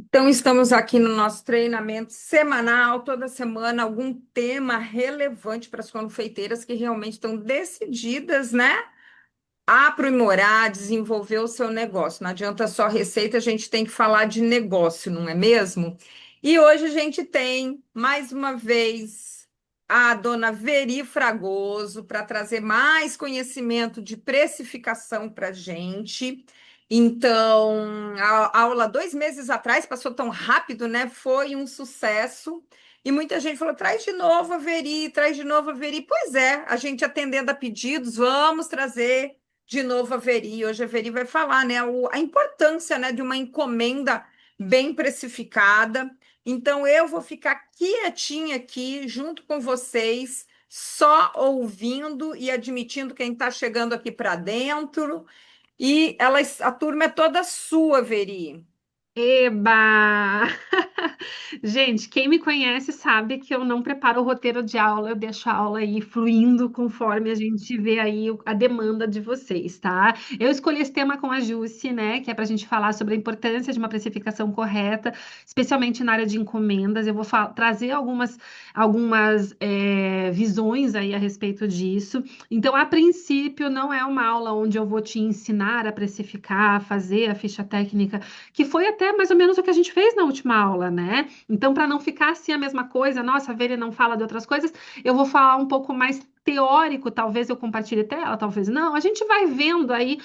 Então, estamos aqui no nosso treinamento semanal, toda semana, algum tema relevante para as confeiteiras que realmente estão decididas, né, a aprimorar, desenvolver o seu negócio. Não adianta só receita, a gente tem que falar de negócio, não é mesmo? E hoje a gente tem, mais uma vez, a dona Veri Fragoso para trazer mais conhecimento de precificação para a gente. Então, a aula 2 meses atrás passou tão rápido, né? Foi um sucesso. E muita gente falou: traz de novo a Veri, traz de novo a Veri. Pois é, a gente atendendo a pedidos, vamos trazer de novo a Veri. Hoje a Veri vai falar, né, a importância, né, de uma encomenda bem precificada. Então, eu vou ficar quietinha aqui, junto com vocês, só ouvindo e admitindo quem está chegando aqui para dentro. E a turma é toda sua, Veri. Eba! Gente, quem me conhece sabe que eu não preparo o roteiro de aula, eu deixo a aula aí fluindo conforme a gente vê aí a demanda de vocês, tá? Eu escolhi esse tema com a Jussi, né, que é para a gente falar sobre a importância de uma precificação correta, especialmente na área de encomendas. Eu vou trazer algumas visões aí a respeito disso. Então, a princípio, não é uma aula onde eu vou te ensinar a precificar, a fazer a ficha técnica que foi até mais ou menos o que a gente fez na última aula, né? Então, para não ficar assim a mesma coisa, nossa, a Vera não fala de outras coisas, eu vou falar um pouco mais teórico, talvez eu compartilhe tela, talvez não. A gente vai vendo aí,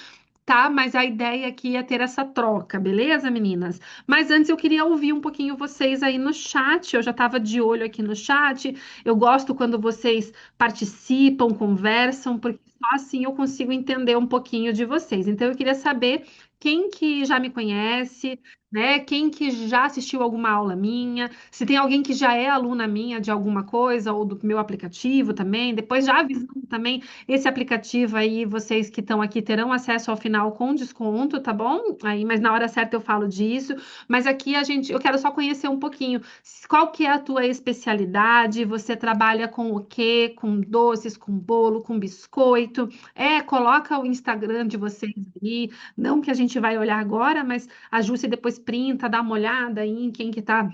tá? Mas a ideia aqui é ter essa troca, beleza, meninas? Mas antes eu queria ouvir um pouquinho vocês aí no chat. Eu já estava de olho aqui no chat. Eu gosto quando vocês participam, conversam, porque só assim eu consigo entender um pouquinho de vocês. Então eu queria saber quem que já me conhece, né? Quem que já assistiu alguma aula minha, se tem alguém que já é aluna minha de alguma coisa ou do meu aplicativo também. Depois já avisando também esse aplicativo aí, vocês que estão aqui terão acesso ao final com desconto, tá bom? Aí, mas na hora certa eu falo disso. Mas aqui eu quero só conhecer um pouquinho. Qual que é a tua especialidade? Você trabalha com o quê? Com doces, com bolo, com biscoito? Coloca o Instagram de vocês aí. Não que a gente vai olhar agora, mas a Júcia depois printa, dá uma olhada aí em quem que tá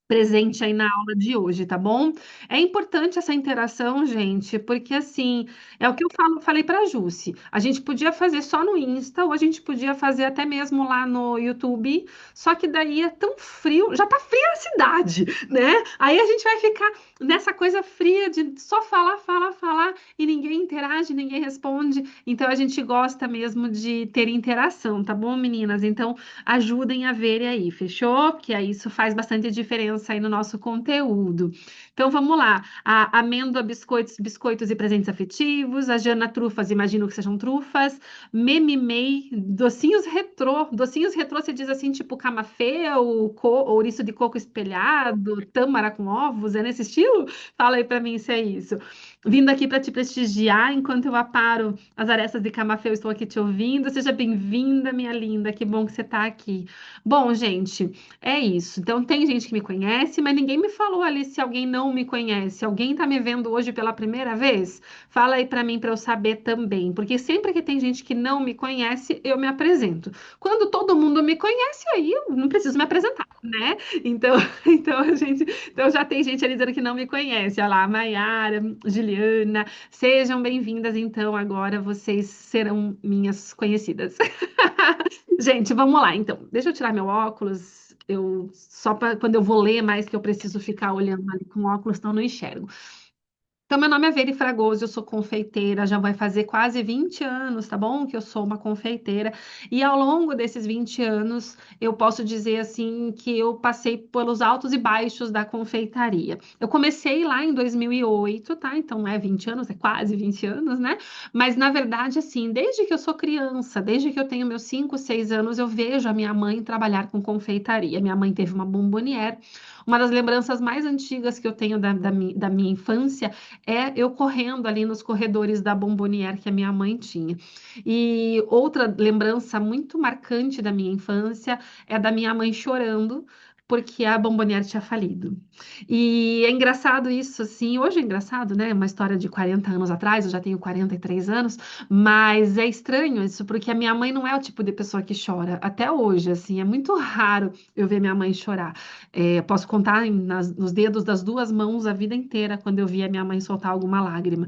presente aí na aula de hoje, tá bom? É importante essa interação, gente, porque assim, é o que falei para a Jússi. A gente podia fazer só no Insta, ou a gente podia fazer até mesmo lá no YouTube, só que daí é tão frio, já tá fria a cidade, né? Aí a gente vai ficar nessa coisa fria de só falar, falar, falar e ninguém interage, ninguém responde. Então a gente gosta mesmo de ter interação, tá bom, meninas? Então ajudem a ver aí, fechou? Porque aí isso faz bastante diferença aí no nosso conteúdo. Então vamos lá. A amêndoa, biscoitos e presentes afetivos. A Jana, trufas, imagino que sejam trufas. Memimei, docinhos retrô. Docinhos retrô se diz assim, tipo camafê, ou ouriço de coco espelhado, tâmara com ovos, é nesse estilo? Fala aí pra mim se é isso. Vindo aqui para te prestigiar enquanto eu aparo as arestas de Camafeu, estou aqui te ouvindo. Seja bem-vinda, minha linda. Que bom que você está aqui. Bom, gente, é isso. Então, tem gente que me conhece, mas ninguém me falou ali se alguém não me conhece. Alguém está me vendo hoje pela primeira vez? Fala aí para mim para eu saber também, porque sempre que tem gente que não me conhece, eu me apresento. Quando todo mundo me conhece, aí eu não preciso me apresentar, né? Então, então já tem gente ali dizendo que não me conhece. Olha lá, Maiara, Juliana, sejam bem-vindas, então, agora vocês serão minhas conhecidas. Gente, vamos lá, então. Deixa eu tirar meu óculos. Eu só para quando eu vou ler mais que eu preciso ficar olhando ali com óculos, então eu não enxergo. Então, meu nome é Veri Fragoso, eu sou confeiteira, já vai fazer quase 20 anos, tá bom? Que eu sou uma confeiteira. E ao longo desses 20 anos, eu posso dizer assim que eu passei pelos altos e baixos da confeitaria. Eu comecei lá em 2008, tá? Então não é 20 anos, é quase 20 anos, né? Mas na verdade, assim, desde que eu sou criança, desde que eu tenho meus 5, 6 anos, eu vejo a minha mãe trabalhar com confeitaria. Minha mãe teve uma bomboniere. Uma das lembranças mais antigas que eu tenho da minha infância é eu correndo ali nos corredores da Bomboniere que a minha mãe tinha. E outra lembrança muito marcante da minha infância é da minha mãe chorando porque a Bomboniere tinha falido. E é engraçado isso, assim, hoje é engraçado, né? Uma história de 40 anos atrás, eu já tenho 43 anos, mas é estranho isso, porque a minha mãe não é o tipo de pessoa que chora, até hoje, assim, é muito raro eu ver minha mãe chorar. É, posso contar nos dedos das duas mãos a vida inteira quando eu vi a minha mãe soltar alguma lágrima.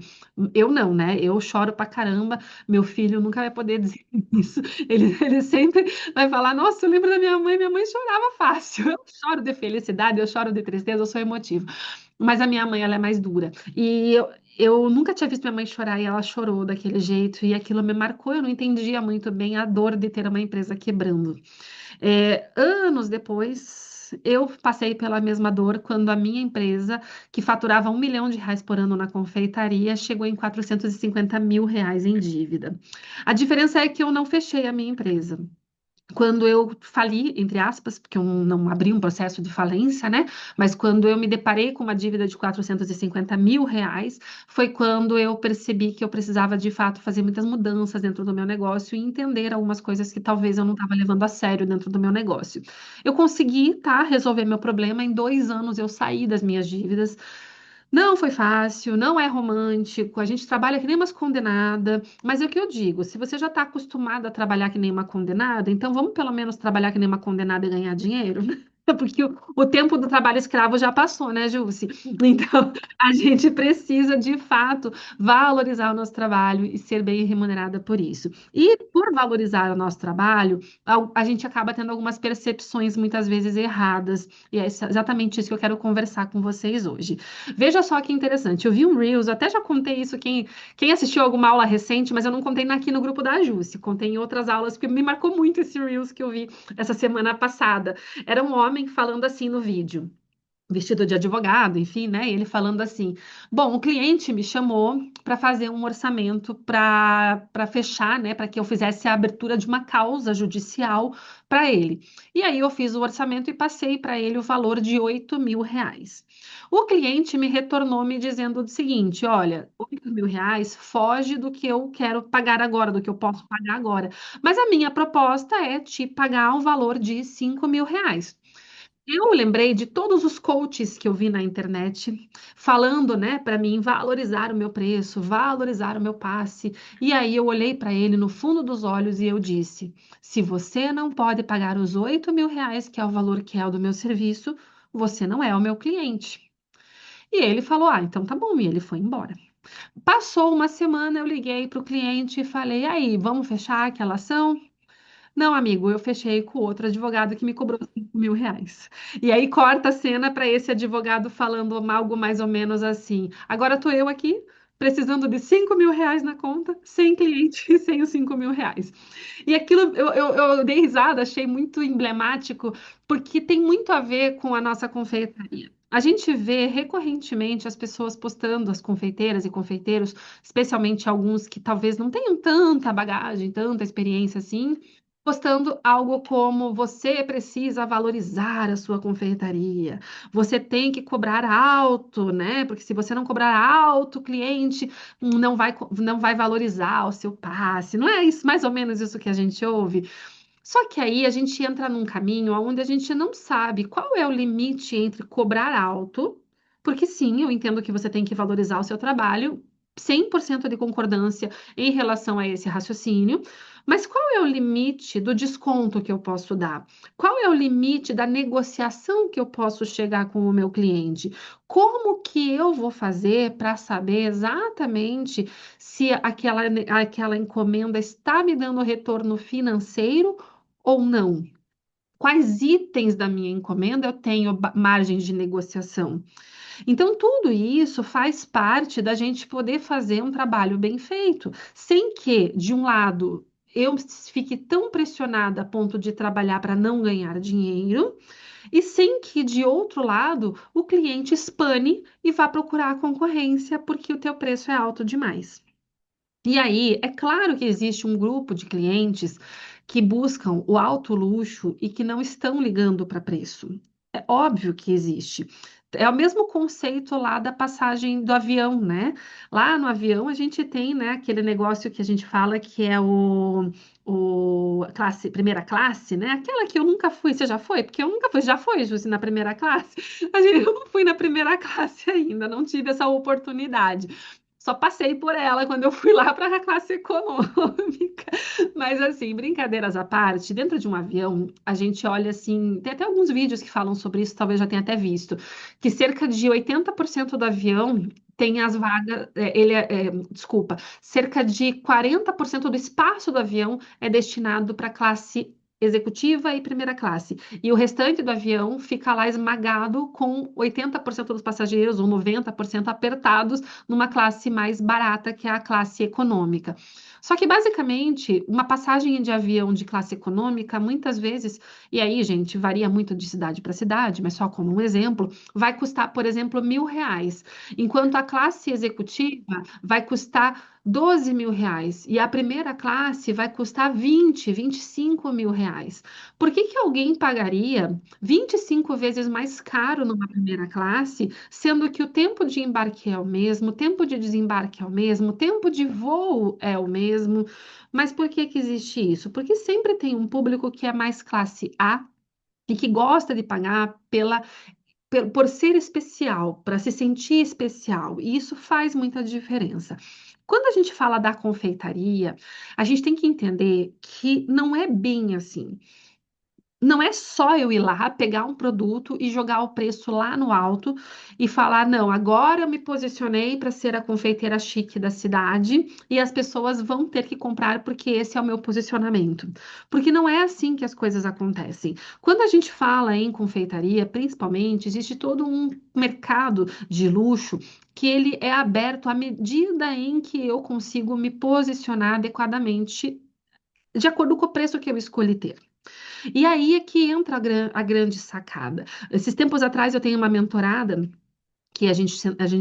Eu não, né? Eu choro pra caramba, meu filho nunca vai poder dizer isso. Ele sempre vai falar: Nossa, eu lembro da minha mãe chorava fácil. Eu choro de felicidade, eu choro de tristeza, eu sou emotiva. Mas a minha mãe, ela é mais dura. Eu nunca tinha visto minha mãe chorar e ela chorou daquele jeito, e aquilo me marcou. Eu não entendia muito bem a dor de ter uma empresa quebrando. Anos depois, eu passei pela mesma dor quando a minha empresa, que faturava R$ 1 milhão por ano na confeitaria, chegou em R$ 450 mil em dívida. A diferença é que eu não fechei a minha empresa. Quando eu fali, entre aspas, porque eu não abri um processo de falência, né? Mas quando eu me deparei com uma dívida de R$ 450 mil, foi quando eu percebi que eu precisava de fato fazer muitas mudanças dentro do meu negócio e entender algumas coisas que talvez eu não estava levando a sério dentro do meu negócio. Eu consegui, tá, resolver meu problema. Em 2 anos eu saí das minhas dívidas. Não foi fácil, não é romântico, a gente trabalha que nem umas condenada, mas é o que eu digo, se você já está acostumada a trabalhar que nem uma condenada, então vamos pelo menos trabalhar que nem uma condenada e ganhar dinheiro, porque o tempo do trabalho escravo já passou, né, Jússi? Então, a gente precisa, de fato, valorizar o nosso trabalho e ser bem remunerada por isso. E por valorizar o nosso trabalho, a gente acaba tendo algumas percepções muitas vezes erradas, e é exatamente isso que eu quero conversar com vocês hoje. Veja só que interessante. Eu vi um Reels, eu até já contei isso, quem assistiu alguma aula recente, mas eu não contei aqui no grupo da Jússi, contei em outras aulas, porque me marcou muito esse Reels que eu vi essa semana passada. Era um homem falando assim no vídeo, vestido de advogado, enfim, né? Ele falando assim: Bom, o cliente me chamou para fazer um orçamento para fechar, né? Para que eu fizesse a abertura de uma causa judicial para ele. E aí eu fiz o orçamento e passei para ele o valor de R$ 8 mil. O cliente me retornou me dizendo o seguinte: Olha, R$ 8 mil foge do que eu quero pagar agora, do que eu posso pagar agora. Mas a minha proposta é te pagar um valor de R$ 5 mil. Eu lembrei de todos os coaches que eu vi na internet falando, né, para mim valorizar o meu preço, valorizar o meu passe. E aí eu olhei para ele no fundo dos olhos e eu disse: se você não pode pagar os R$ 8 mil, que é o valor que é o do meu serviço, você não é o meu cliente. E ele falou: Ah, então tá bom. E ele foi embora. Passou uma semana, eu liguei para o cliente e falei: Aí, vamos fechar aquela ação? Não, amigo, eu fechei com outro advogado que me cobrou R$ 5 mil. E aí corta a cena para esse advogado falando algo mais ou menos assim: agora tô eu aqui precisando de R$ 5 mil na conta, sem cliente e sem os R$ 5 mil. E aquilo eu dei risada, achei muito emblemático, porque tem muito a ver com a nossa confeitaria. A gente vê recorrentemente as pessoas postando, as confeiteiras e confeiteiros, especialmente alguns que talvez não tenham tanta bagagem, tanta experiência assim, postando algo como: você precisa valorizar a sua confeitaria, você tem que cobrar alto, né? Porque se você não cobrar alto, o cliente não vai valorizar o seu passe. Não é isso, mais ou menos isso que a gente ouve? Só que aí a gente entra num caminho onde a gente não sabe qual é o limite entre cobrar alto, porque sim, eu entendo que você tem que valorizar o seu trabalho, 100% de concordância em relação a esse raciocínio, mas qual é o limite do desconto que eu posso dar? Qual é o limite da negociação que eu posso chegar com o meu cliente? Como que eu vou fazer para saber exatamente se aquela encomenda está me dando retorno financeiro ou não? Quais itens da minha encomenda eu tenho margem de negociação? Então, tudo isso faz parte da gente poder fazer um trabalho bem feito, sem que, de um lado, eu fique tão pressionada a ponto de trabalhar para não ganhar dinheiro, e sem que, de outro lado, o cliente espane e vá procurar a concorrência porque o teu preço é alto demais. E aí, é claro que existe um grupo de clientes que buscam o alto luxo e que não estão ligando para preço. É óbvio que existe. É o mesmo conceito lá da passagem do avião, né? Lá no avião a gente tem, né, aquele negócio que a gente fala que é o classe, primeira classe, né? Aquela que eu nunca fui. Você já foi? Porque eu nunca fui. Já foi, Jussi, na primeira classe? Eu não fui na primeira classe ainda, não tive essa oportunidade. Só passei por ela quando eu fui lá para a classe econômica. Mas assim, brincadeiras à parte, dentro de um avião, a gente olha assim, tem até alguns vídeos que falam sobre isso, talvez já tenha até visto, que cerca de 80% do avião tem as vagas, desculpa, cerca de 40% do espaço do avião é destinado para classe executiva e primeira classe. E o restante do avião fica lá esmagado com 80% dos passageiros ou 90% apertados numa classe mais barata, que é a classe econômica. Só que, basicamente, uma passagem de avião de classe econômica, muitas vezes, e aí, gente, varia muito de cidade para cidade, mas só como um exemplo, vai custar, por exemplo, R$ 1.000, enquanto a classe executiva vai custar R$ 12.000, e a primeira classe vai custar 25 mil reais. Por que que alguém pagaria 25 vezes mais caro numa primeira classe, sendo que o tempo de embarque é o mesmo, o tempo de desembarque é o mesmo, o tempo de voo é o mesmo? Mas por que que existe isso? Porque sempre tem um público que é mais classe A e que gosta de pagar por ser especial, para se sentir especial, e isso faz muita diferença. Quando a gente fala da confeitaria, a gente tem que entender que não é bem assim. Não é só eu ir lá, pegar um produto e jogar o preço lá no alto e falar, não, agora eu me posicionei para ser a confeiteira chique da cidade e as pessoas vão ter que comprar porque esse é o meu posicionamento. Porque não é assim que as coisas acontecem. Quando a gente fala em confeitaria, principalmente, existe todo um mercado de luxo que ele é aberto à medida em que eu consigo me posicionar adequadamente de acordo com o preço que eu escolhi ter. E aí é que entra a grande sacada. Esses tempos atrás eu tenho uma mentorada que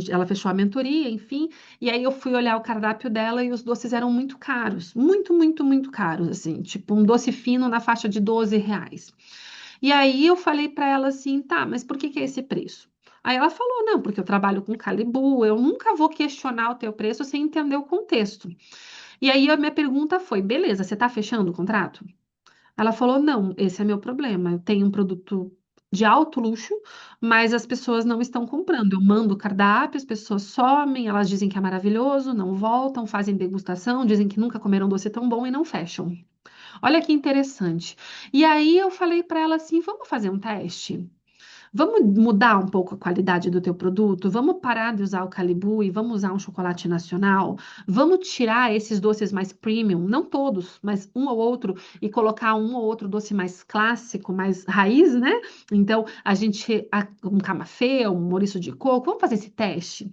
ela fechou a mentoria, enfim, e aí eu fui olhar o cardápio dela e os doces eram muito caros, muito, muito, muito caros, assim, tipo um doce fino na faixa de R$ 12. E aí eu falei para ela assim, tá, mas por que que é esse preço? Aí ela falou, não, porque eu trabalho com Calibu, eu nunca vou questionar o teu preço sem entender o contexto. E aí a minha pergunta foi, beleza, você tá fechando o contrato? Ela falou: não, esse é meu problema. Eu tenho um produto de alto luxo, mas as pessoas não estão comprando. Eu mando o cardápio, as pessoas somem, elas dizem que é maravilhoso, não voltam, fazem degustação, dizem que nunca comeram doce tão bom e não fecham. Olha que interessante. E aí eu falei para ela assim: vamos fazer um teste? Vamos mudar um pouco a qualidade do teu produto? Vamos parar de usar o Calibu e vamos usar um chocolate nacional? Vamos tirar esses doces mais premium, não todos, mas um ou outro, e colocar um ou outro doce mais clássico, mais raiz, né? Então, um camafê, um ouriço de coco, vamos fazer esse teste?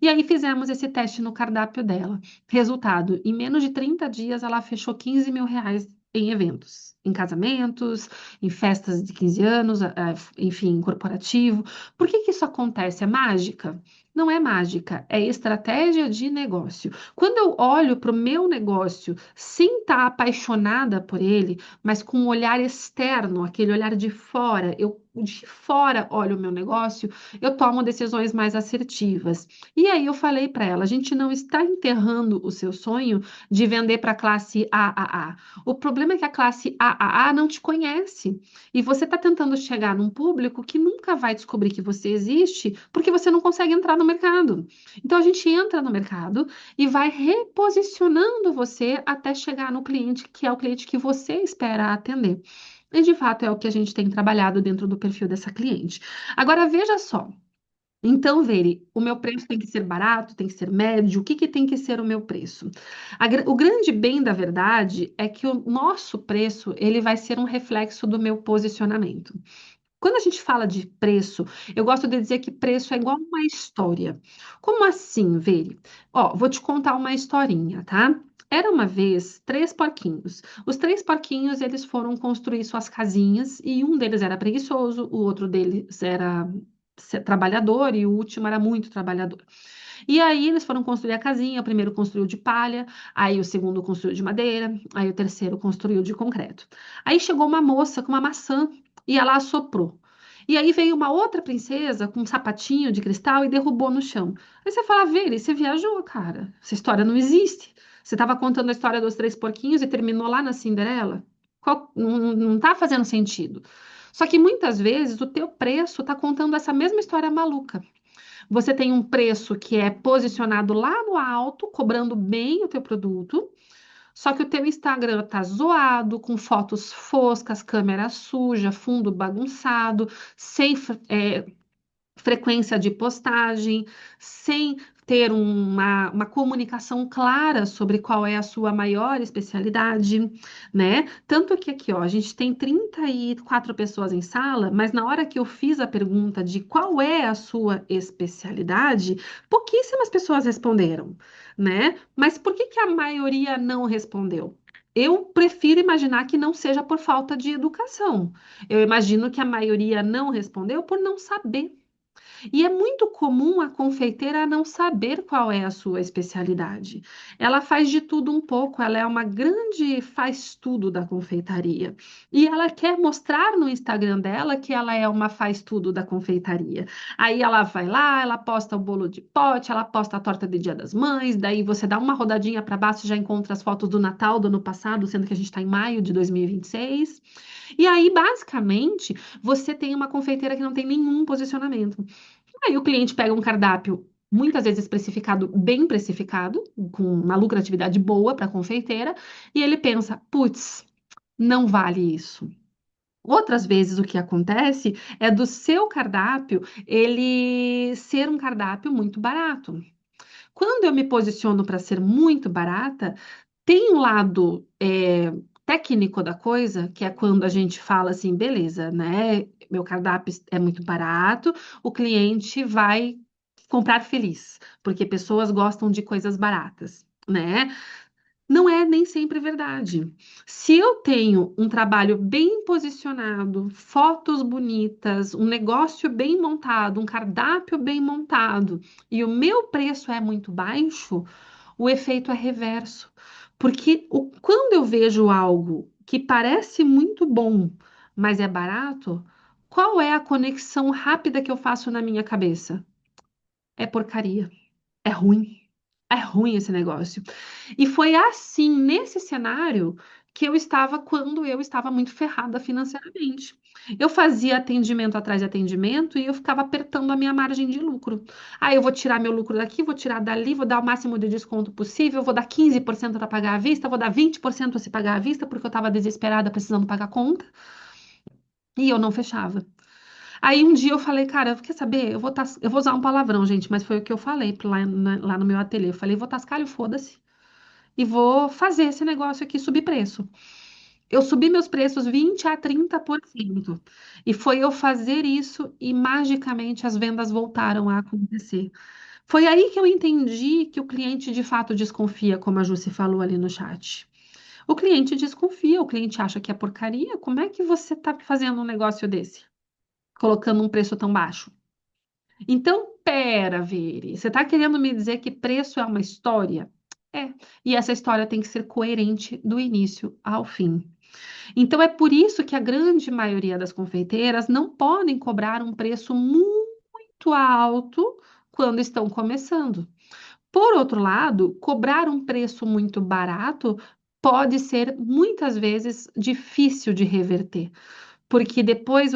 E aí fizemos esse teste no cardápio dela. Resultado, em menos de 30 dias ela fechou R$ 15.000 em eventos, em casamentos, em festas de 15 anos, enfim, corporativo. Por que que isso acontece? É mágica? Não é mágica, é estratégia de negócio. Quando eu olho para o meu negócio sem estar apaixonada por ele, mas com um olhar externo, aquele olhar de fora, eu de fora olho o meu negócio, eu tomo decisões mais assertivas. E aí eu falei para ela, a gente não está enterrando o seu sonho de vender para a classe AAA. O problema é que a classe AAA não te conhece. E você está tentando chegar num público que nunca vai descobrir que você existe porque você não consegue entrar no mercado. Então a gente entra no mercado e vai reposicionando você até chegar no cliente que é o cliente que você espera atender. E de fato é o que a gente tem trabalhado dentro do perfil dessa cliente. Agora veja só. Então, Veri, o meu preço tem que ser barato, tem que ser médio, o que que tem que ser o meu preço? O grande bem da verdade é que o nosso preço, ele vai ser um reflexo do meu posicionamento. Quando a gente fala de preço, eu gosto de dizer que preço é igual uma história. Como assim, Veri? Ó, vou te contar uma historinha, tá? Era uma vez três porquinhos. Os três porquinhos, eles foram construir suas casinhas e um deles era preguiçoso, o outro deles era trabalhador e o último era muito trabalhador. E aí eles foram construir a casinha, o primeiro construiu de palha, aí o segundo construiu de madeira, aí o terceiro construiu de concreto. Aí chegou uma moça com uma maçã e ela assoprou. E aí veio uma outra princesa com um sapatinho de cristal e derrubou no chão. Aí você fala, Veri, você viajou, cara. Essa história não existe. Você estava contando a história dos três porquinhos e terminou lá na Cinderela? Não tá fazendo sentido. Só que muitas vezes o teu preço está contando essa mesma história maluca. Você tem um preço que é posicionado lá no alto, cobrando bem o teu produto, só que o teu Instagram tá zoado, com fotos foscas, câmera suja, fundo bagunçado, sem frequência de postagem, sem ter uma comunicação clara sobre qual é a sua maior especialidade, né? Tanto que aqui, ó, a gente tem 34 pessoas em sala, mas na hora que eu fiz a pergunta de qual é a sua especialidade, pouquíssimas pessoas responderam, né? Mas por que que a maioria não respondeu? Eu prefiro imaginar que não seja por falta de educação. Eu imagino que a maioria não respondeu por não saber. E é muito comum a confeiteira não saber qual é a sua especialidade. Ela faz de tudo um pouco, ela é uma grande faz-tudo da confeitaria. E ela quer mostrar no Instagram dela que ela é uma faz-tudo da confeitaria. Aí ela vai lá, ela posta o bolo de pote, ela posta a torta de Dia das Mães, daí você dá uma rodadinha para baixo e já encontra as fotos do Natal do ano passado, sendo que a gente está em maio de 2026. E aí, basicamente, você tem uma confeiteira que não tem nenhum posicionamento. Aí o cliente pega um cardápio, muitas vezes precificado, bem precificado, com uma lucratividade boa para a confeiteira, e ele pensa, putz, não vale isso. Outras vezes o que acontece é do seu cardápio ele ser um cardápio muito barato. Quando eu me posiciono para ser muito barata, tem um lado técnico da coisa, que é quando a gente fala assim, beleza, né? Meu cardápio é muito barato, o cliente vai comprar feliz, porque pessoas gostam de coisas baratas, né? Não é nem sempre verdade. Se eu tenho um trabalho bem posicionado, fotos bonitas, um negócio bem montado, um cardápio bem montado, e o meu preço é muito baixo, o efeito é reverso. Porque quando eu vejo algo que parece muito bom, mas é barato, qual é a conexão rápida que eu faço na minha cabeça? É porcaria, é ruim. É ruim esse negócio. E foi assim, nesse cenário, que eu estava quando eu estava muito ferrada financeiramente. Eu fazia atendimento atrás de atendimento e eu ficava apertando a minha margem de lucro. Aí eu vou tirar meu lucro daqui, vou tirar dali, vou dar o máximo de desconto possível, vou dar 15% para pagar à vista, vou dar 20% se pagar à vista, porque eu estava desesperada precisando pagar a conta, e eu não fechava. Aí um dia eu falei, cara, quer saber? Eu vou usar um palavrão, gente, mas foi o que eu falei lá no meu ateliê. Eu falei, vou tascar o foda-se e vou fazer esse negócio aqui subir preço. Eu subi meus preços 20 a 30%. E foi eu fazer isso e magicamente as vendas voltaram a acontecer. Foi aí que eu entendi que o cliente de fato desconfia, como a Jussi falou ali no chat. O cliente desconfia, o cliente acha que é porcaria. Como é que você está fazendo um negócio desse? Colocando um preço tão baixo? Então, pera, Veri, você está querendo me dizer que preço é uma história? É, e essa história tem que ser coerente do início ao fim. Então, é por isso que a grande maioria das confeiteiras não podem cobrar um preço muito alto quando estão começando. Por outro lado, cobrar um preço muito barato pode ser muitas vezes difícil de reverter. Porque depois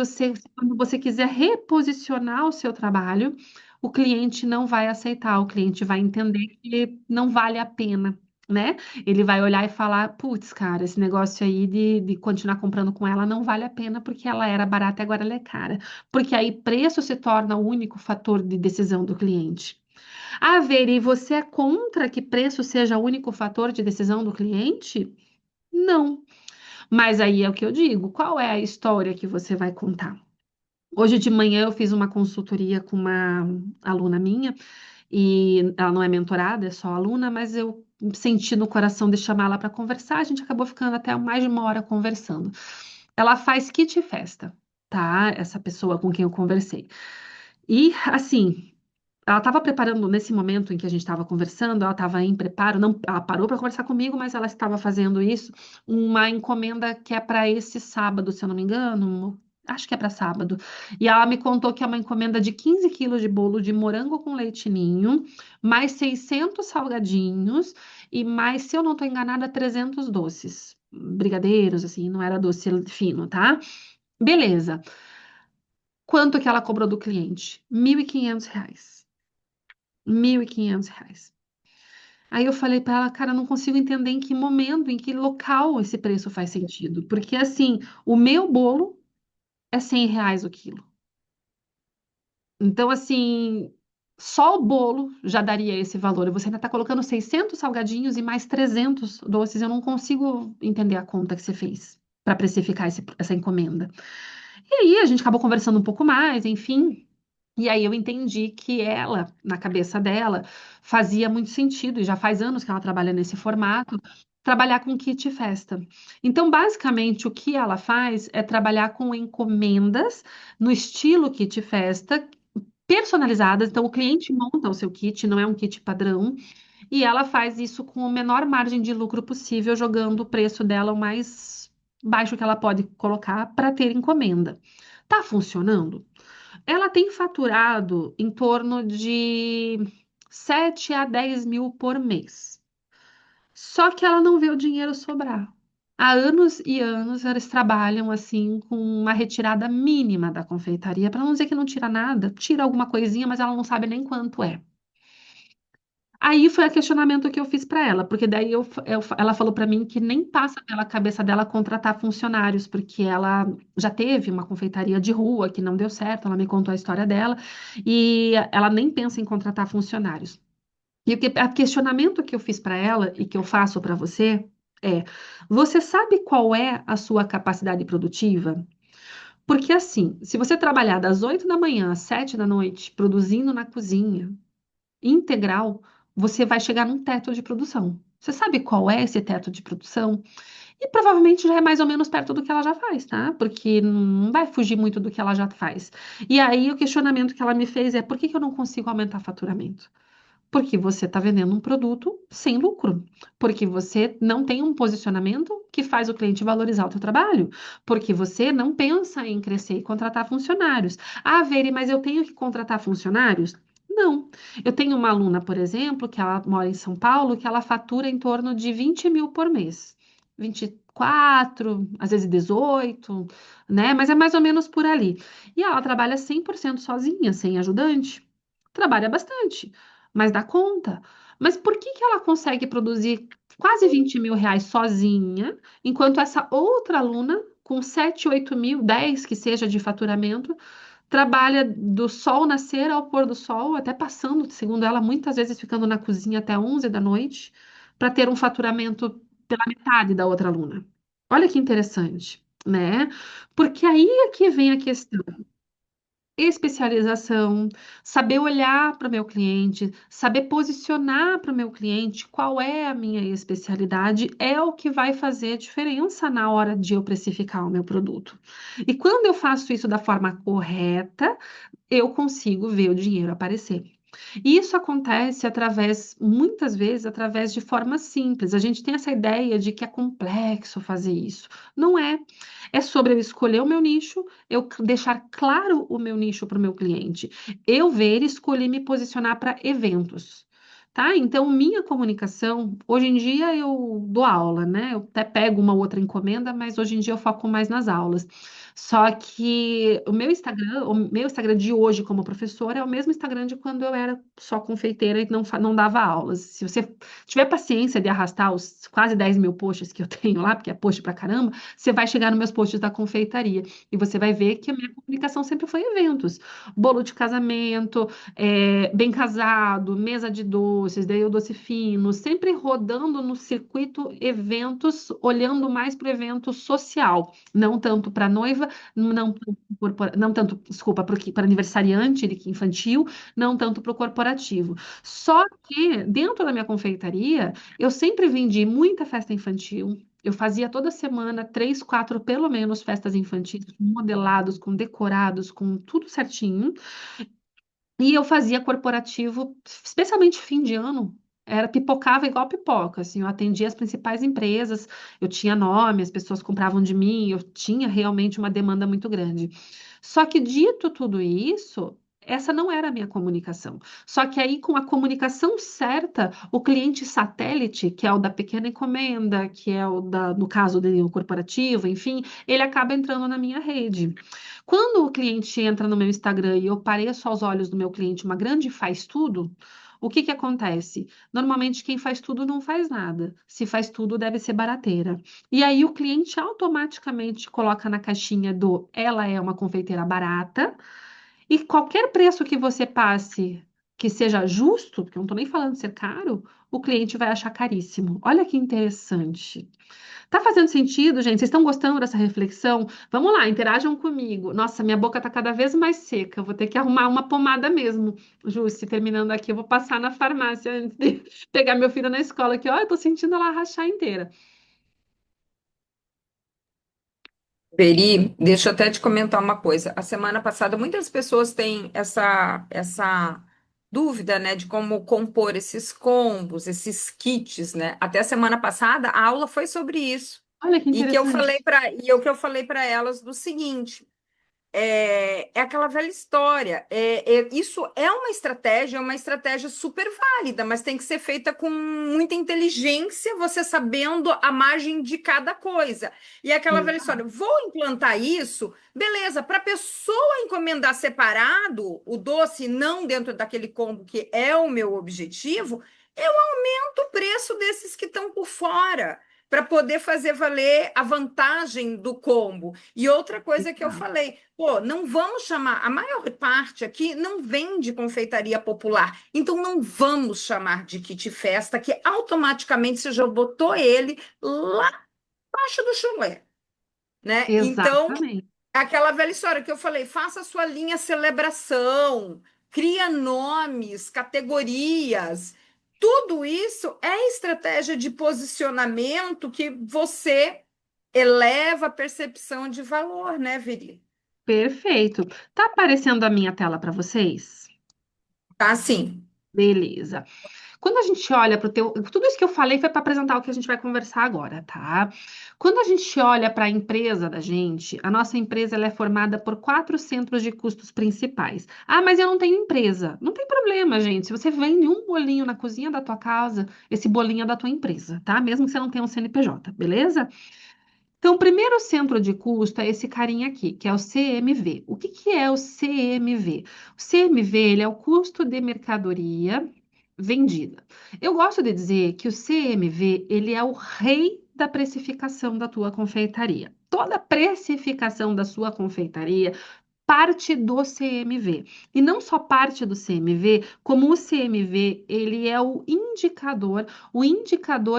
quando você quiser reposicionar o seu trabalho, o cliente não vai aceitar, o cliente vai entender que não vale a pena, né? Ele vai olhar e falar, putz, cara, esse negócio aí de continuar comprando com ela não vale a pena porque ela era barata e agora ela é cara. Porque aí preço se torna o único fator de decisão do cliente. Ah, Veri, você é contra que preço seja o único fator de decisão do cliente? Não. Mas aí é o que eu digo, qual é a história que você vai contar? Hoje de manhã eu fiz uma consultoria com uma aluna minha, e ela não é mentorada, é só aluna, mas eu senti no coração de chamá-la para conversar, a gente acabou ficando até mais de uma hora conversando. Ela faz kit festa, tá? Essa pessoa com quem eu conversei. E assim, ela estava preparando, nesse momento em que a gente estava conversando, ela estava em preparo, não, ela parou para conversar comigo, mas ela estava fazendo isso, uma encomenda que é para esse sábado, se eu não me engano, acho que é para sábado. E ela me contou que é uma encomenda de 15 quilos de bolo de morango com leite ninho, mais 600 salgadinhos e mais, se eu não estou enganada, 300 doces. Brigadeiros, assim, não era doce fino, tá? Beleza. Quanto que ela cobrou do cliente? R$ 1.500. R$ 1.500. Aí eu falei para ela, cara, eu não consigo entender em que momento, em que local esse preço faz sentido. Porque, assim, o meu bolo é R$ 100 o quilo. Então, assim, só o bolo já daria esse valor. E você ainda está colocando 600 salgadinhos e mais 300 doces. Eu não consigo entender a conta que você fez para precificar essa encomenda. E aí a gente acabou conversando um pouco mais, enfim. E aí eu entendi que ela, na cabeça dela, fazia muito sentido, e já faz anos que ela trabalha nesse formato, trabalhar com kit festa. Então, basicamente, o que ela faz é trabalhar com encomendas no estilo kit festa, personalizadas. Então, o cliente monta o seu kit, não é um kit padrão, e ela faz isso com a menor margem de lucro possível, jogando o preço dela o mais baixo que ela pode colocar para ter encomenda. Tá funcionando? Ela tem faturado em torno de 7 a 10 mil por mês. Só que ela não vê o dinheiro sobrar. Há anos e anos eles trabalham assim com uma retirada mínima da confeitaria, para não dizer que não tira nada, tira alguma coisinha, mas ela não sabe nem quanto é. Aí foi o questionamento que eu fiz para ela, porque daí ela falou para mim que nem passa pela cabeça dela contratar funcionários, porque ela já teve uma confeitaria de rua que não deu certo, ela me contou a história dela, e ela nem pensa em contratar funcionários. E o questionamento que eu fiz para ela e que eu faço para você é: você sabe qual é a sua capacidade produtiva? Porque assim, se você trabalhar das 8 da manhã às 7 da noite produzindo na cozinha, integral, você vai chegar num teto de produção. Você sabe qual é esse teto de produção? E provavelmente já é mais ou menos perto do que ela já faz, tá? Porque não vai fugir muito do que ela já faz. E aí o questionamento que ela me fez é: por que que eu não consigo aumentar faturamento? Porque você está vendendo um produto sem lucro. Porque você não tem um posicionamento que faz o cliente valorizar o teu trabalho. Porque você não pensa em crescer e contratar funcionários. Ah, Veri, mas eu tenho que contratar funcionários? Não. Eu tenho uma aluna, por exemplo, que ela mora em São Paulo, que ela fatura em torno de 20 mil por mês. 24, às vezes 18, né? Mas é mais ou menos por ali. E ela trabalha 100% sozinha, sem ajudante. Trabalha bastante, mas dá conta. Mas por que que ela consegue produzir quase R$ 20.000 sozinha, enquanto essa outra aluna, com 7, 8 mil, 10 que seja de faturamento, trabalha do sol nascer ao pôr do sol, até passando, segundo ela, muitas vezes ficando na cozinha até 11 da noite, para ter um faturamento pela metade da outra aluna. Olha que interessante, né? Porque aí é que vem a questão. Especialização, saber olhar para o meu cliente, saber posicionar para o meu cliente qual é a minha especialidade, é o que vai fazer diferença na hora de eu precificar o meu produto. E quando eu faço isso da forma correta, eu consigo ver o dinheiro aparecer. E isso acontece através, muitas vezes, através de formas simples. A gente tem essa ideia de que é complexo fazer isso. Não é. É sobre eu escolher o meu nicho, eu deixar claro o meu nicho para o meu cliente, eu ver e escolher me posicionar para eventos. Tá? Então, minha comunicação, hoje em dia eu dou aula, né? Eu até pego uma outra encomenda, mas hoje em dia eu foco mais nas aulas. Só que o meu Instagram de hoje como professora é o mesmo Instagram de quando eu era só confeiteira e não dava aulas. Se você tiver paciência de arrastar os quase 10 mil posts que eu tenho lá, porque é post pra caramba, você vai chegar nos meus posts da confeitaria e você vai ver que a minha comunicação sempre foi eventos. Bolo de casamento, bem casado, mesa de doces, daí o doce fino, sempre rodando no circuito eventos, olhando mais para o evento social, não tanto para noiva, não tanto, desculpa, para aniversariante infantil, não tanto para o corporativo. Só que dentro da minha confeitaria, eu sempre vendi muita festa infantil. Eu fazia toda semana 3, 4, pelo menos, festas infantis, com modelados, com decorados, com tudo certinho. E eu fazia corporativo, especialmente fim de ano. era pipocava igual pipoca, assim, eu atendia as principais empresas, eu tinha nome, as pessoas compravam de mim, eu tinha realmente uma demanda muito grande. Só que dito tudo isso, essa não era a minha comunicação. Só que aí, com a comunicação certa, o cliente satélite, que é o da pequena encomenda, que é o da, no caso do corporativo, enfim, ele acaba entrando na minha rede. Quando o cliente entra no meu Instagram e eu pareço aos olhos do meu cliente uma grande faz tudo, o que que acontece? Normalmente quem faz tudo não faz nada. Se faz tudo, deve ser barateira. E aí o cliente automaticamente coloca na caixinha do ela é uma confeiteira barata, e qualquer preço que você passe que seja justo, porque eu não estou nem falando de ser caro, o cliente vai achar caríssimo. Olha que interessante. Tá fazendo sentido, gente? Vocês estão gostando dessa reflexão? Vamos lá, interajam comigo. Nossa, minha boca tá cada vez mais seca. Eu vou ter que arrumar uma pomada mesmo. Jússi, terminando aqui, eu vou passar na farmácia antes de pegar meu filho na escola aqui. Ó, eu tô sentindo ela rachar inteira. Veri, deixa eu até te comentar uma coisa. A semana passada, muitas pessoas têm essa dúvida, né, de como compor esses combos, esses kits, né? Até a semana passada, a aula foi sobre isso. Olha que E que eu interessante. falei o que eu falei para elas do seguinte. É aquela velha história. Isso é uma estratégia super válida, mas tem que ser feita com muita inteligência, você sabendo a margem de cada coisa. E é aquela velha história, Exato. vou implantar isso, beleza, para a pessoa encomendar separado o doce, não dentro daquele combo que é o meu objetivo, eu aumento o preço desses que estão por fora. Para poder fazer valer a vantagem do combo. E outra coisa que eu Exato. falei, pô, não vamos chamar. A maior parte aqui não vende confeitaria popular. Então não vamos chamar de kit festa, que automaticamente você já botou ele lá embaixo do chulé, né? Então, Exatamente. aquela velha história que eu falei, faça a sua linha celebração, cria nomes, categorias. Tudo isso é estratégia de posicionamento que você eleva a percepção de valor, né, Viri? Perfeito. Tá aparecendo a minha tela para vocês? Tá assim. Beleza. Quando a gente olha para o teu. Tudo isso que eu falei foi para apresentar o que a gente vai conversar agora, tá? Quando a gente olha para a empresa da gente, a nossa empresa ela é formada por quatro centros de custos principais. Ah, mas eu não tenho empresa. Não tem problema, gente. Se você vende um bolinho na cozinha da tua casa, esse bolinho é da tua empresa, tá? Mesmo que você não tenha um CNPJ, beleza? Então, o primeiro centro de custo é esse carinha aqui, que é o CMV. O que que é o CMV? O CMV, ele é o custo de mercadoria vendida. Eu gosto de dizer que o CMV, ele é o rei da precificação da tua confeitaria. Toda precificação da sua confeitaria parte do CMV. E não só parte do CMV, como o CMV, ele é o indicador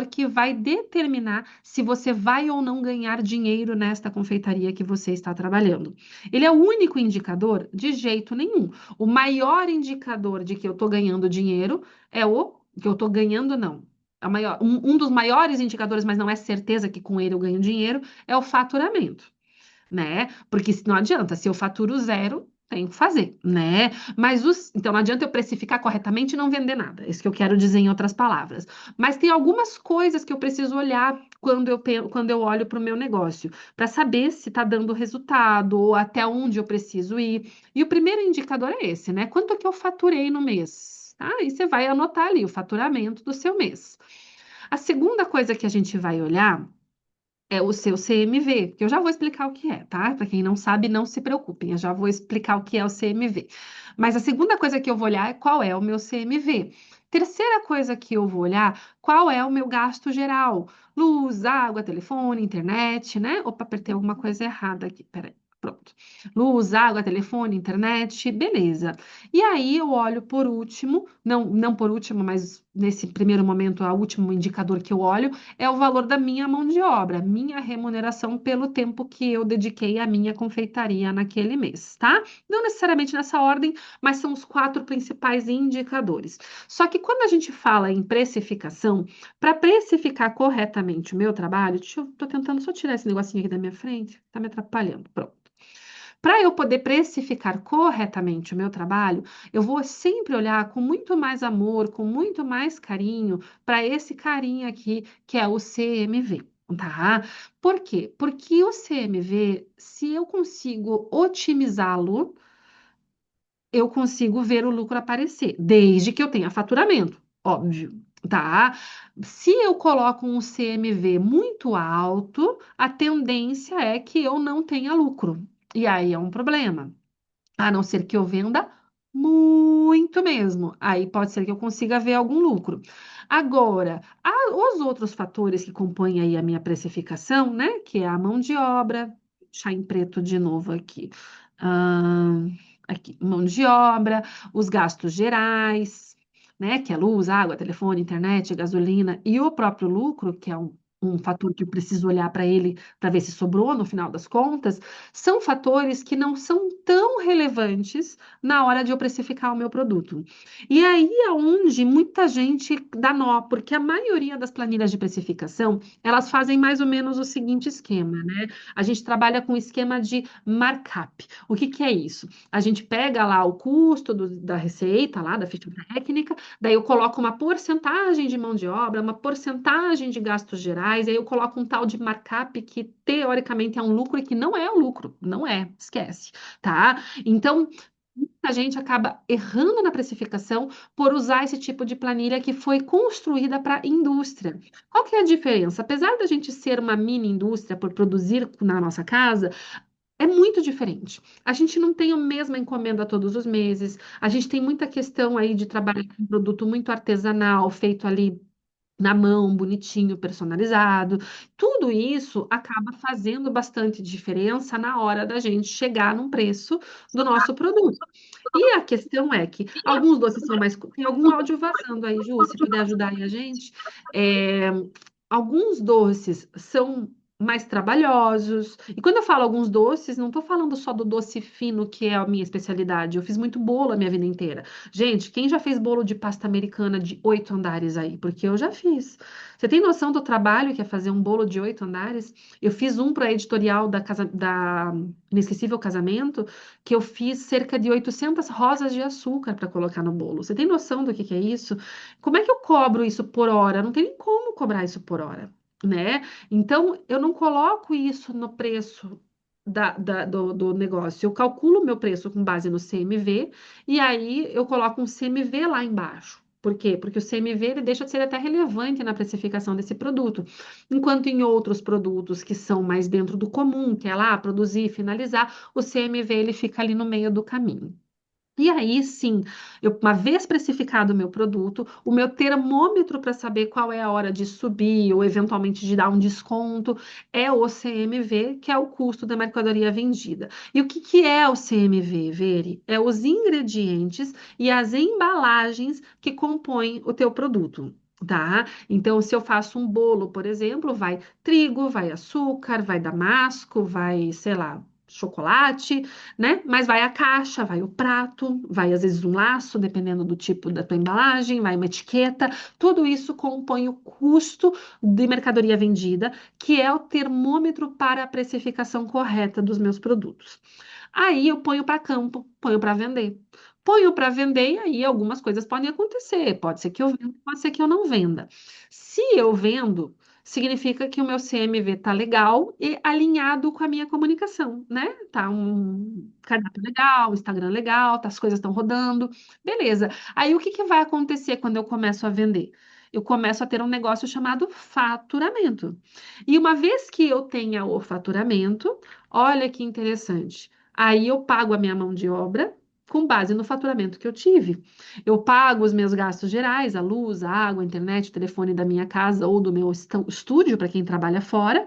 que vai determinar se você vai ou não ganhar dinheiro nesta confeitaria que você está trabalhando. Ele é o único indicador? De jeito nenhum. O maior indicador de que eu estou ganhando dinheiro é o que eu estou ganhando, não. Um dos maiores indicadores, mas não é certeza que com ele eu ganho dinheiro, é o faturamento, né? Porque não adianta, se eu faturo zero, tenho que fazer, né? Então não adianta eu precificar corretamente e não vender nada. É isso que eu quero dizer em outras palavras. Mas tem algumas coisas que eu preciso olhar quando eu olho para o meu negócio, para saber se está dando resultado ou até onde eu preciso ir. E o primeiro indicador é esse, né? Quanto que eu faturei no mês? Tá? E você vai anotar ali o faturamento do seu mês. A segunda coisa que a gente vai olhar é o seu CMV, que eu já vou explicar o que é, tá? Para quem não sabe, não se preocupem, eu já vou explicar o que é o CMV. Mas a segunda coisa que eu vou olhar é qual é o meu CMV. Terceira coisa que eu vou olhar, qual é o meu gasto geral? Luz, água, telefone, internet, né? Opa, apertei alguma coisa errada aqui, peraí. Pronto. Luz, água, telefone, internet, beleza. E aí eu olho por último, não por último, mas nesse primeiro momento, o último indicador que eu olho é o valor da minha mão de obra, minha remuneração pelo tempo que eu dediquei à minha confeitaria naquele mês, tá? Não necessariamente nessa ordem, mas são os quatro principais indicadores. Só que quando a gente fala em precificação, para precificar corretamente o meu trabalho, tô tentando só tirar esse negocinho aqui da minha frente, tá me atrapalhando. Pronto. Para eu poder precificar corretamente o meu trabalho, eu vou sempre olhar com muito mais amor, com muito mais carinho para esse carinha aqui, que é o CMV. Tá? Por quê? Porque o CMV, se eu consigo otimizá-lo, eu consigo ver o lucro aparecer, desde que eu tenha faturamento, óbvio, tá? Se eu coloco um CMV muito alto, a tendência é que eu não tenha lucro. E aí é um problema. A não ser que eu venda muito mesmo. Aí pode ser que eu consiga ver algum lucro. Agora, os outros fatores que compõem aí a minha precificação, né? Que é a mão de obra, deixar em preto de novo aqui. Ahn, aqui, mão de obra, os gastos gerais, né? Que é luz, água, telefone, internet, gasolina e o próprio lucro, que é um fator que eu preciso olhar para ele para ver se sobrou no final das contas, são fatores que não são tão relevantes na hora de eu precificar o meu produto. E aí é onde muita gente dá nó, porque a maioria das planilhas de precificação, elas fazem mais ou menos o seguinte esquema, né? A gente trabalha com o esquema de markup. O que que é isso? A gente pega lá o custo da receita, lá da ficha técnica, daí eu coloco uma porcentagem de mão de obra, uma porcentagem de gastos gerais, aí eu coloco um tal de markup que teoricamente é um lucro e que não é um lucro, não é, esquece, tá? Então, a gente acaba errando na precificação por usar esse tipo de planilha que foi construída para indústria. Qual que é a diferença? Apesar da gente ser uma mini indústria por produzir na nossa casa, é muito diferente. A gente não tem a mesma encomenda todos os meses, a gente tem muita questão aí de trabalhar com um produto muito artesanal, feito ali na mão, bonitinho, personalizado. Tudo isso acaba fazendo bastante diferença na hora da gente chegar num preço do nosso produto. E a questão é que alguns doces são mais. Tem algum áudio vazando aí, Ju, se puder ajudar aí a gente. É, alguns doces são mais trabalhosos. E quando eu falo alguns doces, não estou falando só do doce fino, que é a minha especialidade. Eu fiz muito bolo a minha vida inteira. Gente, quem já fez bolo de pasta americana de 8 andares aí? Porque eu já fiz. Você tem noção do trabalho que é fazer um bolo de 8 andares? Eu fiz um para a editorial da Inesquecível Casamento, que eu fiz cerca de 800 rosas de açúcar para colocar no bolo. Você tem noção do que é isso? Como é que eu cobro isso por hora? Não tem nem como cobrar isso por hora, né? Então, eu não coloco isso no preço do negócio. Eu calculo o meu preço com base no CMV e aí eu coloco um CMV lá embaixo. Por quê? Porque o CMV ele deixa de ser até relevante na precificação desse produto. Enquanto em outros produtos que são mais dentro do comum, que é lá produzir e finalizar, o CMV ele fica ali no meio do caminho. E aí, sim, uma vez precificado o meu produto, o meu termômetro para saber qual é a hora de subir ou eventualmente de dar um desconto é o CMV, que é o custo da mercadoria vendida. E o que que é o CMV, Veri? É os ingredientes e as embalagens que compõem o teu produto. Tá? Então, se eu faço um bolo, por exemplo, vai trigo, vai açúcar, vai damasco, vai, sei lá, chocolate, né? Mas vai a caixa, vai o prato, vai às vezes um laço, dependendo do tipo da tua embalagem, vai uma etiqueta. Tudo isso compõe o custo de mercadoria vendida, que é o termômetro para a precificação correta dos meus produtos. Aí eu ponho para campo, ponho para vender. Ponho para vender e aí algumas coisas podem acontecer. Pode ser que eu venda, pode ser que eu não venda. Se eu vendo, significa que o meu CMV tá legal e alinhado com a minha comunicação, né? Tá um cardápio legal, Instagram legal, tá, as coisas estão rodando, beleza. Aí o que que vai acontecer quando eu começo a vender? Eu começo a ter um negócio chamado faturamento. E uma vez que eu tenha o faturamento, olha que interessante. Aí eu pago a minha mão de obra com base no faturamento que eu tive. Eu pago os meus gastos gerais, a luz, a água, a internet, o telefone da minha casa ou do meu estúdio, para quem trabalha fora.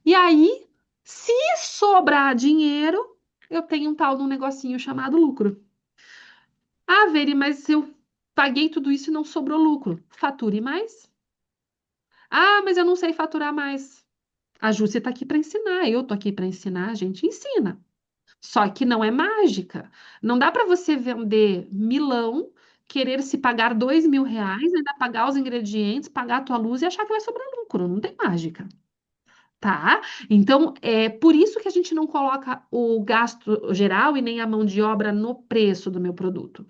E aí, se sobrar dinheiro, eu tenho um tal de um negocinho chamado lucro. Ah, Veri, mas eu paguei tudo isso e não sobrou lucro. Fature mais. Ah, mas eu não sei faturar mais. A Júcia está aqui para ensinar, eu estou aqui para ensinar, a gente ensina. Só que não é mágica. Não dá para você vender milão, querer se pagar R$ 2.000, ainda pagar os ingredientes, pagar a tua luz e achar que vai sobrar lucro. Não tem mágica. tá? Então, é por isso que a gente não coloca o gasto geral e nem a mão de obra no preço do meu produto.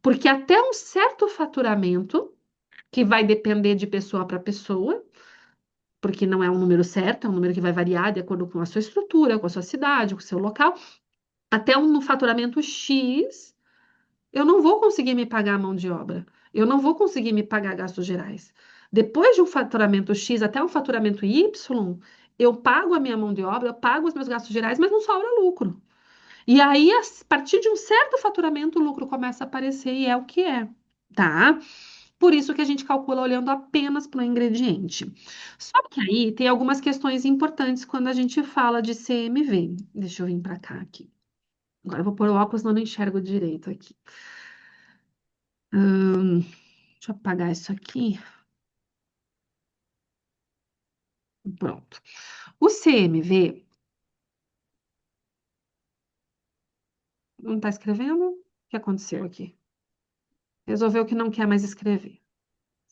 Porque até um certo faturamento, que vai depender de pessoa para pessoa, porque não é um número certo, é um número que vai variar de acordo com a sua estrutura, com a sua cidade, com o seu local, até um faturamento X, eu não vou conseguir me pagar a mão de obra. Eu não vou conseguir me pagar gastos gerais. Depois de um faturamento X até um faturamento Y, eu pago a minha mão de obra, eu pago os meus gastos gerais, mas não sobra lucro. E aí, a partir de um certo faturamento, o lucro começa a aparecer e é o que é, tá? Por isso que a gente calcula olhando apenas para o ingrediente. Só que aí tem algumas questões importantes quando a gente fala de CMV. Deixa eu vir para cá aqui. Agora eu vou pôr o óculos, senão eu não enxergo direito aqui. Deixa eu apagar isso aqui. Pronto. O CMV não está escrevendo? O que aconteceu aqui? Resolveu que não quer mais escrever.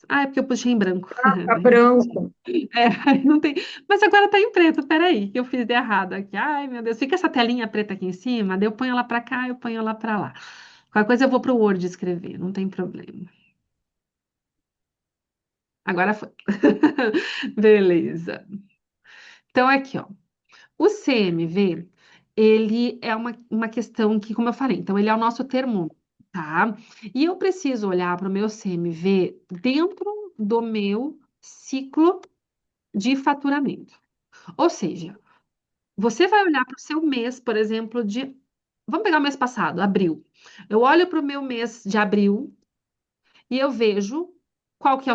Ah, é porque eu puxei em branco. Tá branco. É, aí não tem. Mas agora tá em preto. Peraí, que eu fiz de errado aqui. Ai, meu Deus. Fica essa telinha preta aqui em cima, daí eu ponho ela pra cá, eu ponho ela pra lá. Qualquer coisa eu vou pro Word escrever, não tem problema. Agora foi. Beleza. Então, aqui, ó. O CMV, ele é uma questão que, como eu falei, então ele é o nosso termômetro, tá? E eu preciso olhar para o meu CMV dentro do meu ciclo de faturamento. Ou seja, você vai olhar para o seu mês, por exemplo, de. Vamos pegar o mês passado, abril. Eu olho para o meu mês de abril e eu vejo qual que é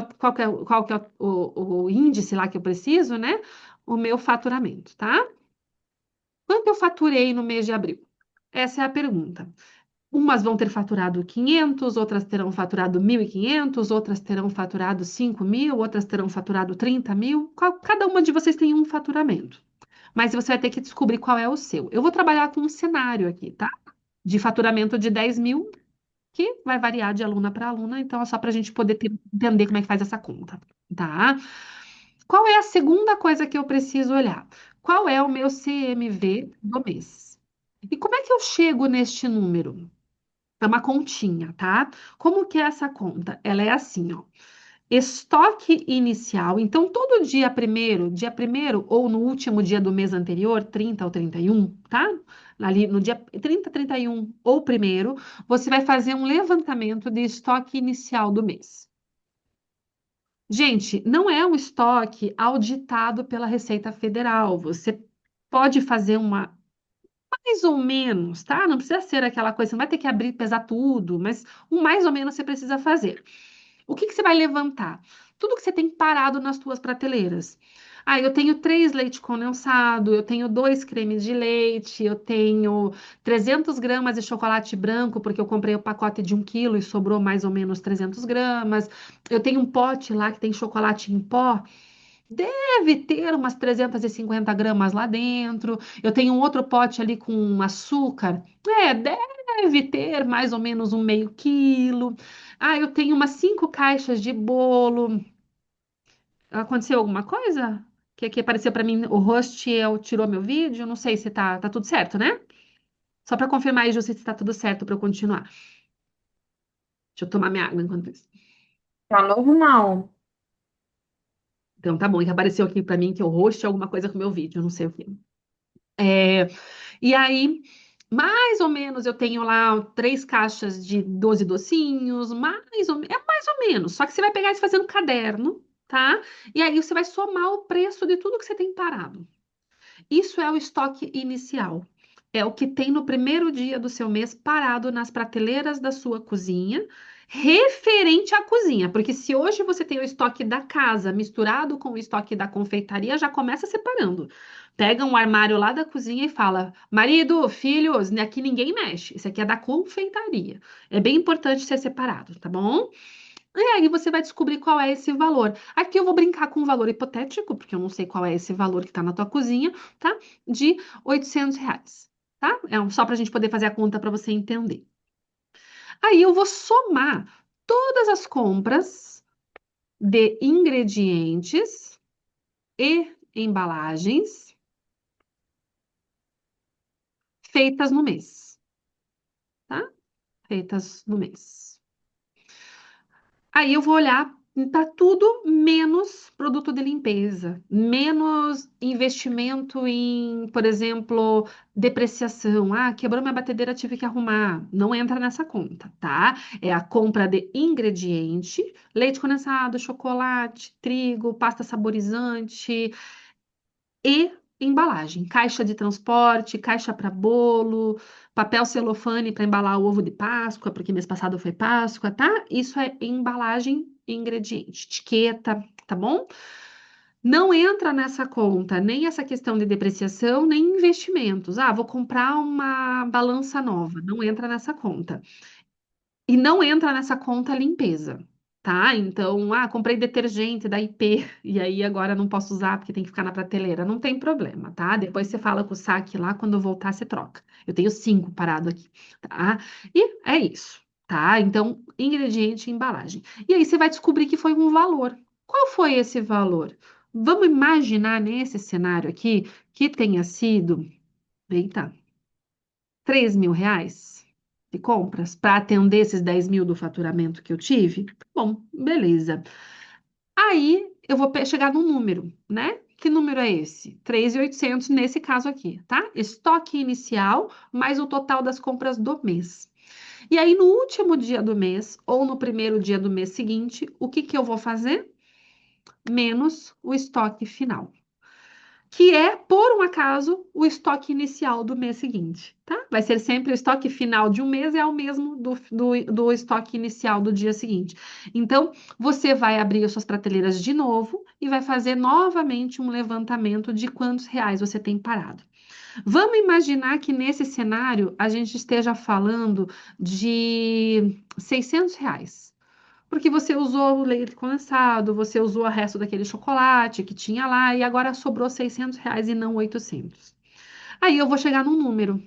o índice lá que eu preciso, né? O meu faturamento, tá? Quanto eu faturei no mês de abril? Essa é a pergunta. Umas vão ter faturado 500, outras terão faturado 1.500, outras terão faturado 5.000, outras terão faturado 30.000. Cada uma de vocês tem um faturamento. Mas você vai ter que descobrir qual é o seu. Eu vou trabalhar com um cenário aqui, tá? De faturamento de 10.000, que vai variar de aluna para aluna, então é só para a gente poder entender como é que faz essa conta, tá? Qual é a segunda coisa que eu preciso olhar? Qual é o meu CMV do mês? E como é que eu chego neste número? É uma continha, tá? Como que é essa conta? Ela é assim, ó. Estoque inicial. Então, todo dia primeiro ou no último dia do mês anterior, 30 ou 31, tá? Ali no dia 30, 31 ou primeiro, você vai fazer um levantamento de estoque inicial do mês. Gente, não é um estoque auditado pela Receita Federal. Você pode fazer uma mais ou menos, tá? Não precisa ser aquela coisa, você não vai ter que abrir e pesar tudo, mas um mais ou menos você precisa fazer. O que que você vai levantar? Tudo que você tem parado nas tuas prateleiras. Ah, eu tenho 3 leite condensado, eu tenho 2 cremes de leite, eu tenho 300 gramas de chocolate branco, porque eu comprei o pacote de 1 quilo e sobrou mais ou menos 300 gramas. Eu tenho um pote lá que tem chocolate em pó. Deve ter umas 350 gramas lá dentro. Eu tenho um outro pote ali com açúcar. Deve ter mais ou menos 1/2 quilo. Ah, eu tenho umas 5 caixas de bolo. Aconteceu alguma coisa? Que aqui apareceu para mim, o Rostiel tirou meu vídeo. Não sei se tá tudo certo, né? Só para confirmar aí, Ju, se está tudo certo para eu continuar. Deixa eu tomar minha água enquanto isso. Tá normal. Então tá bom, que apareceu aqui para mim que o Rostiel alguma coisa com o meu vídeo, eu não sei o que. É, e aí, mais ou menos, eu tenho lá 3 caixas de 12 docinhos, é mais ou menos. Só que você vai pegar isso fazendo caderno, tá? E aí você vai somar o preço de tudo que você tem parado. Isso é o estoque inicial. É o que tem no primeiro dia do seu mês parado nas prateleiras da sua cozinha, referente à cozinha. Porque se hoje você tem o estoque da casa misturado com o estoque da confeitaria, já começa separando. Pega um armário lá da cozinha e fala: marido, filhos, aqui ninguém mexe. Isso aqui é da confeitaria. É bem importante ser separado, tá bom? E aí você vai descobrir qual é esse valor. Aqui eu vou brincar com um valor hipotético, porque eu não sei qual é esse valor que está na tua cozinha, tá? De R$ 800, tá? Só para a gente poder fazer a conta para você entender. Aí eu vou somar todas as compras de ingredientes e embalagens feitas no mês, tá? Feitas no mês. Aí eu vou olhar, tá tudo menos produto de limpeza, menos investimento em, por exemplo, depreciação. Ah, quebrou minha batedeira, tive que arrumar. Não entra nessa conta, tá? É a compra de ingrediente, leite condensado, chocolate, trigo, pasta saborizante e embalagem, caixa de transporte, caixa para bolo, papel celofane para embalar o ovo de Páscoa, porque mês passado foi Páscoa, tá? Isso é embalagem e ingrediente, etiqueta, tá bom? Não entra nessa conta nem essa questão de depreciação, nem investimentos. Ah, vou comprar uma balança nova. Não entra nessa conta. E não entra nessa conta limpeza, tá? Então, ah, comprei detergente da IP e aí agora não posso usar porque tem que ficar na prateleira. Não tem problema, tá? Depois você fala com o saque lá, quando voltar você troca. Eu tenho 5 parado aqui, tá? E é isso, tá? Então, ingrediente e embalagem. E aí você vai descobrir que foi um valor. Qual foi esse valor? Vamos imaginar nesse cenário aqui que tenha sido, eita, R$ 3.000 de compras para atender esses 10 mil do faturamento que eu tive? Bom, beleza. Aí eu vou chegar num número, né? Que número é esse? 3.800 nesse caso aqui, tá? Estoque inicial mais o total das compras do mês. E aí, no último dia do mês ou no primeiro dia do mês seguinte, o que que eu vou fazer? Menos o estoque final, que é, por um acaso, o estoque inicial do mês seguinte, tá? Vai ser sempre o estoque final de um mês é o mesmo do estoque inicial do dia seguinte. Então, você vai abrir as suas prateleiras de novo e vai fazer novamente um levantamento de quantos reais você tem parado. Vamos imaginar que nesse cenário a gente esteja falando de R$ 600. Porque você usou o leite condensado, você usou o resto daquele chocolate que tinha lá e agora sobrou R$ 600 e não 800. Aí eu vou chegar num número.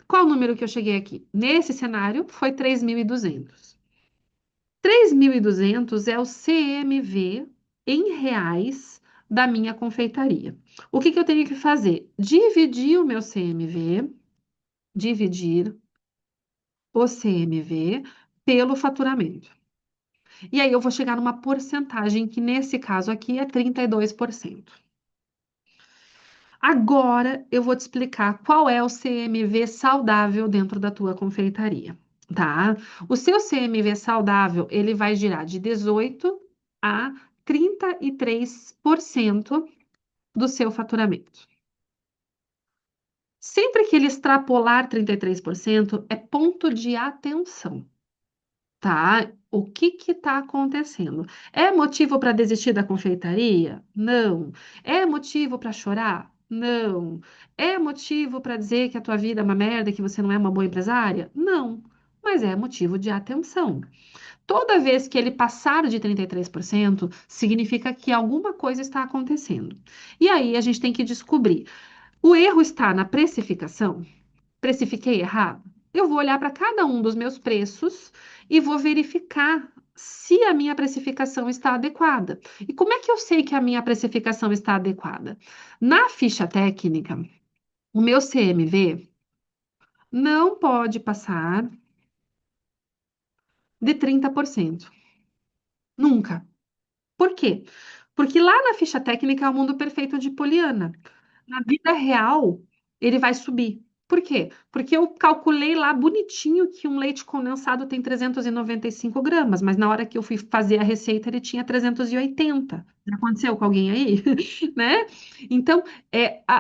Qual o número que eu cheguei aqui? Nesse cenário foi 3.200. 3.200 é o CMV em reais da minha confeitaria. O que que eu tenho que fazer? Dividir o meu CMV, dividir o CMV pelo faturamento. E aí eu vou chegar numa porcentagem que nesse caso aqui é 32%. Agora eu vou te explicar qual é o CMV saudável dentro da tua confeitaria, tá? O seu CMV saudável, ele vai girar de 18 a 33% do seu faturamento. Sempre que ele extrapolar 33%, é ponto de atenção. Tá? O que que está acontecendo? É motivo para desistir da confeitaria? Não. É motivo para chorar? Não. É motivo para dizer que a tua vida é uma merda, que você não é uma boa empresária? Não. Mas é motivo de atenção. Toda vez que ele passar de 33%, significa que alguma coisa está acontecendo. E aí a gente tem que descobrir. O erro está na precificação? Precifiquei errado? Eu vou olhar para cada um dos meus preços e vou verificar se a minha precificação está adequada. E como é que eu sei que a minha precificação está adequada? Na ficha técnica, o meu CMV não pode passar de 30%. Nunca. Por quê? Porque lá na ficha técnica é o mundo perfeito de Poliana. Na vida real, ele vai subir. Por quê? Porque eu calculei lá bonitinho que um leite condensado tem 395 gramas, mas na hora que eu fui fazer a receita, ele tinha 380. Já aconteceu com alguém aí? Né? Então,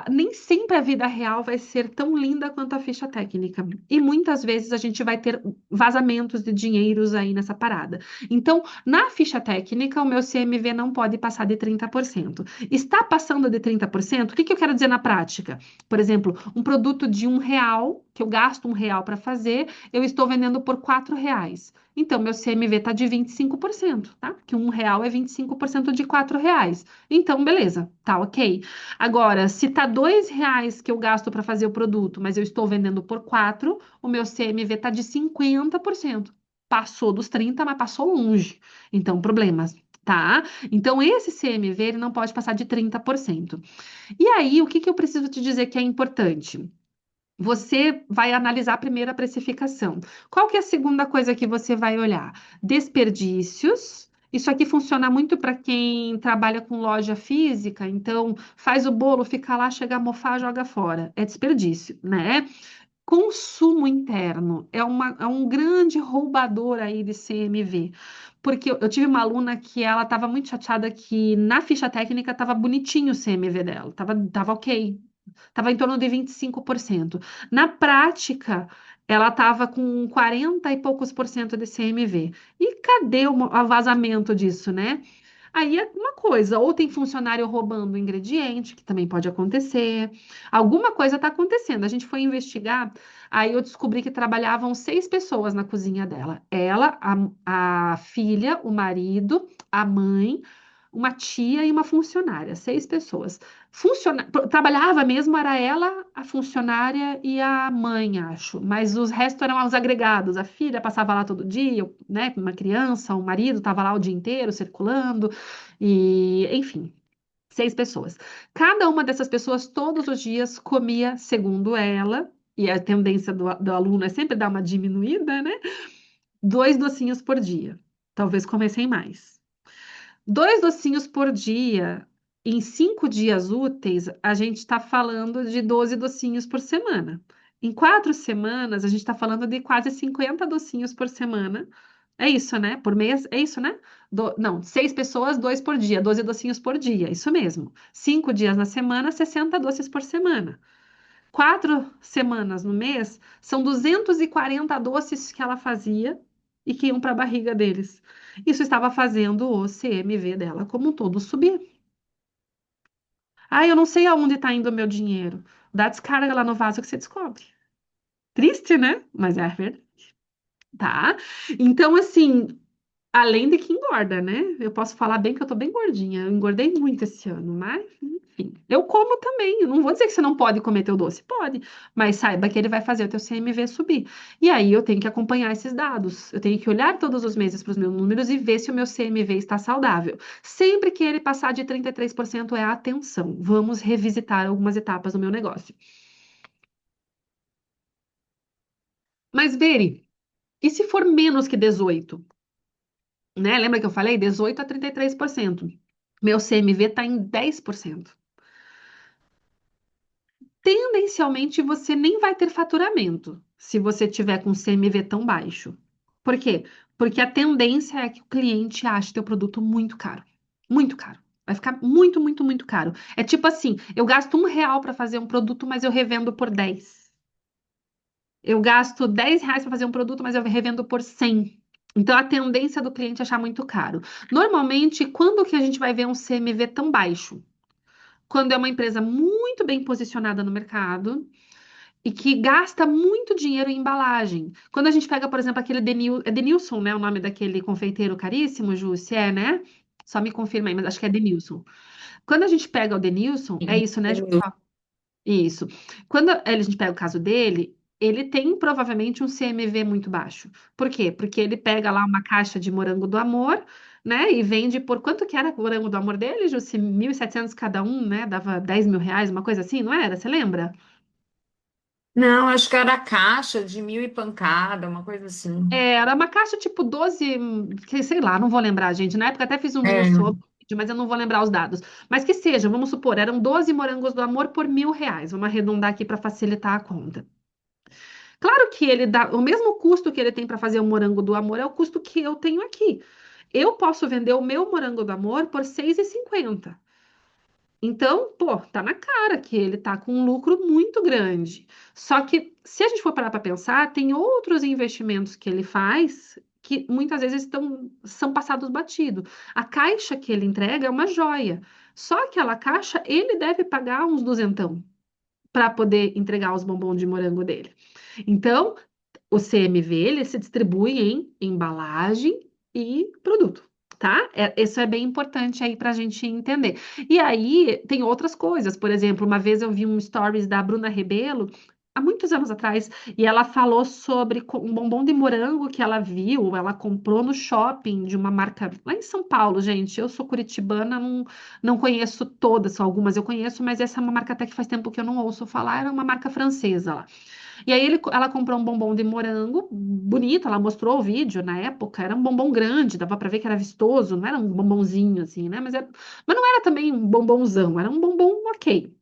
nem sempre a vida real vai ser tão linda quanto a ficha técnica. E muitas vezes a gente vai ter vazamentos de dinheiros aí nessa parada. Então, na ficha técnica, o meu CMV não pode passar de 30%. Está passando de 30%? O que que eu quero dizer na prática? Por exemplo, um produto de R$ 1, que eu gasto R$ 1 para fazer, eu estou vendendo por R$ 4. Então, meu CMV está de 25%, tá? Que R$ 1 é 25% de R$ 4. Então, beleza, tá ok. Agora, se tá R$ 2 que eu gasto para fazer o produto, mas eu estou vendendo por 4, o meu CMV está de 50%. Passou dos 30, mas passou longe. Então, problemas. tá? Então, esse CMV ele não pode passar de 30%. E aí, o que que eu preciso te dizer que é importante? Você vai analisar primeiro a precificação. Qual que é a segunda coisa que você vai olhar? Desperdícios. Isso aqui funciona muito para quem trabalha com loja física, então faz o bolo, fica lá, chega a mofar, joga fora. É desperdício, né? Consumo interno é um grande roubador aí de CMV. Porque eu tive uma aluna que ela estava muito chateada que na ficha técnica estava bonitinho o CMV dela, tava ok, estava em torno de 25%. Na prática, ela estava com 40 e poucos por cento de CMV. E cadê o vazamento disso, né? Aí é uma coisa, ou tem funcionário roubando o ingrediente, que também pode acontecer. Alguma coisa está acontecendo. A gente foi investigar, aí eu descobri que trabalhavam 6 pessoas na cozinha dela. Ela, a filha, o marido, a mãe, uma tia e uma funcionária. 6 pessoas. Trabalhava mesmo, era ela, a funcionária e a mãe, acho. Mas os restos eram os agregados. A filha passava lá todo dia, né? Uma criança, o marido estava lá o dia inteiro circulando. E, enfim, 6 pessoas. Cada uma dessas pessoas, todos os dias, comia, segundo ela, e a tendência do aluno é sempre dar uma diminuída, né? 2 docinhos por dia. Talvez comessem mais. 2 docinhos por dia, em 5 dias úteis, a gente está falando de 12 docinhos por semana. Em 4 semanas, a gente está falando de quase 50 docinhos por semana. É isso, né? Por mês, é isso, né? Não, 6 pessoas, 2 por dia, 12 docinhos por dia, isso mesmo. 5 dias na semana, 60 doces por semana. 4 semanas no mês, são 240 doces que ela fazia e que iam para a barriga deles. Isso estava fazendo o CMV dela como um todo subir. Ah, eu não sei aonde está indo o meu dinheiro. Dá descarga lá no vaso que você descobre. Triste, né? Mas é a verdade, tá? Então, assim, além de que engorda, né? Eu posso falar bem que eu tô bem gordinha. Eu engordei muito esse ano, mas, enfim. Eu como também. Eu não vou dizer que você não pode comer teu doce. Pode. Mas saiba que ele vai fazer o teu CMV subir. E aí eu tenho que acompanhar esses dados. Eu tenho que olhar todos os meses para os meus números e ver se o meu CMV está saudável. Sempre que ele passar de 33% é atenção. Vamos revisitar algumas etapas do meu negócio. Mas, Veri, e se for menos que 18? Né? Lembra que eu falei 18 a 33%? Meu CMV está em 10%. Tendencialmente, você nem vai ter faturamento se você tiver com CMV tão baixo. Por quê? Porque a tendência é que o cliente ache teu produto muito caro. Muito caro. Vai ficar muito, muito, muito caro. É tipo assim, eu gasto R$ 1 para fazer um produto, mas eu revendo por 10. Eu gasto R$ 10 para fazer um produto, mas eu revendo por 100. Então, a tendência do cliente é achar muito caro. Normalmente, quando que a gente vai ver um CMV tão baixo? Quando é uma empresa muito bem posicionada no mercado e que gasta muito dinheiro em embalagem. Quando a gente pega, por exemplo, aquele Denilson, né? O nome daquele confeiteiro caríssimo, Ju, se é, né? Só me confirma aí, mas acho que é Denilson. Quando a gente pega o Denilson, é isso, né, Ju? Isso. Quando a gente pega o caso dele, ele tem provavelmente um CMV muito baixo. Por quê? Porque ele pega lá uma caixa de morango do amor, né? E vende por quanto que era o morango do amor dele, Jussi? 1.700 cada um, né? Dava R$ 10.000, uma coisa assim, não era? Você lembra? Não, acho que era a caixa de mil e pancada, uma coisa assim. Era uma caixa tipo 12, que sei lá, não vou lembrar, gente. Na época até fiz um reel É. sobre, mas eu não vou lembrar os dados. Mas que seja, vamos supor, eram 12 morangos do amor por R$ 1.000. Vamos arredondar aqui para facilitar a conta. Claro que ele dá o mesmo custo que ele tem para fazer o morango do amor é o custo que eu tenho aqui. Eu posso vender o meu morango do amor por 6,50. Então, pô, tá na cara que ele tá com um lucro muito grande. Só que, se a gente for parar para pensar, tem outros investimentos que ele faz que muitas vezes são passados batido. A caixa que ele entrega é uma joia. Só aquela caixa ele deve pagar uns duzentão para poder entregar os bombons de morango dele. Então, o CMV ele se distribui em embalagem e produto, tá? Isso é bem importante aí para a gente entender. E aí tem outras coisas, por exemplo, uma vez eu vi um stories da Bruna Rebelo. há muitos anos atrás, e ela falou sobre um bombom de morango que ela viu, ela comprou no shopping de uma marca lá em São Paulo, gente. Eu sou curitibana, não conheço todas, só algumas eu conheço, mas essa é uma marca até que faz tempo que eu não ouço falar, era uma marca francesa lá. E aí ela comprou um bombom de morango bonito, ela mostrou o vídeo na época, era um bombom grande, dava pra ver que era vistoso, não era um bombonzinho assim, né? Mas não era também um bombonzão, era um bombom ok.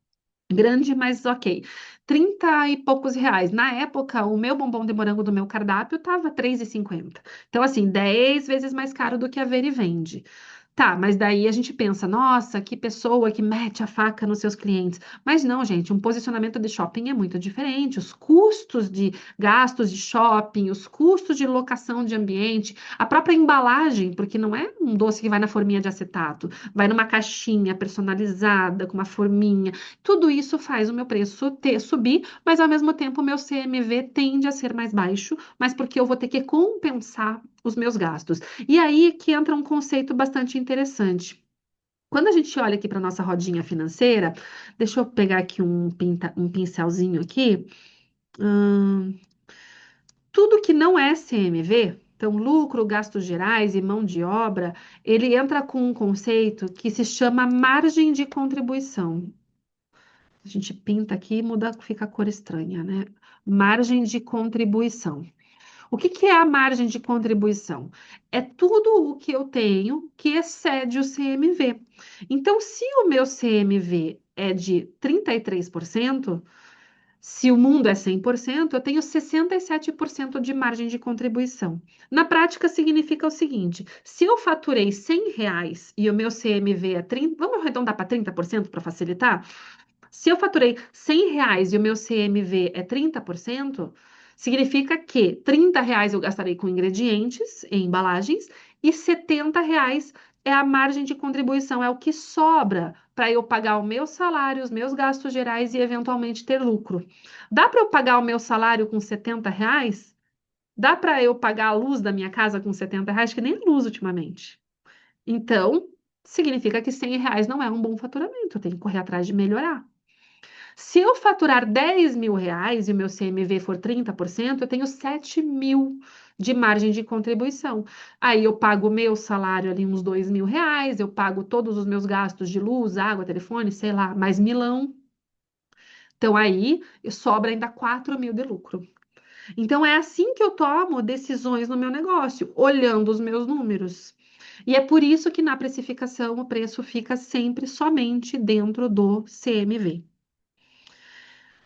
Grande, mas ok. 30 e poucos reais. Na época, o meu bombom de morango do meu cardápio tava 3,50. Então, assim, 10 vezes mais caro do que a Veri vende. Tá, mas daí a gente pensa, nossa, que pessoa que mete a faca nos seus clientes. Mas não, gente, um posicionamento de shopping é muito diferente. Os custos de gastos de shopping, os custos de locação de ambiente, a própria embalagem, porque não é um doce que vai na forminha de acetato, vai numa caixinha personalizada, com uma forminha. Tudo isso faz o meu preço subir, mas ao mesmo tempo o meu CMV tende a ser mais baixo, mas porque eu vou ter que compensar os meus gastos. E aí que entra um conceito bastante interessante. Quando a gente olha aqui para nossa rodinha financeira, deixa eu pegar aqui um pincelzinho aqui. Hum, tudo que não é CMV, então lucro, gastos gerais e mão de obra, ele entra com um conceito que se chama margem de contribuição. A gente pinta aqui e muda, fica a cor estranha, né? Margem de contribuição. O que que é a margem de contribuição? É tudo o que eu tenho que excede o CMV. Então, se o meu CMV é de 33%, se o mundo é 100%, eu tenho 67% de margem de contribuição. Na prática, significa o seguinte: se eu faturei R$ 100 e o meu CMV é 30, vamos arredondar para 30% para facilitar? Se eu faturei R$ 100 e o meu CMV é 30%, significa que R$ 30 eu gastarei com ingredientes e embalagens e R$ 70 é a margem de contribuição, é o que sobra para eu pagar o meu salário, os meus gastos gerais e eventualmente ter lucro. Dá para eu pagar o meu salário com R$ 70? Dá para eu pagar a luz da minha casa com R$ 70, que nem luz ultimamente. Então, significa que R$ 100 não é um bom faturamento, eu tenho que correr atrás de melhorar. Se eu faturar R$ 10.000 e o meu CMV for 30%, eu tenho 7.000 de margem de contribuição. Aí eu pago o meu salário ali, uns R$ 2.000, eu pago todos os meus gastos de luz, água, telefone, sei lá, mais milão. Então aí sobra ainda 4.000 de lucro. Então é assim que eu tomo decisões no meu negócio, olhando os meus números. E é por isso que na precificação o preço fica sempre somente dentro do CMV.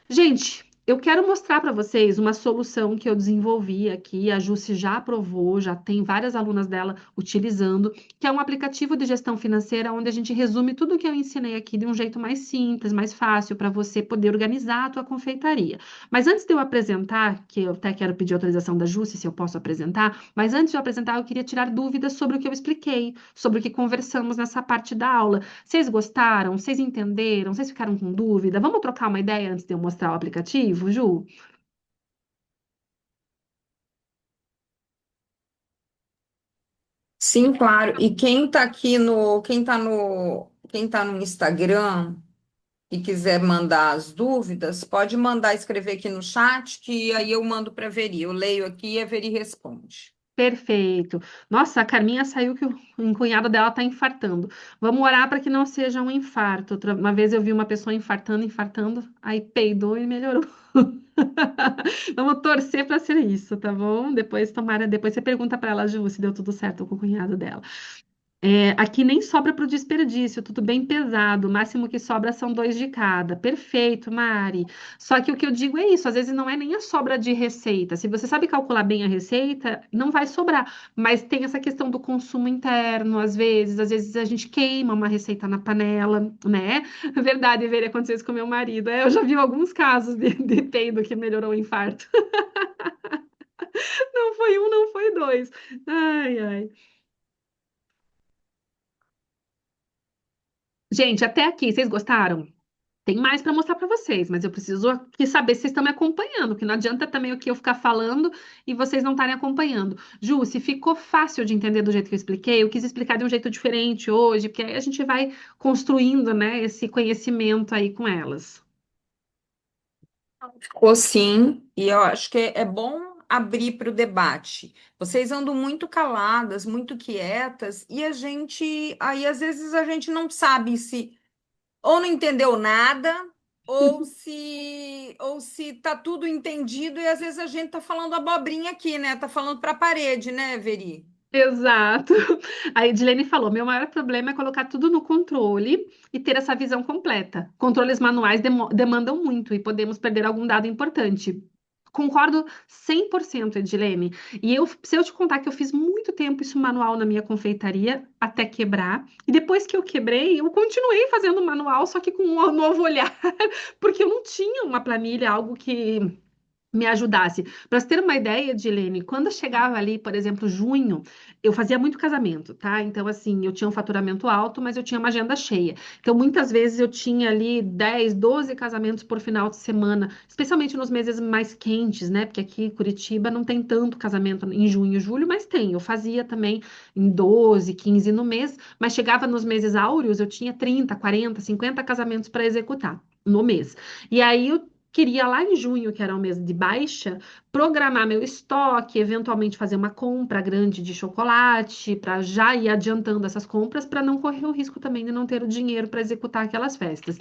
Gente, eu quero mostrar para vocês uma solução que eu desenvolvi aqui. A Jusce já aprovou, já tem várias alunas dela utilizando, que é um aplicativo de gestão financeira onde a gente resume tudo o que eu ensinei aqui de um jeito mais simples, mais fácil para você poder organizar a tua confeitaria. Mas antes de eu apresentar, que eu até quero pedir autorização da Jusce se eu posso apresentar, mas antes de eu apresentar, eu queria tirar dúvidas sobre o que eu expliquei, sobre o que conversamos nessa parte da aula. Vocês gostaram? Vocês entenderam? Vocês ficaram com dúvida? Vamos trocar uma ideia antes de eu mostrar o aplicativo, Ju? Sim, claro. E quem tá no Instagram e quiser mandar as dúvidas, pode mandar escrever aqui no chat, que aí eu mando para a Veri. Eu leio aqui e a Veri responde. Perfeito. Nossa, a Carminha saiu que o encunhado dela tá infartando. Vamos orar para que não seja um infarto. Uma vez eu vi uma pessoa infartando, aí peidou e melhorou. Vamos torcer para ser isso, tá bom? Depois você pergunta para ela, Ju, se deu tudo certo com o cunhado dela. É, aqui nem sobra para o desperdício, tudo bem pesado. O máximo que sobra são dois de cada. Perfeito, Mari. Só que o que eu digo é isso: às vezes não é nem a sobra de receita. Se você sabe calcular bem a receita, não vai sobrar. Mas tem essa questão do consumo interno, às vezes a gente queima uma receita na panela, né? Verdade, veria acontecer isso com meu marido. É, eu já vi alguns casos de peido que melhorou o infarto. Não foi um, não foi dois. Ai, ai. Gente, até aqui, vocês gostaram? Tem mais para mostrar para vocês, mas eu preciso aqui saber se vocês estão me acompanhando, porque não adianta também o que eu ficar falando e vocês não estarem acompanhando. Ju, se ficou fácil de entender do jeito que eu expliquei, eu quis explicar de um jeito diferente hoje, porque aí a gente vai construindo, né, esse conhecimento aí com elas. Ficou sim, e eu acho que é bom abrir para o debate. Vocês andam muito caladas, muito quietas, e a gente, aí às vezes a gente não sabe se ou não entendeu nada, ou se tá tudo entendido, e às vezes a gente tá falando abobrinha aqui, né? Tá falando para a parede, né, Veri? Exato. A Edilene falou: meu maior problema é colocar tudo no controle e ter essa visão completa. Controles manuais demandam muito e podemos perder algum dado importante. Concordo 100%, Edilene. E eu, se eu te contar que eu fiz muito tempo isso manual na minha confeitaria até quebrar, e depois que eu quebrei, eu continuei fazendo manual, só que com um novo olhar, porque eu não tinha uma planilha, algo que me ajudasse. Para você ter uma ideia, Dilene, quando eu chegava ali, por exemplo, junho, eu fazia muito casamento, tá? Então, assim, eu tinha um faturamento alto, mas eu tinha uma agenda cheia. Então, muitas vezes eu tinha ali 10, 12 casamentos por final de semana, especialmente nos meses mais quentes, né? Porque aqui em Curitiba não tem tanto casamento em junho e julho, mas tem. Eu fazia também em 12, 15 no mês, mas chegava nos meses áureos, eu tinha 30, 40, 50 casamentos para executar no mês. E aí eu queria lá em junho, que era o mês de baixa, programar meu estoque, eventualmente fazer uma compra grande de chocolate, para já ir adiantando essas compras, para não correr o risco também de não ter o dinheiro para executar aquelas festas.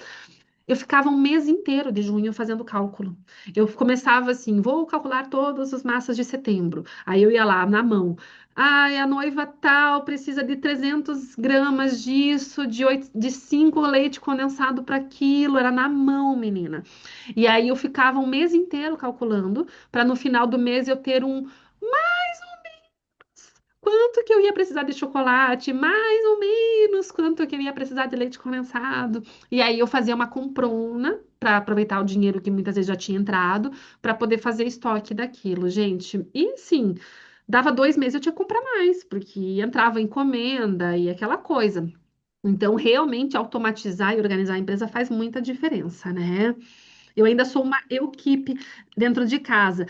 Eu ficava um mês inteiro de junho fazendo cálculo. Eu começava assim, vou calcular todas as massas de setembro. Aí eu ia lá na mão. Ai, a noiva tal precisa de 300 gramas disso, de 5 leite condensado para aquilo. Era na mão, menina. E aí eu ficava um mês inteiro calculando, para no final do mês eu ter um quanto que eu ia precisar de chocolate, mais ou menos quanto que eu ia precisar de leite condensado. E aí eu fazia uma comprona para aproveitar o dinheiro que muitas vezes já tinha entrado, para poder fazer estoque daquilo, gente. E sim, dava 2 meses eu tinha que comprar mais, porque entrava encomenda e aquela coisa. Então, realmente, automatizar e organizar a empresa faz muita diferença, né? Eu ainda sou uma equipe dentro de casa,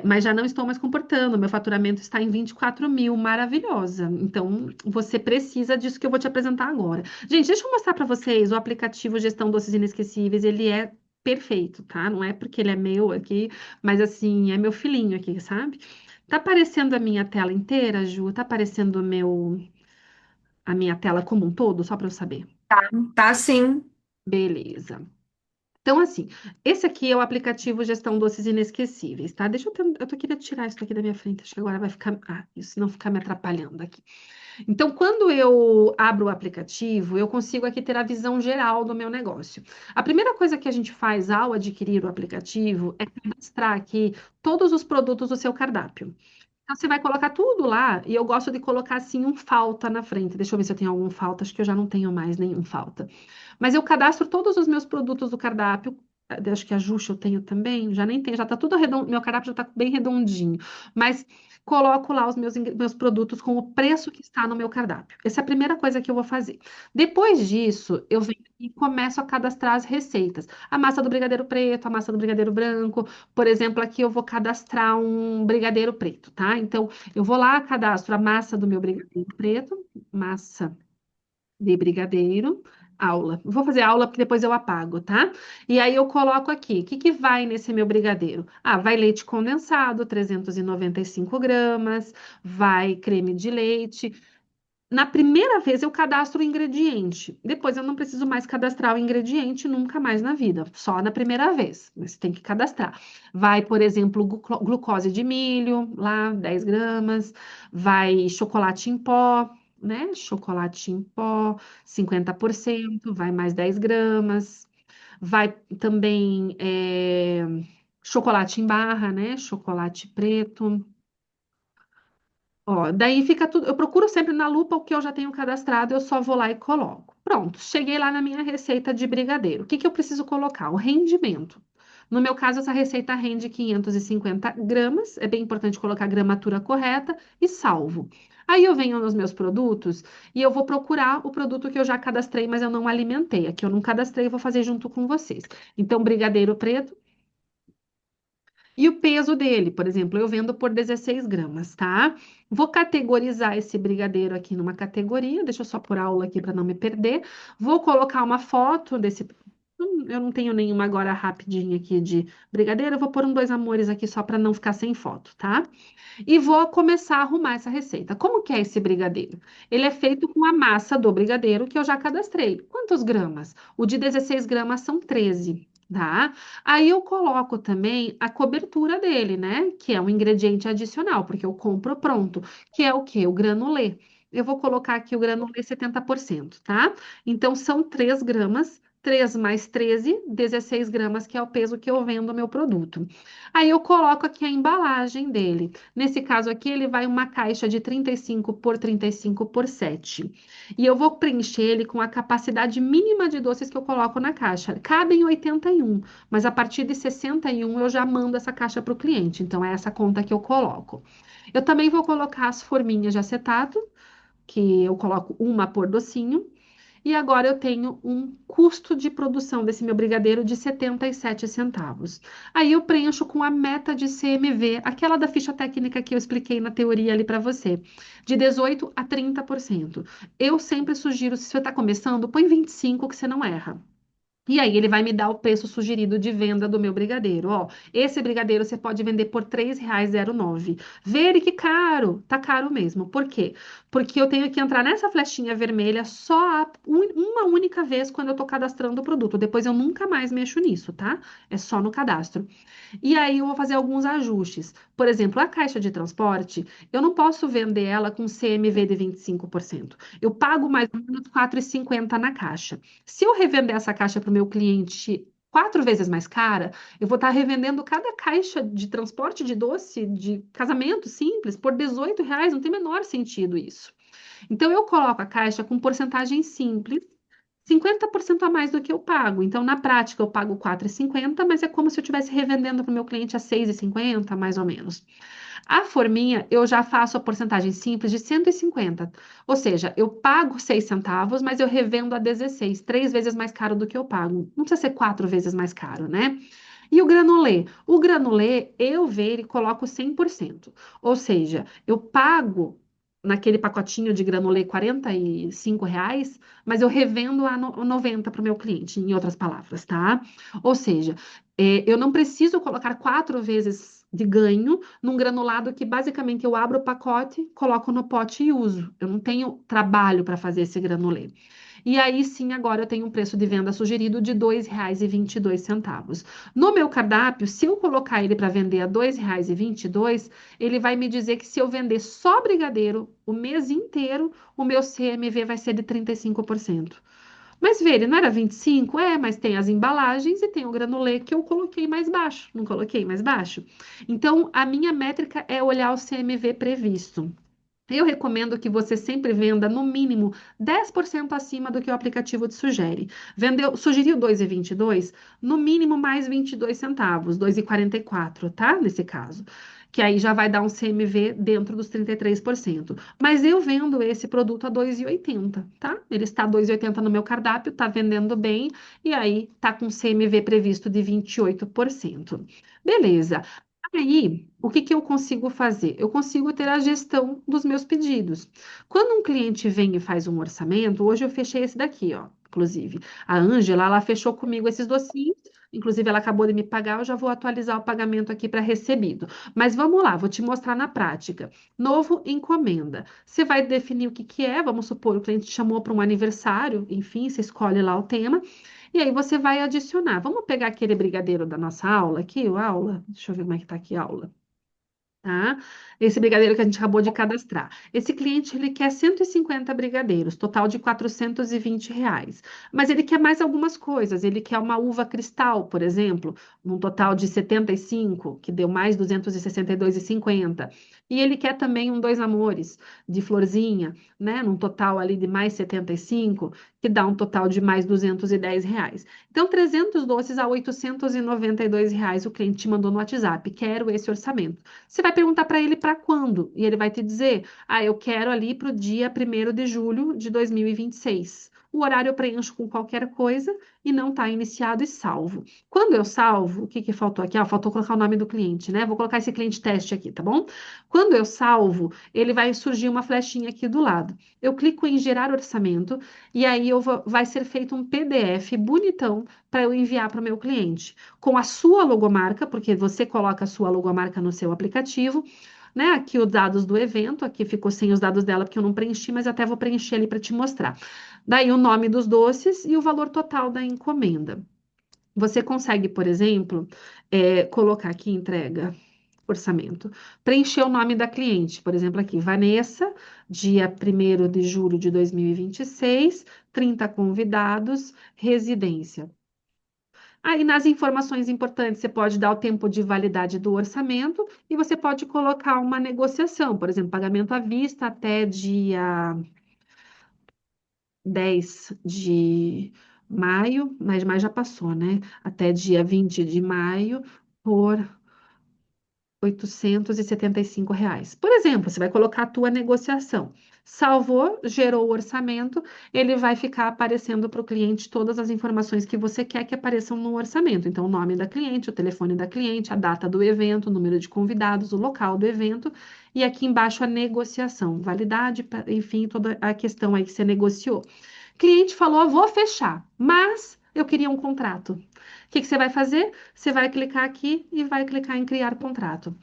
mas já não estou mais comportando. Meu faturamento está em 24 mil, maravilhosa. Então, você precisa disso que eu vou te apresentar agora. Gente, deixa eu mostrar para vocês o aplicativo Gestão Doces Inesquecíveis. Ele é perfeito, tá? Não é porque ele é meu aqui, mas assim, é meu filhinho aqui, sabe? Tá aparecendo a minha tela inteira, Ju? Tá aparecendo a minha tela como um todo, só para eu saber. Tá sim. Beleza. Então, assim, esse aqui é o aplicativo Gestão Doces Inesquecíveis, tá? Eu tô querendo tirar isso aqui da minha frente, acho que agora vai ficar, isso não ficar me atrapalhando aqui. Então, quando eu abro o aplicativo, eu consigo aqui ter a visão geral do meu negócio. A primeira coisa que a gente faz ao adquirir o aplicativo é cadastrar aqui todos os produtos do seu cardápio. Então, você vai colocar tudo lá, e eu gosto de colocar assim um falta na frente. Deixa eu ver se eu tenho algum falta, acho que eu já não tenho mais nenhum falta. Mas eu cadastro todos os meus produtos do cardápio. Acho que a Juxa eu tenho também, já nem tenho, já tá tudo redondo, meu cardápio já tá bem redondinho. Mas coloco lá os meus produtos com o preço que está no meu cardápio. Essa é a primeira coisa que eu vou fazer. Depois disso, eu venho e começo a cadastrar as receitas. A massa do brigadeiro preto, a massa do brigadeiro branco. Por exemplo, aqui eu vou cadastrar um brigadeiro preto, tá? Então, eu vou lá, cadastro a massa do meu brigadeiro preto, massa de brigadeiro, aula. Vou fazer aula porque depois eu apago, tá? E aí eu coloco aqui, o que que vai nesse meu brigadeiro? Ah, vai leite condensado, 395 gramas, vai creme de leite. Na primeira vez eu cadastro o ingrediente, depois eu não preciso mais cadastrar o ingrediente nunca mais na vida, só na primeira vez, mas tem que cadastrar. Vai, por exemplo, glucose de milho, lá 10 gramas, vai chocolate em pó, né? Chocolate em pó, 50%, vai mais 10 gramas, vai também chocolate em barra, né? Chocolate preto. Ó, daí fica tudo. Eu procuro sempre na lupa o que eu já tenho cadastrado, eu só vou lá e coloco. Pronto, cheguei lá na minha receita de brigadeiro. O que que eu preciso colocar? O rendimento. No meu caso, essa receita rende 550 gramas. É bem importante colocar a gramatura correta e salvo. Aí eu venho nos meus produtos e eu vou procurar o produto que eu já cadastrei, mas eu não alimentei. Aqui eu não cadastrei, eu vou fazer junto com vocês. Então, brigadeiro preto. E o peso dele, por exemplo, eu vendo por 16 gramas, tá? Vou categorizar esse brigadeiro aqui numa categoria, deixa eu só pôr aula aqui para não me perder. Vou colocar uma foto desse. Eu não tenho nenhuma agora rapidinha aqui de brigadeiro. Eu vou pôr um dois amores aqui só para não ficar sem foto, tá? E vou começar a arrumar essa receita. Como que é esse brigadeiro? Ele é feito com a massa do brigadeiro que eu já cadastrei. Quantos gramas? O de 16 gramas são 13, tá? Aí eu coloco também a cobertura dele, né? Que é um ingrediente adicional, porque eu compro pronto, que é o quê? O granulê. Eu vou colocar aqui o granulê 70%, tá? Então são 3 gramas. 3 mais 13, 16 gramas, que é o peso que eu vendo o meu produto. Aí eu coloco aqui a embalagem dele. Nesse caso aqui, ele vai uma caixa de 35 por 35 por 7. E eu vou preencher ele com a capacidade mínima de doces que eu coloco na caixa. Cabem 81, mas a partir de 61 eu já mando essa caixa para o cliente. Então é essa conta que eu coloco. Eu também vou colocar as forminhas de acetato, que eu coloco uma por docinho. E agora eu tenho um custo de produção desse meu brigadeiro de 77 centavos. Aí eu preencho com a meta de CMV, aquela da ficha técnica que eu expliquei na teoria ali para você, de 18 a 30%. Eu sempre sugiro, se você está começando, põe 25 que você não erra. E aí ele vai me dar o preço sugerido de venda do meu brigadeiro. Ó, esse brigadeiro você pode vender por R$ 3,09. Vê que caro, tá caro mesmo. Por quê? Porque eu tenho que entrar nessa flechinha vermelha só uma única vez quando eu tô cadastrando o produto. Depois eu nunca mais mexo nisso, tá? É só no cadastro. E aí eu vou fazer alguns ajustes. Por exemplo, a caixa de transporte, eu não posso vender ela com CMV de 25%. Eu pago mais ou menos R$ 4,50 na caixa. Se eu revender essa caixa para o meu cliente 4 vezes mais cara, eu vou estar revendendo cada caixa de transporte de doce de casamento simples por R$ 18. Não tem o menor sentido isso. Então, eu coloco a caixa com porcentagem simples, 50% a mais do que eu pago. Então, na prática, eu pago 4,50, mas é como se eu estivesse revendendo para o meu cliente a 6,50, mais ou menos. A forminha, eu já faço a porcentagem simples de 150. Ou seja, eu pago 6 centavos, mas eu revendo a 16, 3 vezes mais caro do que eu pago. Não precisa ser 4 vezes mais caro, né? E o granulê? O granulê, eu ver e coloco 100%. Ou seja, eu pago naquele pacotinho de granulê R$ 45, mas eu revendo a 90 para o meu cliente, em outras palavras, tá? Ou seja, eu não preciso colocar 4 vezes de ganho num granulado que basicamente eu abro o pacote, coloco no pote e uso. Eu não tenho trabalho para fazer esse granulê. E aí sim, agora eu tenho um preço de venda sugerido de R$ 2,22. No meu cardápio, se eu colocar ele para vender a R$ 2,22, ele vai me dizer que se eu vender só brigadeiro o mês inteiro, o meu CMV vai ser de 35%. Mas vê, ele não era 25? É, mas tem as embalagens e tem o granulê que eu coloquei mais baixo. Não coloquei mais baixo? Então, a minha métrica é olhar o CMV previsto. Eu recomendo que você sempre venda no mínimo 10% acima do que o aplicativo te sugere. Sugeriu 2,22, no mínimo mais 22 centavos, 2,44, tá? Nesse caso. Que aí já vai dar um CMV dentro dos 33%. Mas eu vendo esse produto a 2,80, tá? Ele está a 2,80 no meu cardápio, tá vendendo bem, e aí tá com CMV previsto de 28%. Beleza. Aí, o que que eu consigo fazer? Eu consigo ter a gestão dos meus pedidos. Quando um cliente vem e faz um orçamento, hoje eu fechei esse daqui, ó. Inclusive, a Ângela, ela fechou comigo esses docinhos. Inclusive, ela acabou de me pagar, eu já vou atualizar o pagamento aqui para recebido. Mas vamos lá, vou te mostrar na prática. Novo encomenda. Você vai definir o que que é, vamos supor, o cliente chamou para um aniversário, enfim, você escolhe lá o tema. E aí você vai adicionar. Vamos pegar aquele brigadeiro da nossa aula aqui, o aula. Deixa eu ver como é que tá aqui a aula. Tá? Esse brigadeiro que a gente acabou de cadastrar. Esse cliente, ele quer 150 brigadeiros, total de R$ 420. Mas ele quer mais algumas coisas. Ele quer uma uva cristal, por exemplo, num total de 75, que deu mais 262,50. E ele quer também um dois amores de florzinha, né? Num total ali de mais 75, que dá um total de mais R$ 210. Então, 300 doces a R$ 892 o cliente te mandou no WhatsApp. Quero esse orçamento. Você vai perguntar para ele para quando, e ele vai te dizer: ah, eu quero ali para o dia 1º de julho de 2026. O horário eu preencho com qualquer coisa e não está iniciado e salvo. Quando eu salvo, o que que faltou aqui? Ah, faltou colocar o nome do cliente, né? Vou colocar esse cliente teste aqui, tá bom? Quando eu salvo, ele vai surgir uma flechinha aqui do lado. Eu clico em gerar orçamento e aí vai ser feito um PDF bonitão para eu enviar para o meu cliente, com a sua logomarca, porque você coloca a sua logomarca no seu aplicativo, né? Aqui os dados do evento, aqui ficou sem os dados dela porque eu não preenchi, mas até vou preencher ali para te mostrar. Daí o nome dos doces e o valor total da encomenda. Você consegue, por exemplo, colocar aqui entrega, orçamento, preencher o nome da cliente, por exemplo, aqui, Vanessa, dia 1º de julho de 2026, 30 convidados, residência. Aí, nas informações importantes, você pode dar o tempo de validade do orçamento e você pode colocar uma negociação, por exemplo, pagamento à vista até dia 10 de maio, mas já passou, né? Até dia 20 de maio, por R$ 875. Por exemplo, você vai colocar a tua negociação. Salvou, gerou o orçamento, ele vai ficar aparecendo para o cliente todas as informações que você quer que apareçam no orçamento. Então, o nome da cliente, o telefone da cliente, a data do evento, o número de convidados, o local do evento, e aqui embaixo a negociação, validade, enfim, toda a questão aí que você negociou. Cliente falou, vou fechar, mas eu queria um contrato. O que que você vai fazer? Você vai clicar aqui e vai clicar em criar contrato.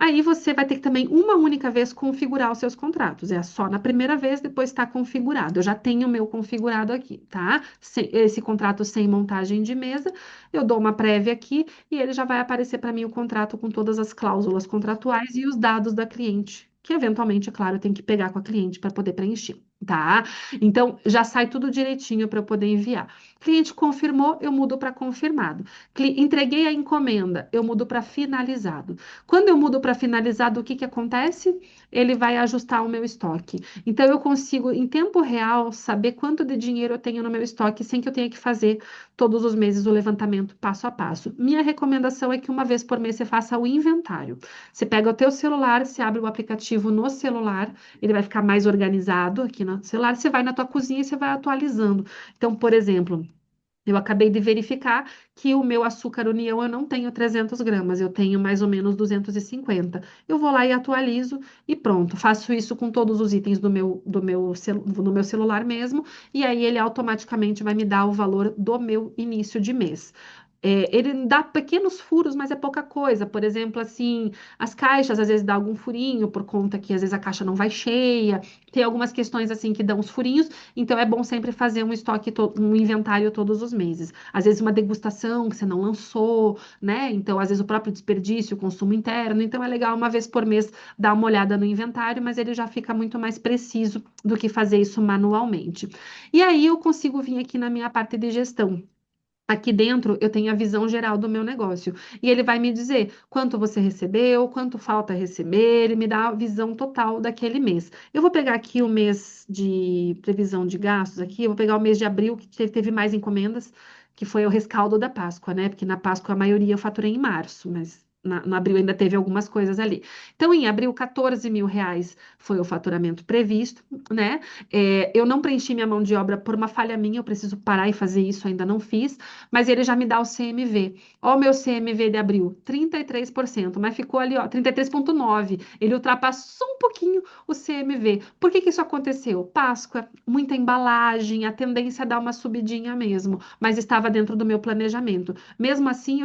Aí você vai ter que também uma única vez configurar os seus contratos. É só na primeira vez, depois está configurado. Eu já tenho o meu configurado aqui, tá? Esse contrato sem montagem de mesa, eu dou uma prévia aqui e ele já vai aparecer para mim o contrato com todas as cláusulas contratuais e os dados da cliente, que eventualmente, é claro, eu tenho que pegar com a cliente para poder preencher. Tá? Então já sai tudo direitinho para eu poder enviar. Cliente confirmou, eu mudo para confirmado. Entreguei a encomenda, eu mudo para finalizado. Quando eu mudo para finalizado, o que que acontece? Ele vai ajustar o meu estoque. Então, eu consigo, em tempo real, saber quanto de dinheiro eu tenho no meu estoque sem que eu tenha que fazer todos os meses o levantamento passo a passo. Minha recomendação é que uma vez por mês você faça o inventário. Você pega o teu celular, você abre o aplicativo no celular, ele vai ficar mais organizado aqui no celular, você vai na tua cozinha e você vai atualizando. Então, por exemplo, eu acabei de verificar que o meu açúcar União eu não tenho 300 gramas, eu tenho mais ou menos 250. Eu vou lá e atualizo e pronto. Faço isso com todos os itens do meu celular mesmo, e aí ele automaticamente vai me dar o valor do meu início de mês. Ele dá pequenos furos, mas é pouca coisa. Por exemplo, assim, as caixas às vezes dá algum furinho por conta que às vezes a caixa não vai cheia. Tem algumas questões assim que dão os furinhos, então é bom sempre fazer um estoque, um inventário todos os meses. Às vezes uma degustação que você não lançou, né? Então, às vezes o próprio desperdício, o consumo interno. Então é legal uma vez por mês dar uma olhada no inventário, mas ele já fica muito mais preciso do que fazer isso manualmente. E aí eu consigo vir aqui na minha parte de gestão. Aqui dentro eu tenho a visão geral do meu negócio e ele vai me dizer quanto você recebeu, quanto falta receber, ele me dá a visão total daquele mês. Eu vou pegar aqui o mês de previsão de gastos aqui, eu vou pegar o mês de abril que teve mais encomendas, que foi o rescaldo da Páscoa, né? Porque na Páscoa a maioria eu faturei em março, mas no abril ainda teve algumas coisas ali. Então, em abril, R$ 14.000 foi o faturamento previsto, né? Eu não preenchi minha mão de obra por uma falha minha, eu preciso parar e fazer isso, ainda não fiz, mas ele já me dá o CMV. Ó, o meu CMV de abril, 33%, mas ficou ali, ó, 33,9%. Ele ultrapassou um pouquinho o CMV. Por que que isso aconteceu? Páscoa, muita embalagem, a tendência é dar uma subidinha mesmo, mas estava dentro do meu planejamento. Mesmo assim,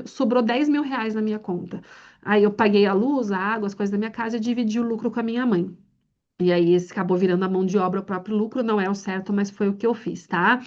sobrou R$ 10.000 na minha conta. Aí eu paguei a luz, a água, as coisas da minha casa e dividi o lucro com a minha mãe. E aí, esse acabou virando a mão de obra, o próprio lucro, não é o certo, mas foi o que eu fiz, tá?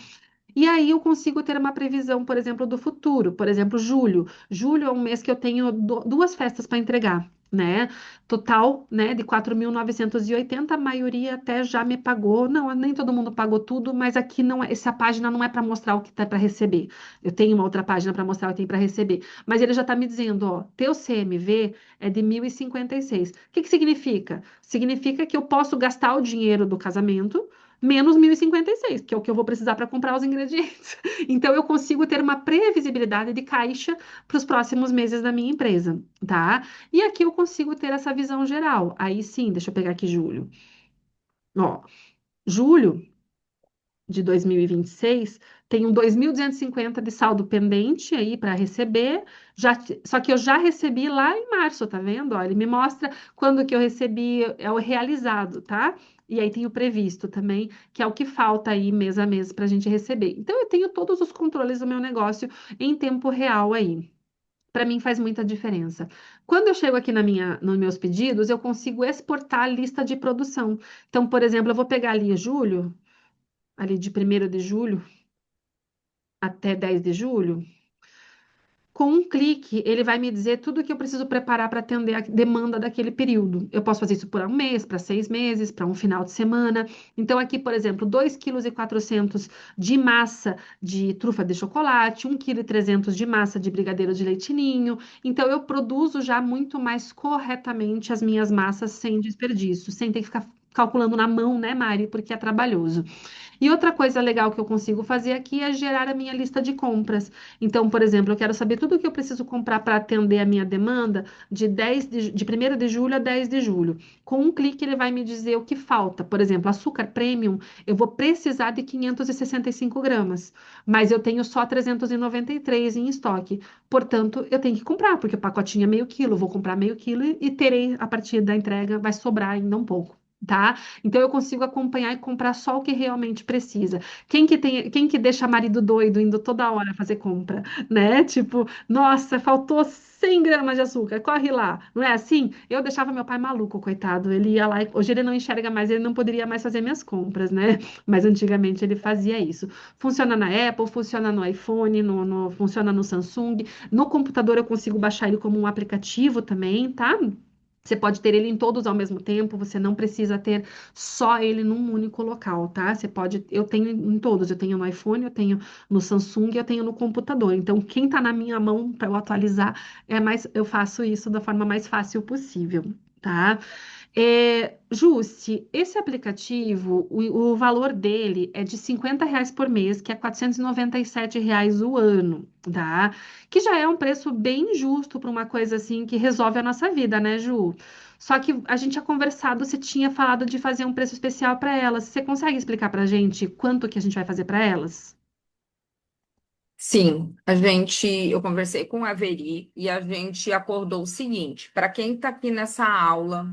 E aí eu consigo ter uma previsão, por exemplo, do futuro. Por exemplo, julho. Julho é um mês que eu tenho duas festas para entregar, né? Total, né, de 4.980, a maioria até já me pagou. Não, nem todo mundo pagou tudo, mas aqui não é, essa página não é para mostrar o que tá para receber. Eu tenho uma outra página para mostrar o que tem para receber. Mas ele já está me dizendo, ó, teu CMV é de 1.056. O que que significa? Significa que eu posso gastar o dinheiro do casamento menos 1.056, que é o que eu vou precisar para comprar os ingredientes. Então, eu consigo ter uma previsibilidade de caixa para os próximos meses da minha empresa, tá? E aqui eu consigo ter essa visão geral. Aí sim, deixa eu pegar aqui julho. Ó, julho. de 2026, tenho 2.250 de saldo pendente aí para receber. Só que eu já recebi lá em março, tá vendo? Ó, ele me mostra quando que eu recebi, é o realizado, tá? E aí tem o previsto também, que é o que falta aí mês a mês para a gente receber. Então eu tenho todos os controles do meu negócio em tempo real aí. Para mim faz muita diferença. Quando eu chego aqui nos meus pedidos, eu consigo exportar a lista de produção. Então, por exemplo, eu vou pegar ali julho, ali de 1º de julho até 10 de julho. Com um clique, ele vai me dizer tudo o que eu preciso preparar para atender a demanda daquele período. Eu posso fazer isso por um mês, para 6 meses, para um final de semana. Então, aqui, por exemplo, 2,4 kg de massa de trufa de chocolate, 1,3 kg de massa de brigadeiro de leite ninho. Então, eu produzo já muito mais corretamente as minhas massas sem desperdício, sem ter que ficar calculando na mão, né, Mari? Porque é trabalhoso. E outra coisa legal que eu consigo fazer aqui é gerar a minha lista de compras. Então, por exemplo, eu quero saber tudo o que eu preciso comprar para atender a minha demanda de 1º de julho a 10 de julho. Com um clique, ele vai me dizer o que falta. Por exemplo, açúcar premium, eu vou precisar de 565 gramas, mas eu tenho só 393 em estoque. Portanto, eu tenho que comprar, porque o pacotinho é meio quilo, vou comprar meio quilo e terei, a partir da entrega, vai sobrar ainda um pouco. Tá? Então eu consigo acompanhar e comprar só o que realmente precisa. Quem que deixa marido doido indo toda hora fazer compra, né? Tipo, nossa, faltou 100 gramas de açúcar, corre lá. Não é assim? Eu deixava meu pai maluco, coitado. Ele ia lá, hoje ele não enxerga mais, ele não poderia mais fazer minhas compras, né? Mas antigamente ele fazia isso. Funciona na Apple, funciona no iPhone, funciona no Samsung. No computador eu consigo baixar ele como um aplicativo também, tá? Você pode ter ele em todos ao mesmo tempo, você não precisa ter só ele num único local, tá? Você pode, eu tenho em todos, eu tenho no iPhone, eu tenho no Samsung, eu tenho no computador. Então, quem tá na minha mão para eu atualizar eu faço isso da forma mais fácil possível, tá? Jusce, esse aplicativo, o valor dele é de R$ 50 por mês, que é R$ 497 o ano, tá? Que já é um preço bem justo para uma coisa assim que resolve a nossa vida, né, Ju? Só que a gente tinha conversado, você tinha falado de fazer um preço especial para elas. Você consegue explicar para a gente quanto que a gente vai fazer para elas? Sim, eu conversei com a Veri e a gente acordou o seguinte: para quem está aqui nessa aula,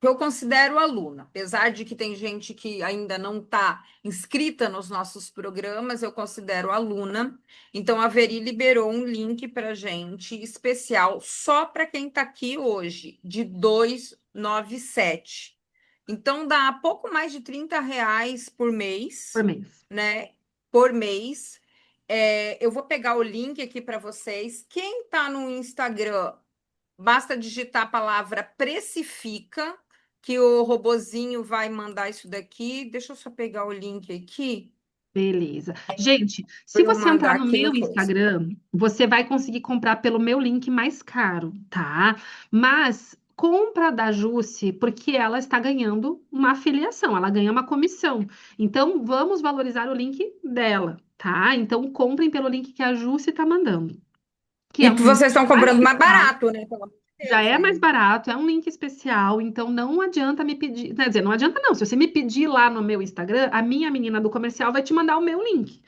que eu considero aluna, apesar de que tem gente que ainda não está inscrita nos nossos programas, eu considero aluna. Então a Veri liberou um link para gente especial só para quem está aqui hoje, de 297. Então dá pouco mais de R$ 30 por Por mês, mês. né? Por mês. Eu vou pegar o link aqui para vocês. Quem está no Instagram, basta digitar a palavra precifica, que o robozinho vai mandar isso daqui. Deixa eu só pegar o link aqui Beleza. Gente, para se eu você entrar mandar no aqui meu no coisa. Instagram, você vai conseguir comprar pelo meu link mais caro, tá? Mas compra da Jusce, porque ela está ganhando uma afiliação, ela ganha uma comissão. Então, vamos valorizar o link dela, tá? Então, comprem pelo link que a Jusce está mandando, que E é um link vocês estão mais comprando mais especial. barato, né? Pelo amor de Já Deus, é mais né? barato, é um link especial, então não adianta me pedir. Quer dizer, não adianta não. Se você me pedir lá no meu Instagram, a minha menina do comercial vai te mandar o meu link,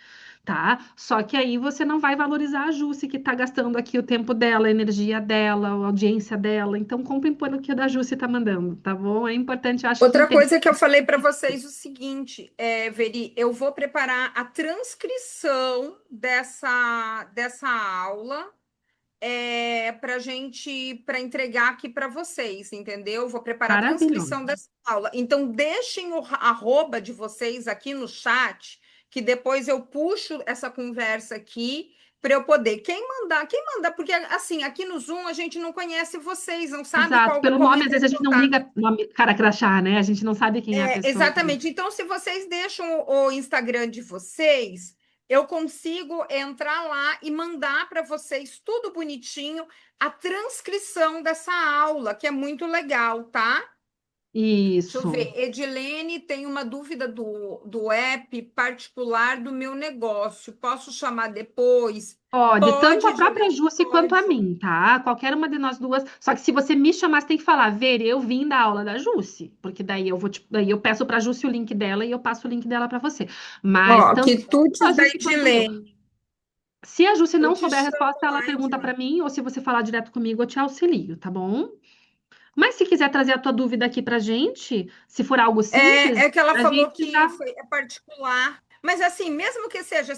tá? Só que aí você não vai valorizar a Jusce, que tá gastando aqui o tempo dela, a energia dela, a audiência dela. Então comprem pelo que a da Jusce tá mandando, tá bom? É importante, eu acho que Outra entender. coisa que eu falei para vocês o seguinte, Veri, eu vou preparar a transcrição dessa aula para entregar aqui para vocês, entendeu? Vou preparar a Maravilhoso. transcrição dessa aula. Então, deixem o arroba de vocês aqui no chat, que depois eu puxo essa conversa aqui para eu poder. Quem mandar, porque assim, aqui no Zoom a gente não conhece vocês, não sabe Exato. Pelo qual nome, é às o vezes a gente não contato. liga nome, cara crachá, né? A gente não sabe quem é a pessoa. Exatamente. Então, se vocês deixam o Instagram de vocês, eu consigo entrar lá e mandar para vocês tudo bonitinho, a transcrição dessa aula, que é muito legal, tá? Deixa eu Isso. ver. Edilene tem uma dúvida do app particular do meu negócio. Posso chamar depois? Pode, tanto a Pode, própria Juliana, Jússi quanto a pode. mim, tá? Qualquer uma de nós duas. Só que se você me chamar, você tem que falar, Ver, eu vim da aula da Jússi, porque daí eu vou daí eu peço pra Jússi o link dela e eu passo o link dela pra você. Mas Ó, tanto a quitutes da Jússi quanto eu. Edilene. Se a Jússi Eu não te souber a resposta, chamo ela lá, pergunta pra Edilene. mim, ou se você falar direto comigo, eu te auxilio, tá bom? Mas se quiser trazer a tua dúvida aqui pra gente, se for algo simples, É que ela a falou gente que já. é particular, mas assim, mesmo que seja,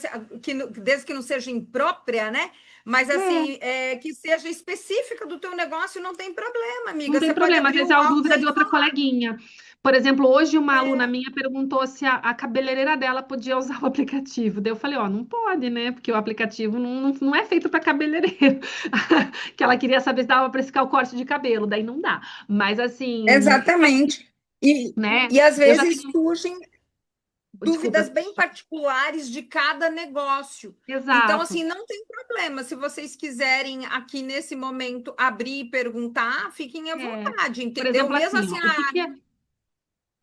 desde que não seja imprópria, né? Mas É, assim, que seja específica do teu negócio, não tem problema, não amiga. tem Você pode problema, às abrir vezes é o a áudio dúvida aí de e outra falar. coleguinha. Por exemplo, hoje uma aluna É, minha perguntou se a cabeleireira dela podia usar o aplicativo. Daí eu falei, ó, não pode, né? Porque o aplicativo não é feito para cabeleireiro. Que ela queria saber se dava para esse o corte de cabelo, daí não dá. Mas assim, exatamente. né? E às Eu já vezes tenho. surgem Desculpa. dúvidas bem particulares de cada negócio. Então, Exato. assim, não tem problema. Se vocês quiserem aqui nesse momento abrir e perguntar, fiquem à É. vontade, Por entendeu? exemplo, Mesmo assim, assim, ó, o que que é.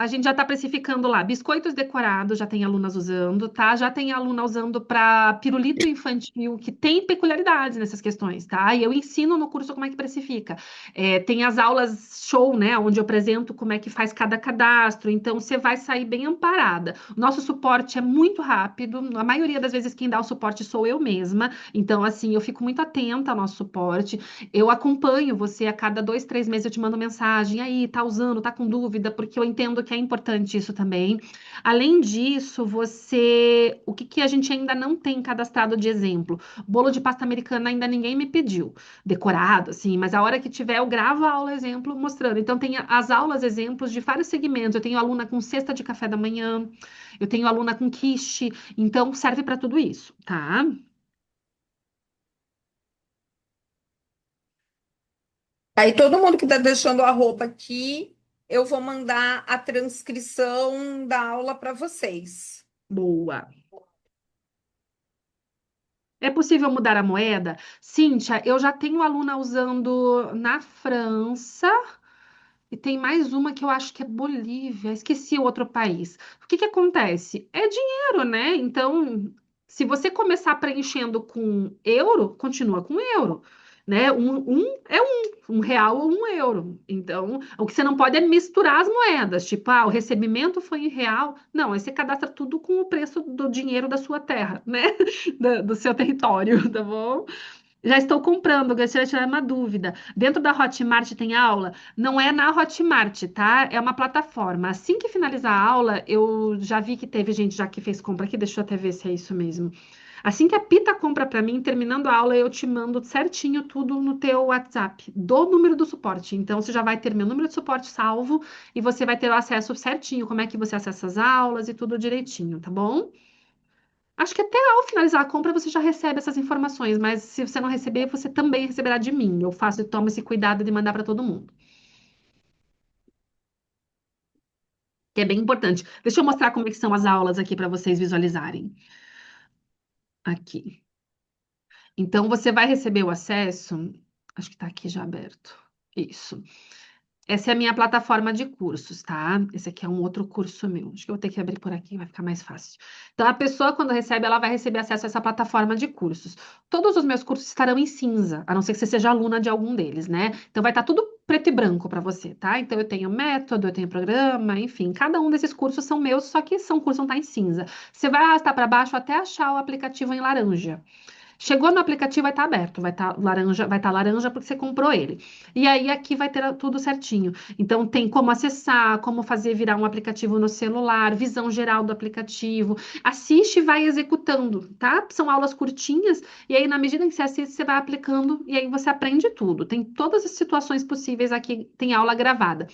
A gente já está precificando lá. Biscoitos decorados, já tem alunas usando, tá? Já tem aluna usando para pirulito infantil, que tem peculiaridades nessas questões, tá? E eu ensino no curso como é que precifica. Tem as aulas show, né? Onde eu apresento como é que faz cada cadastro. Então, você vai sair bem amparada. O nosso suporte é muito rápido. A maioria das vezes quem dá o suporte sou eu mesma. Então, assim, eu fico muito atenta ao nosso suporte. Eu acompanho você a cada 2, 3 meses, eu te mando mensagem. Aí, tá usando, tá com dúvida? Porque eu entendo que é importante isso também. Além disso, o que que a gente ainda não tem cadastrado de exemplo? Bolo de pasta americana ainda ninguém me pediu, decorado, assim, mas a hora que tiver, eu gravo a aula exemplo mostrando. Então, tem as aulas exemplos de vários segmentos. Eu tenho aluna com cesta de café da manhã, eu tenho aluna com quiche, então serve para tudo isso, tá? aí todo mundo que está deixando a roupa aqui, eu vou mandar a transcrição da aula para vocês. Boa. É possível mudar a moeda? Cíntia, eu já tenho aluna usando na França e tem mais uma que eu acho que é Bolívia. Esqueci o outro país. O que que acontece? É dinheiro, né? Então, se você começar preenchendo com euro, continua com euro. Né? Um real ou 1 euro. Então, o que você não pode é misturar as moedas. Tipo, o recebimento foi em real. Não, aí você cadastra tudo com o preço do dinheiro da sua terra, né? Do seu território, tá bom? Já estou comprando, gostaria de tirar uma dúvida. Dentro da Hotmart tem aula? Não é na Hotmart, tá? É uma plataforma. Assim que finalizar a aula, eu já vi que teve gente já que fez compra aqui, deixa eu até ver se é isso mesmo. Assim que a Pita compra para mim, terminando a aula, eu te mando certinho tudo no teu WhatsApp, do número do suporte. Então, você já vai ter meu número de suporte salvo e você vai ter o acesso certinho, como é que você acessa as aulas e tudo direitinho, tá bom? Acho que até ao finalizar a compra você já recebe essas informações, mas se você não receber, você também receberá de mim. Eu faço e tomo esse cuidado de mandar para todo mundo, que é bem importante. Deixa eu mostrar como é que são as aulas aqui para vocês visualizarem. Aqui. Então você vai receber o acesso. Acho que está aqui já aberto. Isso. Essa é a minha plataforma de cursos, tá? Esse aqui é um outro curso meu. Acho que eu vou ter que abrir por aqui, vai ficar mais fácil. Então, a pessoa, quando recebe, ela vai receber acesso a essa plataforma de cursos. Todos os meus cursos estarão em cinza, a não ser que você seja aluna de algum deles, né? Então, vai estar tudo preto e branco para você, tá? Então, eu tenho método, eu tenho programa, enfim, cada um desses cursos são meus, só que são cursos não tá em cinza. Você vai arrastar para baixo até achar o aplicativo em laranja. Chegou no aplicativo, vai estar aberto, vai estar laranja porque você comprou ele. E aí aqui vai ter tudo certinho. Então tem como acessar, como fazer virar um aplicativo no celular, visão geral do aplicativo. Assiste e vai executando, tá? São aulas curtinhas e aí na medida que você assiste, você vai aplicando e aí você aprende tudo. Tem todas as situações possíveis aqui, tem aula gravada.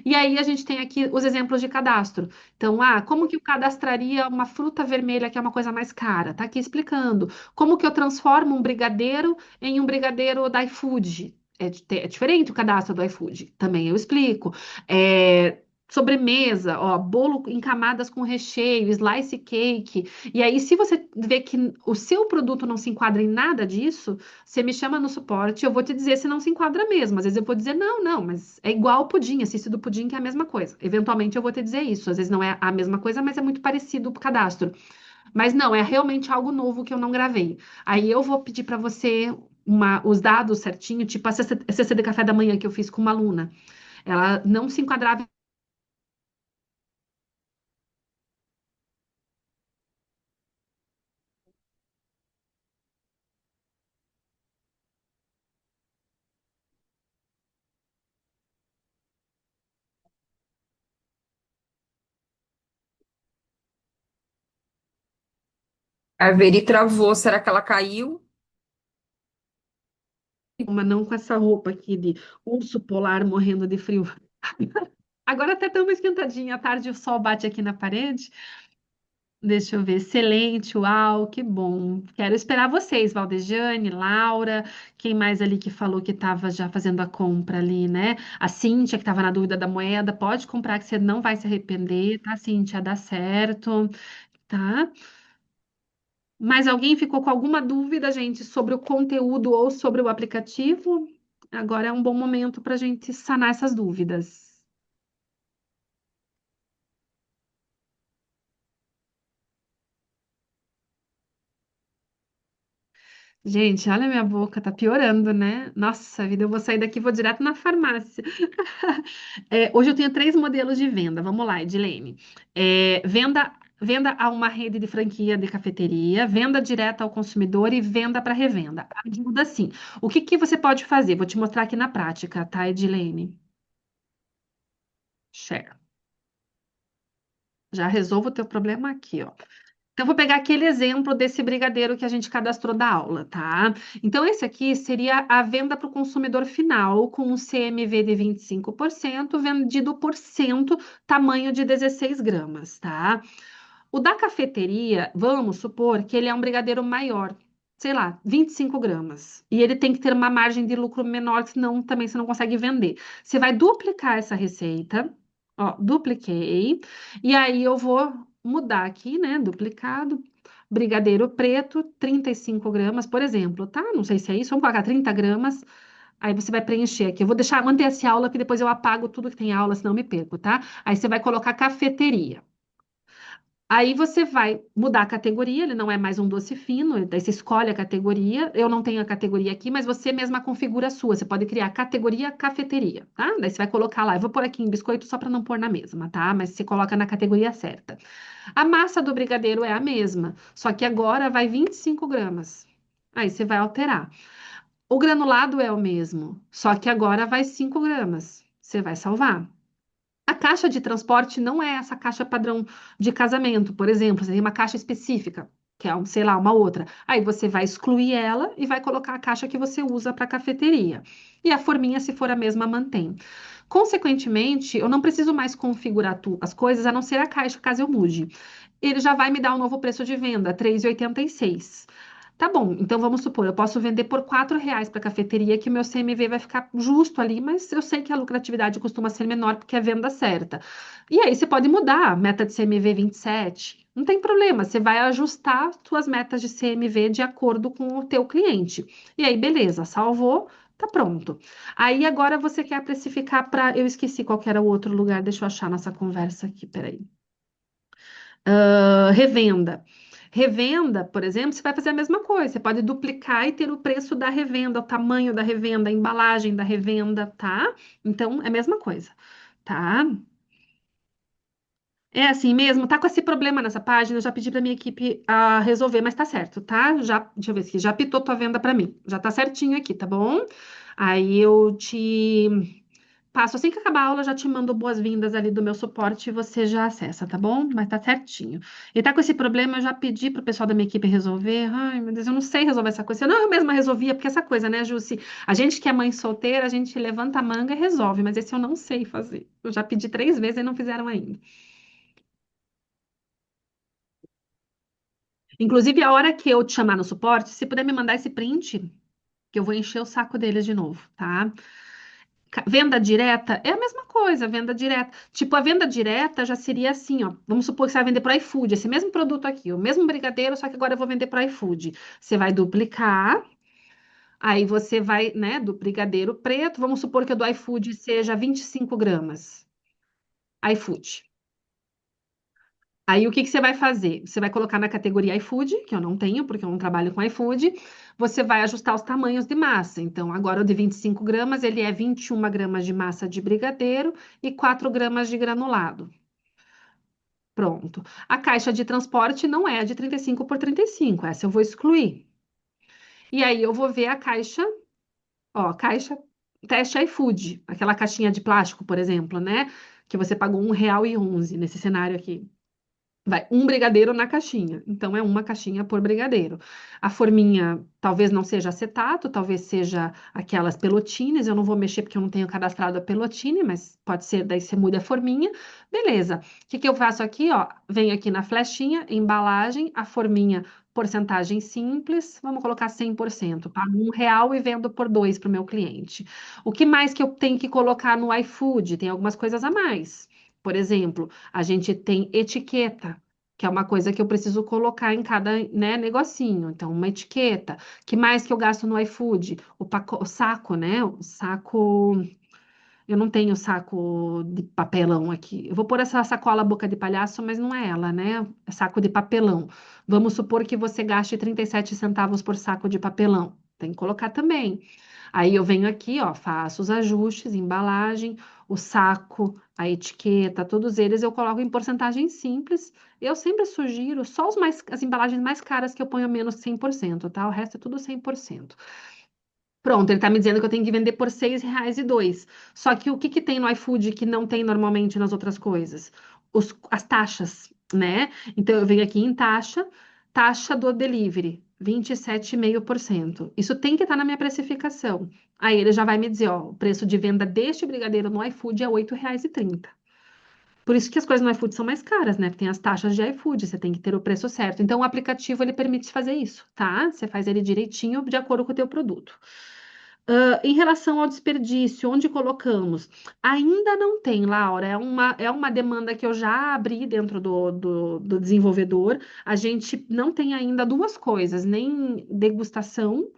E aí a gente tem aqui os exemplos de cadastro. Então, como que eu cadastraria uma fruta vermelha que é uma coisa mais cara? Tá aqui explicando. Como que eu transformo um brigadeiro em um brigadeiro da iFood? É diferente o cadastro do iFood, também eu explico. Sobremesa, ó, bolo em camadas com recheio, slice cake. E aí, se você vê que o seu produto não se enquadra em nada disso, você me chama no suporte, eu vou te dizer se não se enquadra mesmo. Às vezes eu vou dizer, não, não, mas é igual ao pudim, assiste do pudim que é a mesma coisa. Eventualmente eu vou te dizer isso. Às vezes não é a mesma coisa, mas é muito parecido o cadastro. Mas não, é realmente algo novo que eu não gravei. Aí eu vou pedir para você os dados certinho, tipo a CC de café da manhã que eu fiz com uma aluna. Ela não se enquadrava. A Veri travou, será que ela caiu? Uma não com essa roupa aqui de urso polar morrendo de frio. Agora até deu uma esquentadinha. À tarde o sol bate aqui na parede. Deixa eu ver. Excelente, uau, que bom. Quero esperar vocês, Valdejane, Laura, quem mais ali que falou que estava já fazendo a compra ali, né? A Cíntia, que estava na dúvida da moeda, pode comprar que você não vai se arrepender, tá, Cíntia? Dá certo, tá? Mas alguém ficou com alguma dúvida, gente, sobre o conteúdo ou sobre o aplicativo? Agora é um bom momento para a gente sanar essas dúvidas. Gente, olha a minha boca, tá piorando, né? Nossa vida, eu vou sair daqui e vou direto na farmácia. Hoje eu tenho três modelos de venda. Vamos lá, Edilene. Venda a uma rede de franquia de cafeteria, venda direta ao consumidor e venda para revenda. Ajuda sim. O que que você pode fazer? Vou te mostrar aqui na prática, tá, Edilene? Share. Já resolvo o teu problema aqui, ó. Então, eu vou pegar aquele exemplo desse brigadeiro que a gente cadastrou da aula, tá? Então, esse aqui seria a venda para o consumidor final, com um CMV de 25%, vendido por cento, tamanho de 16 gramas, tá? O da cafeteria, vamos supor que ele é um brigadeiro maior, sei lá, 25 gramas. E ele tem que ter uma margem de lucro menor, senão também você não consegue vender. Você vai duplicar essa receita, ó, dupliquei, e aí eu vou mudar aqui, né? Duplicado, brigadeiro preto, 35 gramas, por exemplo, tá? Não sei se é isso, vamos colocar 30 gramas. Aí você vai preencher aqui. Eu vou deixar, manter essa aula, que depois eu apago tudo que tem aula, senão eu me perco, tá? Aí você vai colocar cafeteria. Aí você vai mudar a categoria, ele não é mais um doce fino, daí você escolhe a categoria. Eu não tenho a categoria aqui, mas você mesma configura a sua. Você pode criar categoria cafeteria, tá? Daí você vai colocar lá. Eu vou pôr aqui em biscoito só para não pôr na mesma, tá? Mas você coloca na categoria certa. A massa do brigadeiro é a mesma, só que agora vai 25 gramas. Aí você vai alterar. O granulado é o mesmo, só que agora vai 5 gramas. Você vai salvar. A caixa de transporte não é essa caixa padrão de casamento, por exemplo, você tem uma caixa específica, que é, sei lá, uma outra. Aí você vai excluir ela e vai colocar a caixa que você usa para cafeteria. E a forminha, se for a mesma, mantém. Consequentemente, eu não preciso mais configurar as coisas, a não ser a caixa, caso eu mude. Ele já vai me dar um novo preço de venda, R$ 3,86. Tá bom, então vamos supor, eu posso vender por R$ 4 para a cafeteria, que o meu CMV vai ficar justo ali, mas eu sei que a lucratividade costuma ser menor porque é venda certa. E aí você pode mudar, a meta de CMV 27, não tem problema, você vai ajustar suas metas de CMV de acordo com o teu cliente. E aí, beleza, salvou, tá pronto. Aí agora você quer precificar para, eu esqueci qual que era o outro lugar, deixa eu achar nossa conversa aqui, peraí. Revenda. Revenda, por exemplo, você vai fazer a mesma coisa. Você pode duplicar e ter o preço da revenda, o tamanho da revenda, a embalagem da revenda, tá? Então, é a mesma coisa, tá? É assim mesmo, tá com esse problema nessa página, eu já pedi para minha equipe resolver, mas tá certo, tá? Já, deixa eu ver aqui, já pitou tua venda para mim. Já tá certinho aqui, tá bom? Aí eu te passo assim que acabar a aula, já te mando boas-vindas ali do meu suporte e você já acessa, tá bom? Mas tá certinho. E tá com esse problema, eu já pedi pro pessoal da minha equipe resolver. Ai, meu Deus, eu não sei resolver essa coisa. Não, eu mesma resolvia, porque essa coisa, né, Jussi? A gente que é mãe solteira, a gente levanta a manga e resolve, mas esse eu não sei fazer. Eu já pedi 3 vezes e não fizeram ainda. Inclusive, a hora que eu te chamar no suporte, se puder me mandar esse print, que eu vou encher o saco deles de novo, tá? Venda direta é a mesma coisa, venda direta. Tipo, a venda direta já seria assim, ó. Vamos supor que você vai vender para o iFood, esse mesmo produto aqui, o mesmo brigadeiro, só que agora eu vou vender para o iFood. Você vai duplicar, aí você vai, né, do brigadeiro preto, vamos supor que o do iFood seja 25 gramas. iFood. Aí o que que você vai fazer? Você vai colocar na categoria iFood, que eu não tenho, porque eu não trabalho com iFood. Você vai ajustar os tamanhos de massa. Então, agora o de 25 gramas, ele é 21 gramas de massa de brigadeiro e 4 gramas de granulado. Pronto. A caixa de transporte não é a de 35 por 35, essa eu vou excluir. E aí eu vou ver a caixa, ó, caixa teste iFood, aquela caixinha de plástico, por exemplo, né? Que você pagou R$ 1,11 nesse cenário aqui. Vai um brigadeiro na caixinha. Então é uma caixinha por brigadeiro. A forminha talvez não seja acetato, talvez seja aquelas pelotines. Eu não vou mexer porque eu não tenho cadastrado a pelotine, mas pode ser, daí você muda a forminha. Beleza. O que que eu faço aqui, ó? Venho aqui na flechinha, embalagem, a forminha, porcentagem simples. Vamos colocar 100%. Pago R$ 1 e vendo por 2 para o meu cliente. O que mais que eu tenho que colocar no iFood? Tem algumas coisas a mais. Por exemplo, a gente tem etiqueta, que é uma coisa que eu preciso colocar em cada, né, negocinho. Então, uma etiqueta. Que mais que eu gasto no iFood? O saco, né? O saco. Eu não tenho saco de papelão aqui. Eu vou pôr essa sacola boca de palhaço, mas não é ela, né? É saco de papelão. Vamos supor que você gaste 37 centavos por saco de papelão. Tem que colocar também. Aí eu venho aqui, ó, faço os ajustes, embalagem, o saco, a etiqueta, todos eles eu coloco em porcentagem simples. Eu sempre sugiro só as embalagens mais caras que eu ponho menos que 100%, tá? O resto é tudo 100%. Pronto, ele tá me dizendo que eu tenho que vender por R$ 6,02. Só que o que que tem no iFood que não tem normalmente nas outras coisas? As taxas, né? Então eu venho aqui em taxa, taxa do delivery, 27,5%. Isso tem que estar na minha precificação. Aí ele já vai me dizer, ó, o preço de venda deste brigadeiro no iFood é R$ 8,30. Por isso que as coisas no iFood são mais caras, né? Porque tem as taxas de iFood, você tem que ter o preço certo. Então o aplicativo ele permite fazer isso, tá? Você faz ele direitinho de acordo com o teu produto. Em relação ao desperdício, onde colocamos? Ainda não tem, Laura. É uma demanda que eu já abri dentro do desenvolvedor. A gente não tem ainda duas coisas, nem degustação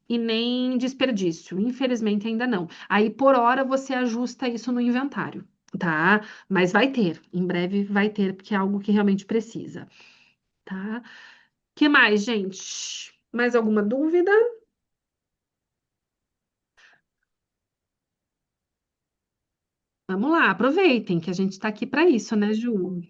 e nem desperdício. Infelizmente, ainda não. Aí, por hora, você ajusta isso no inventário, tá? Mas vai ter, em breve vai ter, porque é algo que realmente precisa, tá? Que mais, gente? Mais alguma dúvida? Vamos lá, aproveitem que a gente está aqui para isso, né, Ju?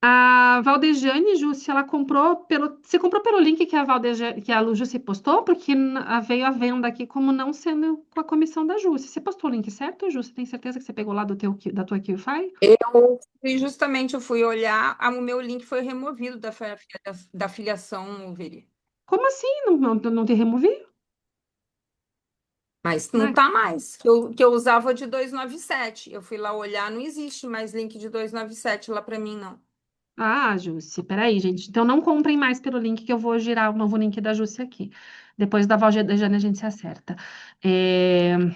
A Valdejane, Ju, se ela comprou pelo. Você comprou pelo link que a Valdejane, que a Ju se postou? Porque veio a venda aqui como não sendo com a comissão da Ju. Você postou o link certo, Ju? Você tem certeza que você pegou lá da tua QFI? Eu fui olhar, o meu link foi removido da filiação, Veri. Como assim? Não te removi? Mas não Ah, tá mais. Que eu usava de 297. Eu fui lá olhar, não existe mais link de 297 lá para mim, não. Jussi, peraí, gente. Então não comprem mais pelo link que eu vou girar o novo link da Jussi aqui. Depois da Valdejane a gente se acerta. É... Eu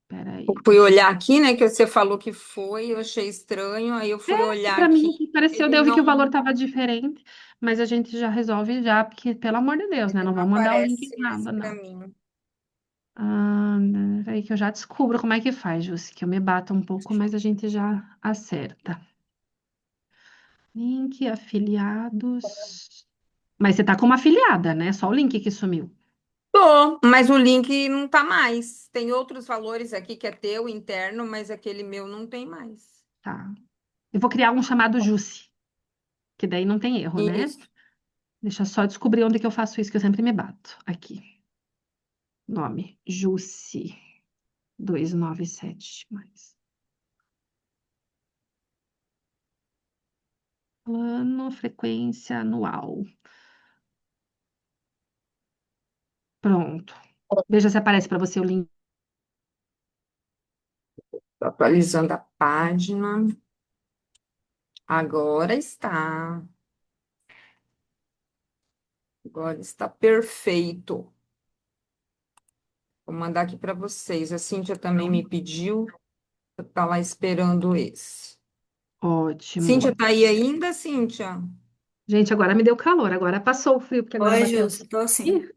Peraí, fui deixa olhar aqui, né, que você falou que foi, eu achei estranho, aí eu fui olhar Para mim aqui, aqui pareceu, ele daí eu vi que o valor não, estava diferente, mas a gente já resolve já, porque, pelo amor de Deus, né? ele Não não vão mandar o link aparece mais errado, para não. mim. Ah, aí que eu já descubro como é que faz, Jussi, que eu me bato um pouco, mas a gente já acerta. Link, afiliados. Mas você tá como afiliada, né? Só o link que sumiu, Tô, mas o link não tá mais. Tem outros valores aqui que é teu interno, mas aquele meu não tem mais. tá? Eu vou criar um chamado Jussi, que daí não tem erro, né? Isso. Deixa eu só descobrir onde que eu faço isso, que eu sempre me bato. Aqui. Nome, Jussi 297 mais. Plano, frequência anual. Pronto. Veja se aparece para você o link. Tô atualizando a página. Agora está. Agora está perfeito. Vou mandar aqui para vocês. A Cíntia também me pediu, tá lá esperando esse. Ótimo. Cíntia, tá aí ainda, Cíntia? Gente, agora me deu calor, agora passou o frio, porque agora Oi, bateu. Justo, tô sim. Ih,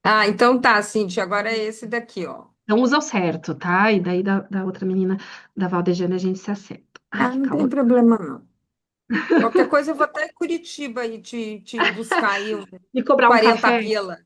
Ah, então tá, Cíntia. Agora é esse daqui, ó. não usa o certo, tá? E daí da outra menina, da Valdejane, a gente se acerta. Ai, Ah, que não tem calor. problema, não. Qualquer coisa eu vou até Curitiba aí te buscar aí uns Me cobrar um 40 café? pila.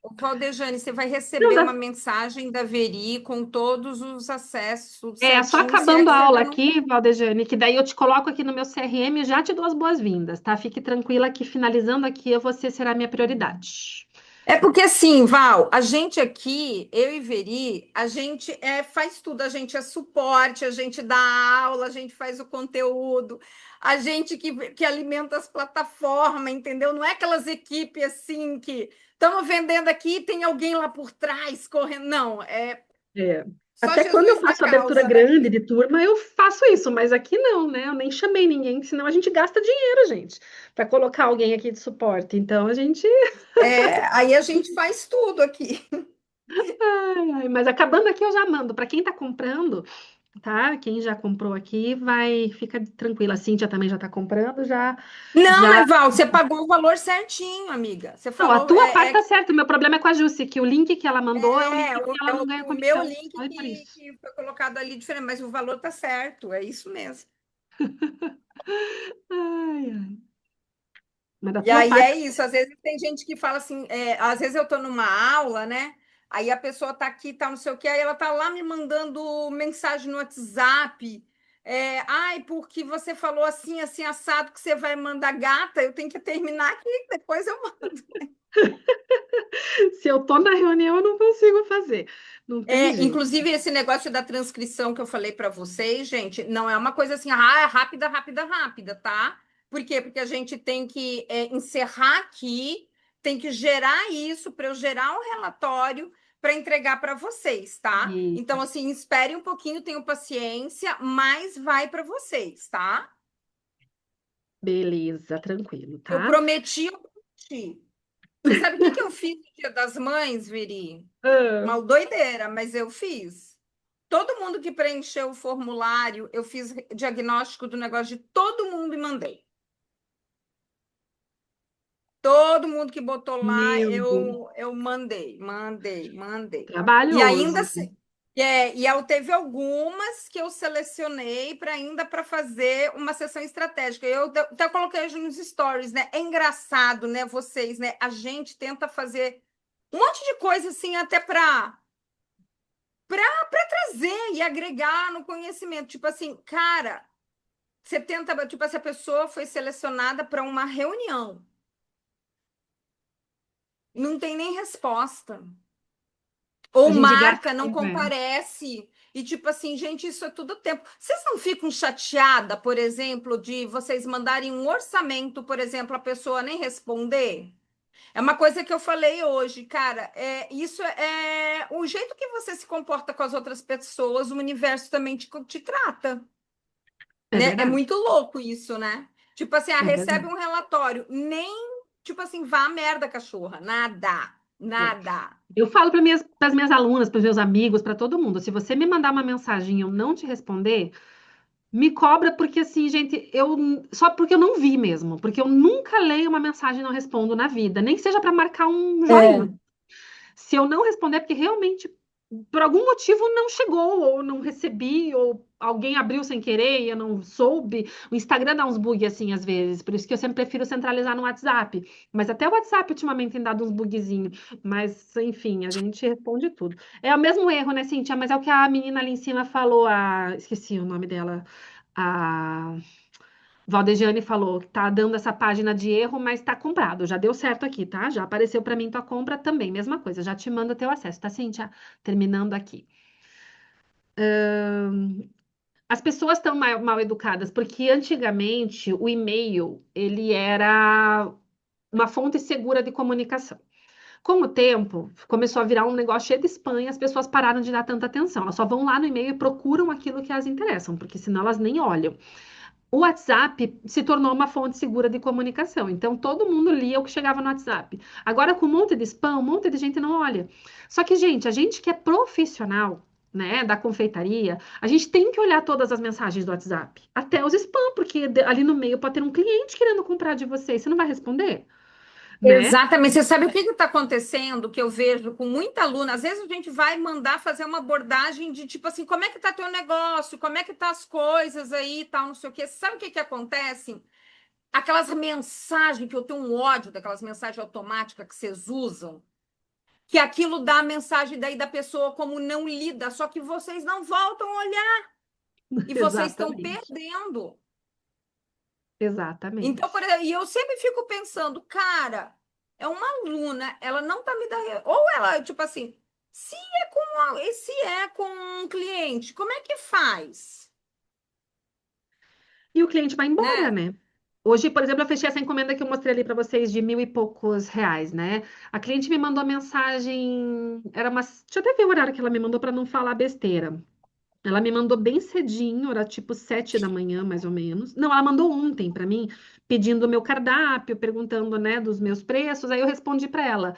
Ô, Valdejane, você vai Não receber dá. uma mensagem da Veri com todos os acessos, tudo É, só certinho. Se é acabando que a você aula ainda não. aqui, Valdejane, que daí eu te coloco aqui no meu CRM e já te dou as boas-vindas, tá? Fique tranquila que finalizando aqui, você será minha prioridade. É porque assim, Val, a gente aqui, eu e Veri, a gente faz tudo, a gente é suporte, a gente dá aula, a gente faz o conteúdo, a gente que alimenta as plataformas, entendeu? Não é aquelas equipes assim que estamos vendendo aqui e tem alguém lá por trás correndo. Não, é É. só Até quando eu Jesus na faço abertura causa, né? grande de turma, eu faço isso, mas aqui não, né? Eu nem chamei ninguém, senão a gente gasta dinheiro, gente, para colocar alguém aqui de suporte. Então a gente. Aí a gente faz tudo aqui. Ai, ai, mas acabando aqui, eu já mando. Para quem tá comprando, tá? Quem já comprou aqui, vai, fica tranquila. A Cíntia também já tá comprando, já, Não, já. mas Val, você pagou o valor certinho, amiga. Você Não, a falou, tua parte tá certa. O meu problema é com a Jussi, que o link que ela mandou é o link É, que ela não ganha o meu comissão. link Foi por isso. que foi colocado ali diferente, mas o valor tá certo, é isso mesmo. Ai, ai. Mas da E tua aí parte. é isso, às vezes tem gente que fala assim, às vezes eu estou numa aula, né? Aí a pessoa tá aqui, tá não sei o quê, aí ela tá lá me mandando mensagem no WhatsApp. Ai, porque você falou assim, assim, assado, que você vai mandar gata, eu tenho que terminar aqui, depois eu mando. Se eu tô na reunião, eu não consigo fazer. Não tem jeito. Inclusive, esse negócio da transcrição que eu falei para vocês, gente, não é uma coisa assim, é rápida, rápida, rápida, tá? Por quê? Porque a gente tem que encerrar aqui, tem que gerar isso para eu gerar um relatório para entregar para vocês, tá? Então, Isso. assim, espere um pouquinho, tenham paciência, mas vai para vocês, tá? Beleza, tranquilo, Eu tá? prometi, eu prometi. Você sabe o que que eu fiz no Dia das Mães, Viri? Ah, Uma doideira, mas eu fiz. Todo mundo que preencheu o formulário, eu fiz diagnóstico do negócio de todo mundo e mandei. Todo mundo que botou lá, meu Deus, eu mandei, mandei, mandei. E ainda trabalhoso. assim, teve algumas que eu selecionei para ainda para fazer uma sessão estratégica. Eu até coloquei hoje nos stories, né? É engraçado, né? Vocês, né? A gente tenta fazer um monte de coisa assim, até para trazer e agregar no conhecimento. Tipo assim, cara, você tenta, tipo, essa pessoa foi selecionada para uma reunião. Não tem nem resposta. A Ou gente gasta marca, não tempo, é. comparece. E tipo assim, gente, isso é tudo tempo. Vocês não ficam chateada, por exemplo, de vocês mandarem um orçamento, por exemplo, a pessoa nem responder? É uma coisa que eu falei hoje, cara. Isso é o jeito que você se comporta com as outras pessoas, o universo também te trata. É Né? É verdade, muito louco isso, né? Tipo assim, é recebe verdade. um relatório, nem, tipo assim, vá a merda, cachorra. Nada, É. nada. Eu falo para as minhas alunas, para os meus amigos, para todo mundo, se você me mandar uma mensagem e eu não te responder, me cobra porque assim, gente, eu só porque eu não vi mesmo, porque eu nunca leio uma mensagem e não respondo na vida, nem que seja para marcar um joinha. É. Se eu não responder, é porque realmente, por algum motivo, não chegou, ou não recebi, ou alguém abriu sem querer e eu não soube. O Instagram dá uns bugs assim às vezes, por isso que eu sempre prefiro centralizar no WhatsApp. Mas até o WhatsApp ultimamente tem dado uns bugzinhos. Mas, enfim, a gente responde tudo. É o mesmo erro, né, Cintia? Mas é o que a menina ali em cima falou, esqueci o nome dela. A Valdejane falou que tá dando essa página de erro, mas tá comprado. Já deu certo aqui, tá? Já apareceu para mim tua compra também. Mesma coisa, já te manda teu acesso, tá, Cíntia? Terminando aqui. As pessoas estão mal educadas, porque antigamente o e-mail ele era uma fonte segura de comunicação. Com o tempo, começou a virar um negócio cheio de spam e as pessoas pararam de dar tanta atenção. Elas só vão lá no e-mail e procuram aquilo que as interessam, porque senão elas nem olham. O WhatsApp se tornou uma fonte segura de comunicação. Então, todo mundo lia o que chegava no WhatsApp. Agora, com um monte de spam, um monte de gente não olha. Só que, gente, a gente que é profissional, né, da confeitaria, a gente tem que olhar todas as mensagens do WhatsApp, até os spam, porque ali no meio pode ter um cliente querendo comprar de você, e você não vai responder, né? Exatamente. Você sabe o que está acontecendo que eu vejo com muita aluna? Às vezes a gente vai mandar fazer uma abordagem de tipo assim, como é que tá teu negócio? Como é que tá as coisas aí, e tal, não sei o quê. Sabe o que que acontece? Aquelas mensagens que eu tenho um ódio daquelas mensagens automáticas que vocês usam, que aquilo dá a mensagem daí da pessoa como não lida, só que vocês não voltam a olhar e vocês estão Exatamente. perdendo. Então, Exatamente. e eu sempre fico pensando, cara, é uma aluna, ela não tá me dando. Ou ela, tipo assim, se é com um cliente, como é que faz? E o cliente vai embora, Né? né? Hoje, por exemplo, eu fechei essa encomenda que eu mostrei ali para vocês de 1.000 e poucos reais, né? A cliente me mandou mensagem, era umas, deixa eu até ver o horário que ela me mandou para não falar besteira. Ela me mandou bem cedinho, era tipo 7 da manhã, mais ou menos. Não, ela mandou ontem para mim, pedindo o meu cardápio, perguntando, né, dos meus preços. Aí eu respondi para ela.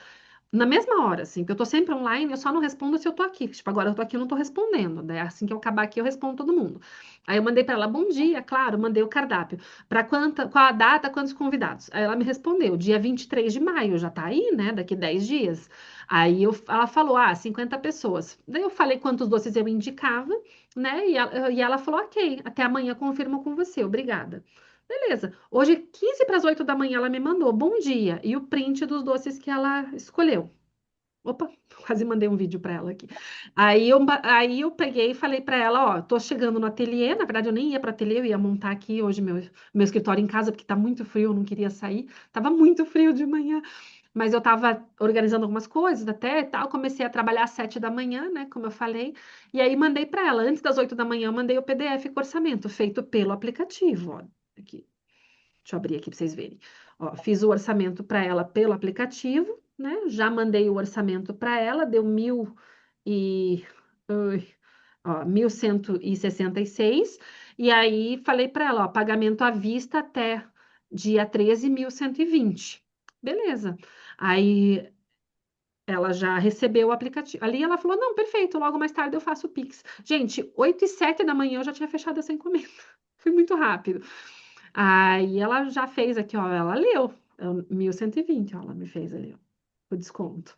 Na mesma hora, assim, porque eu tô sempre online, eu só não respondo se eu tô aqui. Tipo, agora eu tô aqui, eu não tô respondendo, né? Assim que eu acabar aqui, eu respondo todo mundo. Aí eu mandei pra ela, bom dia, claro, mandei o cardápio. Pra qual a data, quantos convidados? Aí ela me respondeu, dia 23 de maio, já tá aí, né? Daqui 10 dias. Ela falou, 50 pessoas. Daí eu falei quantos doces eu indicava, né? E ela falou, ok, até amanhã confirmo com você, obrigada. Beleza. Hoje, 15 para as 8 da manhã, ela me mandou bom dia e o print dos doces que ela escolheu. Opa, quase mandei um vídeo para ela aqui. Aí eu peguei e falei para ela, ó, tô chegando no ateliê, na verdade eu nem ia para ateliê, eu ia montar aqui hoje meu escritório em casa, porque tá muito frio, eu não queria sair. Tava muito frio de manhã, mas eu tava organizando algumas coisas até e tal, comecei a trabalhar às 7 da manhã, né, como eu falei, e aí mandei para ela, antes das 8 da manhã, eu mandei o PDF com orçamento, feito pelo aplicativo, ó, aqui. Deixa eu abrir aqui para vocês verem. Ó, fiz o orçamento para ela pelo aplicativo, né? Já mandei o orçamento para ela, deu e, ai, 1.166. E aí falei para ela, ó, pagamento à vista até dia 13, 1.120. Beleza. Aí ela já recebeu o aplicativo. Ali ela falou: não, perfeito, logo mais tarde eu faço o Pix. Gente, 8h07 da manhã eu já tinha fechado essa encomenda. Foi muito rápido. Aí ela já fez aqui, ó, ela leu, 1.120, ó, ela me fez ali, ó, o desconto,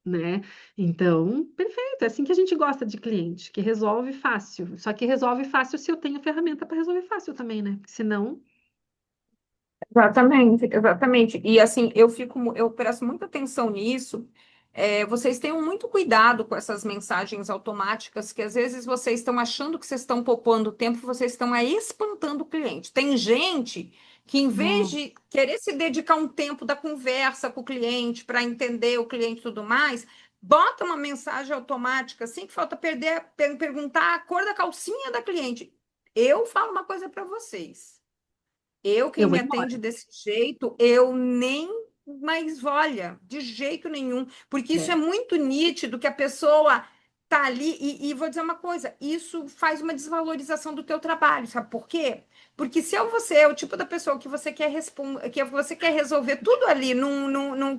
né? Então, perfeito, é assim que a gente gosta de cliente, que resolve fácil. Só que resolve fácil se eu tenho ferramenta para resolver fácil também, né? Porque senão, Exatamente, exatamente. E assim, eu presto muita atenção nisso. Vocês tenham muito cuidado com essas mensagens automáticas, que às vezes vocês estão achando que vocês estão poupando tempo, vocês estão aí espantando o cliente. Tem gente que, em vez não, de querer se dedicar um tempo da conversa com o cliente para entender o cliente e tudo mais, bota uma mensagem automática assim que falta perguntar a cor da calcinha da cliente. Eu falo uma coisa para vocês. Quem eu vou me atende embora. desse jeito, eu nem mais olha, de jeito nenhum, porque isso é É. muito nítido que a pessoa tá ali e vou dizer uma coisa, isso faz uma desvalorização do teu trabalho, sabe por quê? Porque se você é o tipo da pessoa que você quer responder, que você quer resolver tudo ali,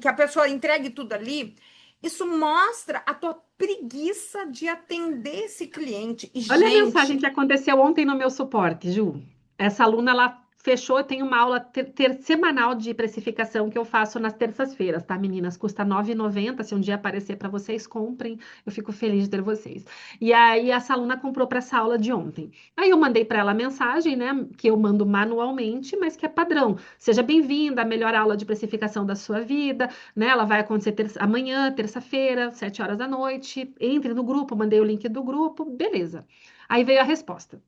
que a pessoa entregue tudo ali, isso mostra a tua preguiça de atender esse cliente. E, Olha a mensagem gente, que aconteceu ontem no meu suporte, Ju. Essa aluna, ela fechou, eu tenho uma aula semanal de precificação que eu faço nas terças-feiras, tá, meninas? Custa R$ 9,90. Se um dia aparecer para vocês, comprem. Eu fico feliz de ter vocês. E aí, essa aluna comprou para essa aula de ontem. Aí eu mandei para ela a mensagem, né, que eu mando manualmente, mas que é padrão. Seja bem-vinda à melhor aula de precificação da sua vida, né? Ela vai acontecer amanhã, terça-feira, 7 horas da noite. Entre no grupo, mandei o link do grupo, beleza. Aí veio a resposta.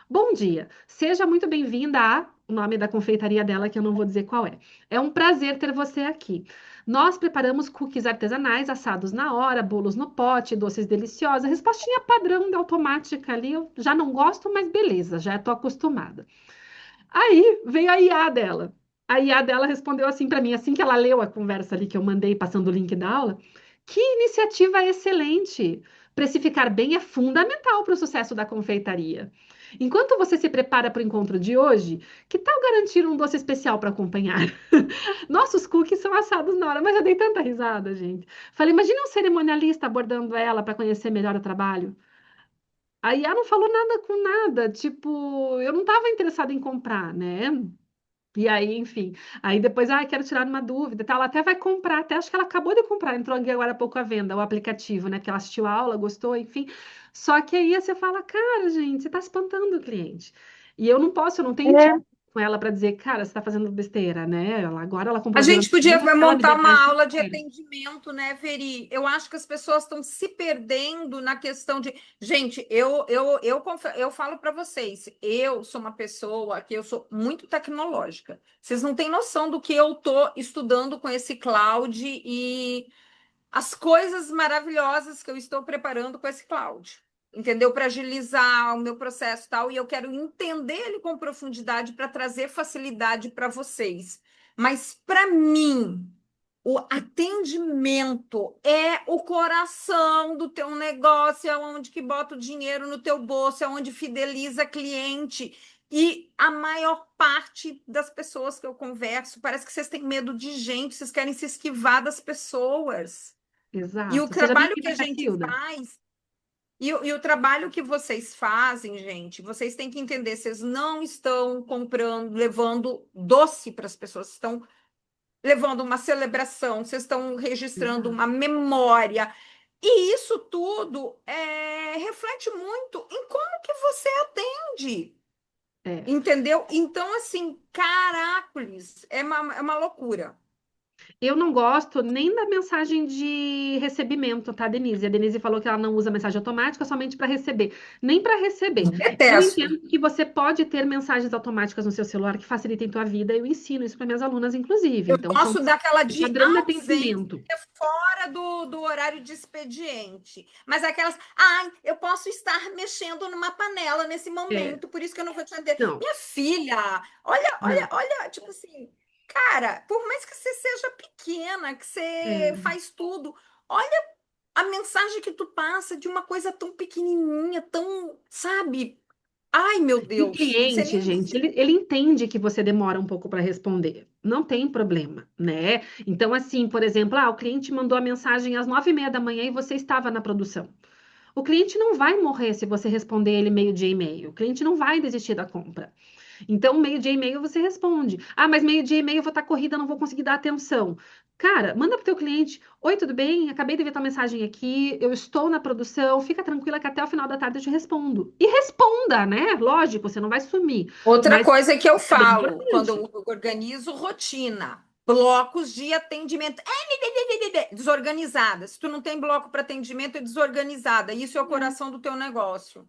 Bom dia, seja muito bem-vinda a. O nome da confeitaria dela, que eu não vou dizer qual é. É um prazer ter você aqui. Nós preparamos cookies artesanais, assados na hora, bolos no pote, doces deliciosos. Respostinha padrão de automática ali. Eu já não gosto, mas beleza, já estou acostumada. Aí veio a IA dela. A IA dela respondeu assim para mim, assim que ela leu a conversa ali que eu mandei, passando o link da aula. Que iniciativa excelente! Precificar bem é fundamental para o sucesso da confeitaria. Enquanto você se prepara para o encontro de hoje, que tal garantir um doce especial para acompanhar? Nossos cookies são assados na hora, mas eu dei tanta risada, gente. Falei, imagina um cerimonialista abordando ela para conhecer melhor o trabalho. A IA não falou nada com nada, tipo, eu não estava interessada em comprar, né? E aí, enfim, aí depois, quero tirar uma dúvida, e tal. Ela até vai comprar, até acho que ela acabou de comprar, entrou aqui agora há pouco à venda, o aplicativo, né? Porque ela assistiu a aula, gostou, enfim. Só que aí você fala, cara, gente, você está espantando o cliente. E eu não posso, eu não tenho É. intimidade com ela para dizer, cara, você está fazendo besteira, né? Agora ela A comprou dinheiro gente podia comigo, ela me montar dê mais uma que eu aula de quero. atendimento, né, Veri? Eu acho que as pessoas estão se perdendo na questão de. Gente, eu falo para vocês, eu sou uma pessoa que eu sou muito tecnológica. Vocês não têm noção do que eu estou estudando com esse cloud e as coisas maravilhosas que eu estou preparando com esse cloud. Entendeu? Para agilizar o meu processo e tal, e eu quero entender ele com profundidade para trazer facilidade para vocês. Mas para mim, o atendimento é o coração do teu negócio, é onde que bota o dinheiro no teu bolso, é onde fideliza cliente. E a maior parte das pessoas que eu converso, parece que vocês têm medo de gente, vocês querem se esquivar das pessoas. E o Exato. Você já viu trabalho quem que a vai ser a gente Hilda? faz, e o trabalho que vocês fazem, gente, vocês têm que entender, vocês não estão comprando, levando doce para as pessoas, estão levando uma celebração, vocês estão registrando Exato. uma memória. E isso tudo reflete muito em como que você atende, É. entendeu? Então, assim, caracoles, é uma loucura. Eu não gosto nem da mensagem de recebimento, tá, Denise? A Denise falou que ela não usa mensagem automática somente para receber. Nem para receber. Eu Detesto. entendo que você pode ter mensagens automáticas no seu celular que facilitem tua vida. Eu ensino isso para minhas alunas, inclusive. Eu Então, são posso dar aquela de padrão de ausência atendimento. fora do horário de expediente. Mas aquelas, eu posso estar mexendo numa panela nesse É, momento, por isso que eu não vou te atender. não, Minha filha, olha, não. olha, olha, tipo assim, cara, por mais que você seja pequena, que você É. faz tudo, olha a mensagem que tu passa de uma coisa tão pequenininha, tão, sabe? Ai, meu E o Deus, não sei cliente, nem gente, dizer. ele entende que você demora um pouco para responder. Não tem problema, né? Então, assim, por exemplo, o cliente mandou a mensagem às 9h30 da manhã e você estava na produção. O cliente não vai morrer se você responder ele meio-dia e meio. O cliente não vai desistir da compra. Então, meio-dia e meio você responde. Mas meio-dia e meio eu vou estar corrida, não vou conseguir dar atenção. Cara, manda para o teu cliente. Oi, tudo bem? Acabei de ver tua mensagem aqui. Eu estou na produção. Fica tranquila que até o final da tarde eu te respondo. E responda, né? Lógico, você não vai sumir. Outra Mas coisa que eu é bem falo quando importante. eu organizo rotina, blocos de atendimento. Desorganizada. Se tu não tem bloco para atendimento, é desorganizada. Isso é o coração do teu negócio.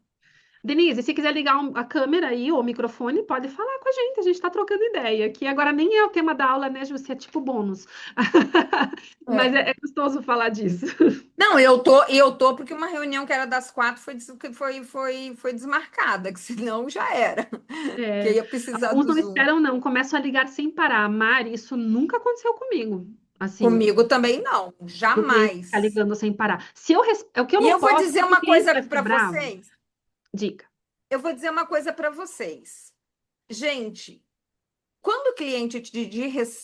Denise, se quiser ligar a câmera aí ou o microfone, pode falar com a gente está trocando ideia. Que agora nem é o tema da aula, né, Jússia? É tipo bônus. Mas É. é gostoso falar disso. Não, eu tô porque uma reunião que era das 4 foi desmarcada, que senão já era. Que É, ia precisar alguns do não Zoom. esperam, não. Começam a ligar sem parar. Mari, isso nunca aconteceu comigo. Assim, Comigo também não, do cliente ficar jamais. ligando sem parar. Se eu é o que eu E não eu vou posso, dizer se o uma cliente coisa vai ficar para bravo, vocês. diga. Eu vou dizer uma coisa para vocês. Gente, quando o cliente te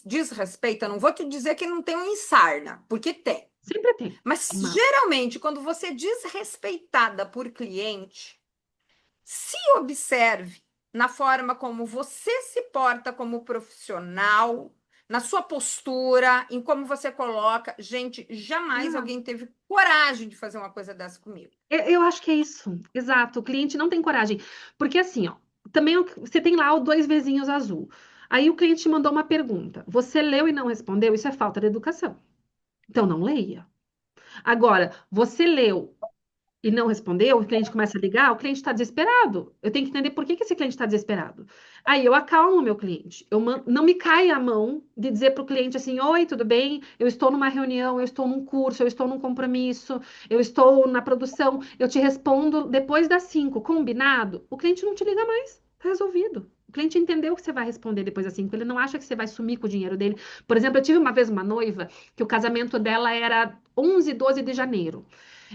desrespeita, não vou te dizer que não tem um ensarna, porque tem. Sempre tem. Mas Uma... geralmente, quando você é desrespeitada por cliente, se observe na forma como você se porta como profissional, na sua postura, em como você coloca. Gente, jamais Exato. alguém teve coragem de fazer uma coisa dessa comigo. Eu acho que é isso. Exato. O cliente não tem coragem. Porque assim, ó, também você tem lá o dois vezinhos azul. Aí o cliente te mandou uma pergunta. Você leu e não respondeu? Isso é falta de educação. Então não leia. Agora, você leu e não respondeu, o cliente começa a ligar, o cliente está desesperado. Eu tenho que entender por que que esse cliente está desesperado. Aí eu acalmo o meu cliente. Não me cai a mão de dizer para o cliente assim: Oi, tudo bem? Eu estou numa reunião, eu estou num curso, eu estou num compromisso, eu estou na produção, eu te respondo depois das 5, combinado? O cliente não te liga mais, tá resolvido. O cliente entendeu que você vai responder depois das 5, ele não acha que você vai sumir com o dinheiro dele. Por exemplo, eu tive uma vez uma noiva que o casamento dela era 11, 12 de janeiro.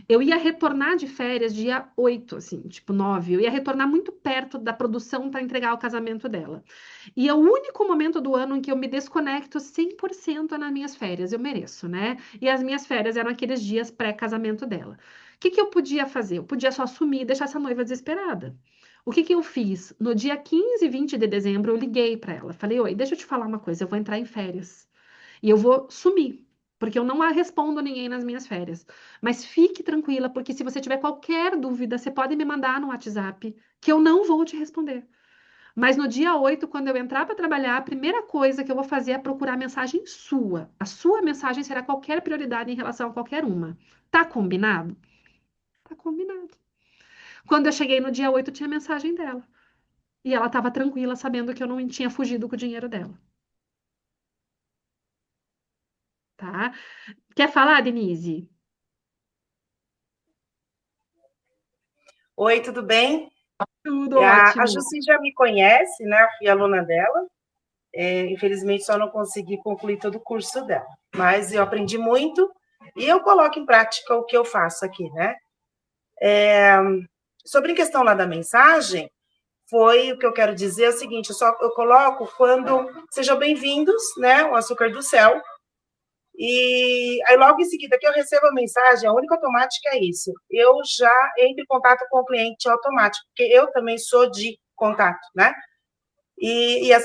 Eu ia retornar de férias dia 8, assim, tipo 9. Eu ia retornar muito perto da produção para entregar o casamento dela. E é o único momento do ano em que eu me desconecto 100% nas minhas férias. Eu mereço, né? E as minhas férias eram aqueles dias pré-casamento dela. O que que eu podia fazer? Eu podia só sumir e deixar essa noiva desesperada. O que que eu fiz? No dia 15 e 20 de dezembro, eu liguei para ela. Falei, oi, deixa eu te falar uma coisa, eu vou entrar em férias. E eu vou sumir, porque eu não respondo ninguém nas minhas férias. Mas fique tranquila, porque se você tiver qualquer dúvida, você pode me mandar no WhatsApp, que eu não vou te responder. Mas no dia 8, quando eu entrar para trabalhar, a primeira coisa que eu vou fazer é procurar a mensagem sua. A sua mensagem será qualquer prioridade em relação a qualquer uma. Tá combinado? Tá combinado. Quando eu cheguei no dia 8, tinha mensagem dela. E ela estava tranquila, sabendo que eu não tinha fugido com o dinheiro dela. Tá? Quer falar, Denise? Oi, tudo bem? Tudo A ótimo. Jussi já me conhece, né? Eu fui aluna dela. Infelizmente, só não consegui concluir todo o curso dela. Mas eu aprendi muito e eu coloco em prática o que eu faço aqui, né? Sobre a questão lá da mensagem, foi o que eu quero dizer é o seguinte: eu coloco quando sejam bem-vindos, né? O açúcar do céu. E aí, logo em seguida que eu recebo a mensagem, a única automática é isso. Eu já entro em contato com o cliente automático, porque eu também sou de contato, né?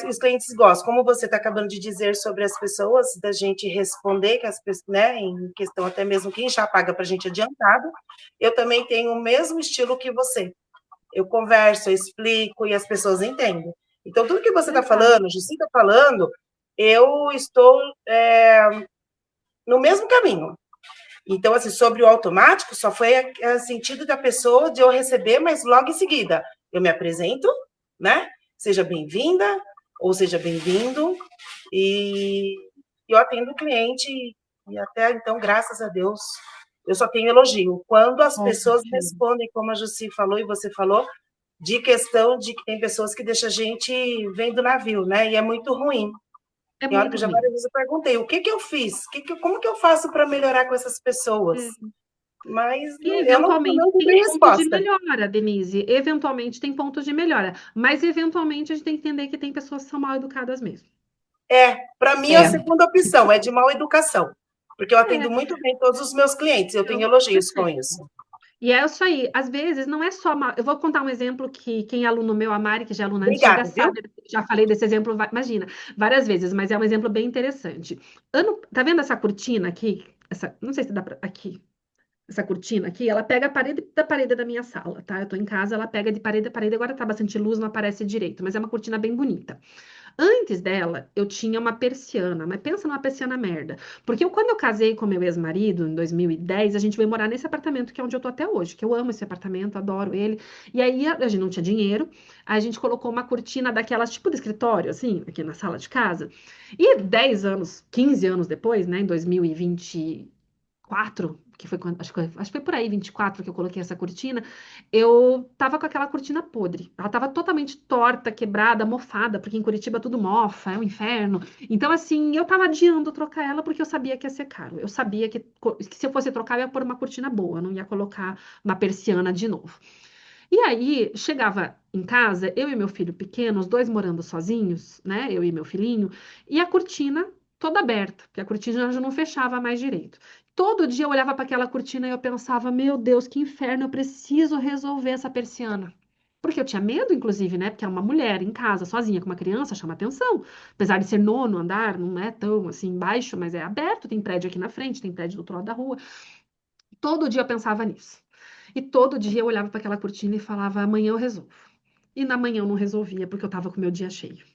Os clientes gostam. Como você está acabando de dizer sobre as pessoas, da gente responder, que as pessoas, né, em questão até mesmo quem já paga para a gente adiantado, eu também tenho o mesmo estilo que você. Eu converso, eu explico e as pessoas entendem. Então, tudo que você está Legal. falando, Jussi está falando, eu estou no mesmo caminho. Então, assim, sobre o automático, só foi sentido da pessoa de eu receber, mas logo em seguida eu me apresento, né? Seja bem-vinda ou seja bem-vindo, e eu atendo o cliente, e até então, graças a Deus, eu só tenho elogio. Quando as pessoas Ótimo. respondem, como a Jussi falou e você falou, de questão de que tem pessoas que deixam a gente vendo navio, né? E é muito ruim. É Tem hora que muito eu já ruim. várias vezes eu perguntei, o que que eu fiz? Como que eu faço para melhorar com essas pessoas? É. Mas E eu não, eventualmente não tem encontrei pontos de resposta. melhora, Denise. Eventualmente tem pontos de melhora. Mas eventualmente a gente tem que entender que tem pessoas que são mal educadas mesmo. Para mim, a É. segunda opção é de mal educação, porque eu atendo É, muito bem todos os meus clientes, eu tenho então, elogios com perfeito. isso. E é isso aí. Às vezes não é só. Eu vou contar um exemplo que quem é aluno meu, a Mari, que já é aluna antiga, Obrigada, viu? sabe. Já falei desse exemplo, imagina, várias vezes, mas é um exemplo bem interessante. Tá vendo essa cortina aqui? Não sei se dá pra, aqui. Essa cortina aqui, ela pega a parede da minha sala, tá? Eu tô em casa, ela pega de parede a parede. Agora tá bastante luz, não aparece direito, mas é uma cortina bem bonita. Antes dela, eu tinha uma persiana, mas pensa numa persiana merda. Porque quando eu casei com meu ex-marido, em 2010, a gente veio morar nesse apartamento que é onde eu tô até hoje, que eu amo esse apartamento, adoro ele. E aí a gente não tinha dinheiro, a gente colocou uma cortina daquelas tipo de escritório, assim, aqui na sala de casa. E 10 anos, 15 anos depois, né, em 2024, que foi quando, acho que foi por aí, 24, que eu coloquei essa cortina, eu tava com aquela cortina podre. Ela tava totalmente torta, quebrada, mofada, porque em Curitiba tudo mofa, é um inferno. Então, assim, eu tava adiando trocar ela porque eu sabia que ia ser caro. Eu sabia que se eu fosse trocar, eu ia pôr uma cortina boa, eu não ia colocar uma persiana de novo. E aí, chegava em casa, eu e meu filho pequeno, os dois morando sozinhos, né? Eu e meu filhinho, e a cortina toda aberta, porque a cortina já não fechava mais direito. Todo dia eu olhava para aquela cortina e eu pensava, meu Deus, que inferno, eu preciso resolver essa persiana. Porque eu tinha medo, inclusive, né? Porque é uma mulher em casa, sozinha, com uma criança, chama atenção. Apesar de ser nono andar, não é tão assim baixo, mas é aberto, tem prédio aqui na frente, tem prédio do outro lado da rua. Todo dia eu pensava nisso. E todo dia eu olhava para aquela cortina e falava, amanhã eu resolvo. E na manhã eu não resolvia, porque eu estava com o meu dia cheio.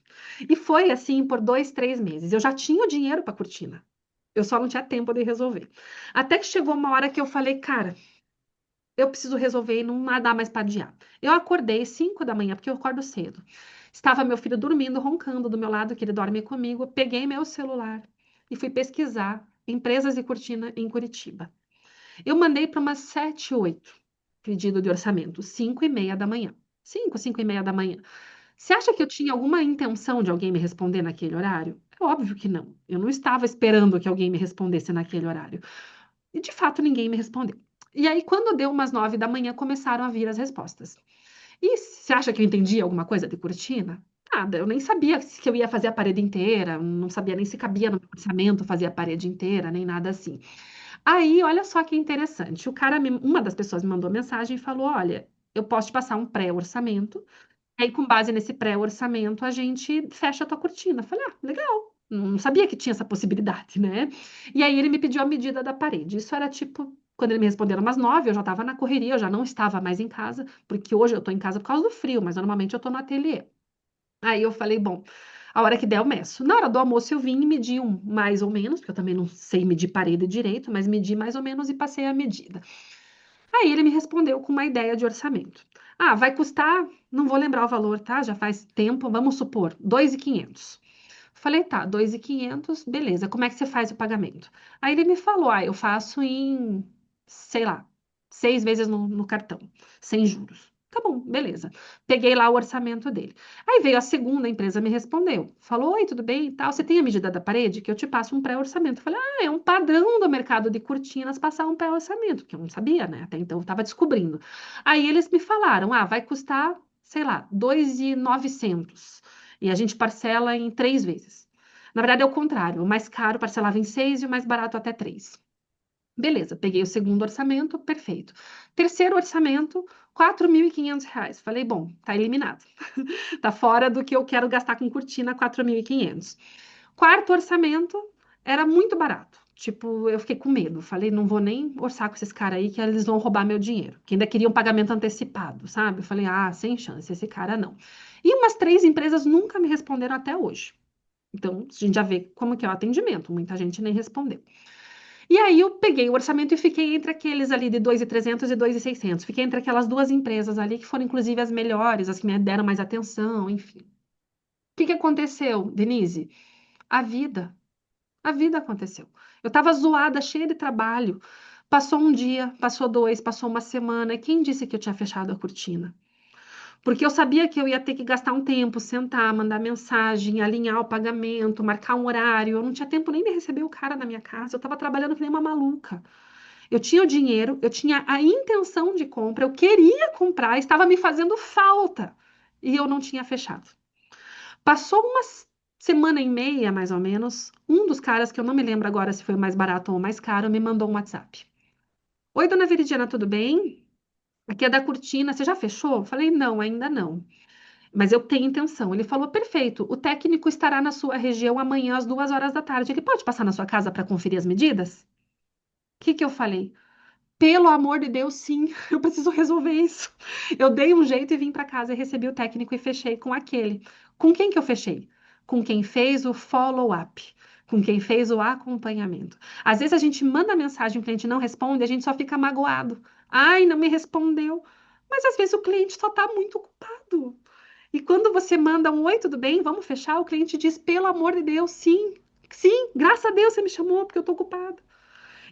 E foi assim por 2, 3 meses. Eu já tinha o dinheiro para a cortina. Eu só não tinha tempo de resolver. Até que chegou uma hora que eu falei, cara, eu preciso resolver e não dá mais para adiar. Eu acordei 5 da manhã, porque eu acordo cedo. Estava meu filho dormindo, roncando do meu lado, que ele dorme comigo. Peguei meu celular e fui pesquisar empresas de cortina em Curitiba. Eu mandei para umas 7, 8 pedido de orçamento, 5h30 da manhã. 5h30 da manhã. Você acha que eu tinha alguma intenção de alguém me responder naquele horário? É óbvio que não. Eu não estava esperando que alguém me respondesse naquele horário. E de fato ninguém me respondeu. E aí, quando deu umas 9 da manhã, começaram a vir as respostas. E você acha que eu entendia alguma coisa de cortina? Nada, eu nem sabia que eu ia fazer a parede inteira, não sabia nem se cabia no meu orçamento fazer a parede inteira, nem nada assim. Aí, olha só que interessante. Uma das pessoas me mandou mensagem e falou: Olha, eu posso te passar um pré-orçamento. Aí, com base nesse pré-orçamento, a gente fecha a tua cortina. Eu falei: Ah, legal. Não sabia que tinha essa possibilidade, né? E aí ele me pediu a medida da parede. Isso era tipo, quando ele me respondeu umas 9, eu já estava na correria, eu já não estava mais em casa, porque hoje eu estou em casa por causa do frio, mas normalmente eu estou no ateliê. Aí eu falei, bom, a hora que der eu meço. Na hora do almoço eu vim e medi um mais ou menos, porque eu também não sei medir parede direito, mas medi mais ou menos e passei a medida. Aí ele me respondeu com uma ideia de orçamento. Ah, vai custar, não vou lembrar o valor, tá? Já faz tempo, vamos supor, 2.500. Falei, tá, 2.500, beleza. Como é que você faz o pagamento? Aí ele me falou, ah, eu faço em, sei lá, 6 vezes no cartão, sem juros. Tá bom, beleza. Peguei lá o orçamento dele. Aí veio a segunda empresa, me respondeu. Falou, oi, tudo bem e tal. Você tem a medida da parede? Que eu te passo um pré-orçamento. Falei, ah, é um padrão do mercado de cortinas passar um pré-orçamento, que eu não sabia, né? Até então eu estava descobrindo. Aí eles me falaram, ah, vai custar, sei lá, 2.900 e a gente parcela em 3 vezes. Na verdade, é o contrário. O mais caro parcelava em 6 e o mais barato até 3. Beleza, peguei o segundo orçamento, perfeito. Terceiro orçamento, R$ 4.500. Falei, bom, tá eliminado. Tá fora do que eu quero gastar com cortina, 4.500. Quarto orçamento, era muito barato. Tipo, eu fiquei com medo. Falei, não vou nem orçar com esses caras aí que eles vão roubar meu dinheiro. Que ainda queriam pagamento antecipado, sabe? Eu falei, ah, sem chance, esse cara não. E umas 3 empresas nunca me responderam até hoje. Então, a gente já vê como que é o atendimento. Muita gente nem respondeu. E aí eu peguei o orçamento e fiquei entre aqueles ali de 2.300 e 2.600. Fiquei entre aquelas duas empresas ali que foram inclusive as melhores, as que me deram mais atenção, enfim. O que que aconteceu, Denise? A vida. A vida aconteceu. Eu estava zoada, cheia de trabalho. Passou um dia, passou dois, passou uma semana. E quem disse que eu tinha fechado a cortina? Porque eu sabia que eu ia ter que gastar um tempo, sentar, mandar mensagem, alinhar o pagamento, marcar um horário. Eu não tinha tempo nem de receber o cara na minha casa. Eu estava trabalhando que nem uma maluca. Eu tinha o dinheiro, eu tinha a intenção de compra, eu queria comprar, estava me fazendo falta. E eu não tinha fechado. Passou uma semana e meia, mais ou menos, um dos caras, que eu não me lembro agora se foi o mais barato ou o mais caro, me mandou um WhatsApp. Oi, dona Veridiana, tudo bem? Aqui é da Cortina, você já fechou? Falei, não, ainda não. Mas eu tenho intenção. Ele falou, perfeito, o técnico estará na sua região amanhã às 2 horas da tarde. Ele pode passar na sua casa para conferir as medidas? O que que eu falei? Pelo amor de Deus, sim, eu preciso resolver isso. Eu dei um jeito e vim para casa e recebi o técnico e fechei com aquele. Com quem que eu fechei? Com quem fez o follow-up, com quem fez o acompanhamento. Às vezes a gente manda mensagem, o cliente não responde, a gente só fica magoado. Ai, não me respondeu. Mas às vezes o cliente só está muito ocupado. E quando você manda um oi, tudo bem? Vamos fechar? O cliente diz, pelo amor de Deus, sim, sim, graças a Deus você me chamou porque eu estou ocupado.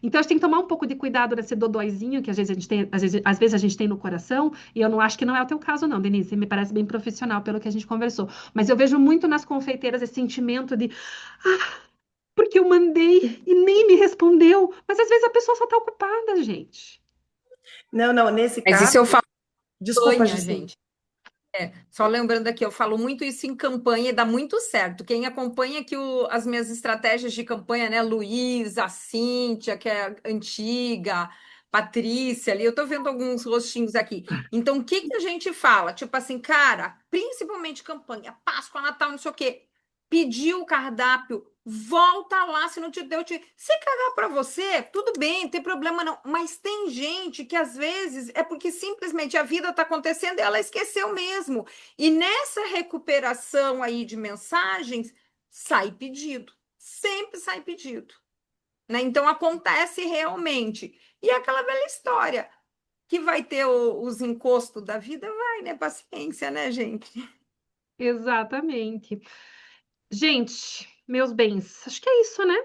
Então, a gente tem que tomar um pouco de cuidado nesse dodóizinho que às vezes a gente tem, às vezes a gente tem no coração, e eu não acho que não é o teu caso, não, Denise. Você me parece bem profissional pelo que a gente conversou. Mas eu vejo muito nas confeiteiras esse sentimento de, ah, porque eu mandei e nem me respondeu. Mas às vezes a pessoa só está ocupada, gente. Não, não, nesse Mas caso, isso eu falo desculpa, campanha, Juscelino. gente. Só lembrando aqui, eu falo muito isso em campanha e dá muito certo. Quem acompanha aqui as minhas estratégias de campanha, né? Luísa, a Cíntia, que é antiga, Patrícia ali, eu tô vendo alguns rostinhos aqui. Então, o que que a gente fala? Tipo assim, cara, principalmente campanha, Páscoa, Natal, não sei o quê. Pediu o cardápio, volta lá, se não te deu, se cagar para você, tudo bem, não tem problema não. Mas tem gente que às vezes é porque simplesmente a vida está acontecendo e ela esqueceu mesmo. E nessa recuperação aí de mensagens, sai pedido. Sempre sai pedido. Né? Então acontece realmente. E é aquela velha história. Que vai ter os encostos da vida? Vai, né? Paciência, né, gente? Exatamente. Gente, meus bens, acho que é isso, né?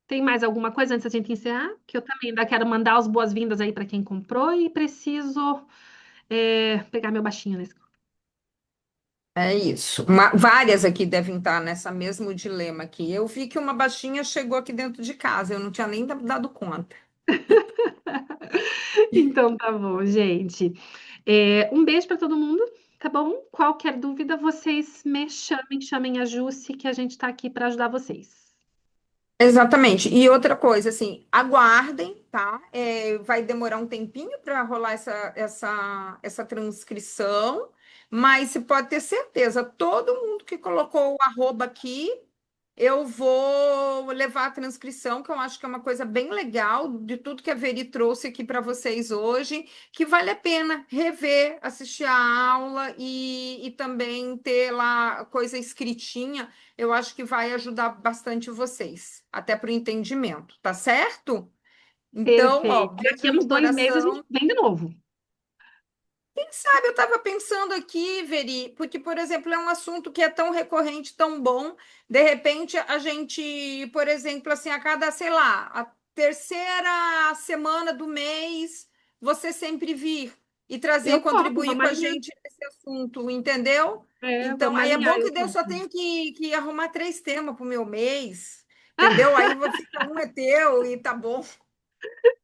Tem mais alguma coisa antes da gente encerrar? Que eu também ainda quero mandar as boas-vindas aí para quem comprou e preciso pegar meu baixinho nesse. É isso. Várias aqui devem estar nessa mesmo dilema aqui. Eu vi que uma baixinha chegou aqui dentro de casa, eu não tinha nem dado conta. Então tá bom, gente. Um beijo para todo mundo, tá bom? Qualquer dúvida, vocês me chamem, chamem a Jusce, que a gente tá aqui para ajudar vocês. Exatamente. E outra coisa, assim, aguardem, tá? Vai demorar um tempinho para rolar essa transcrição, mas você pode ter certeza, todo mundo que colocou o arroba aqui, eu vou levar a transcrição, que eu acho que é uma coisa bem legal de tudo que a Veri trouxe aqui para vocês hoje, que vale a pena rever, assistir a aula e também ter lá coisa escritinha. Eu acho que vai ajudar bastante vocês, até para o entendimento, tá certo? Então, ó, Perfeito. beijo Daqui a uns no 2 meses a gente coração. vem de novo. Quem sabe eu estava pensando aqui, Veri, porque, por exemplo, é um assunto que é tão recorrente, tão bom, de repente a gente, por exemplo, assim, a cada, sei lá, a terceira semana do mês, você sempre vir e trazer, Eu topo, contribuir vamos com a alinhar. gente nesse assunto, entendeu? Então, Vamos aí é alinhar, bom eu que Deus só topo. tenho que arrumar 3 temas para o meu mês, entendeu? Aí fica um é teu e tá bom,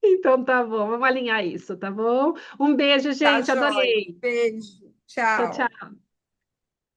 Então tá bom, vamos alinhar isso, tá bom? Um beijo, tá gente, jóia. adorei. Beijo, Tchau, tchau. tchau.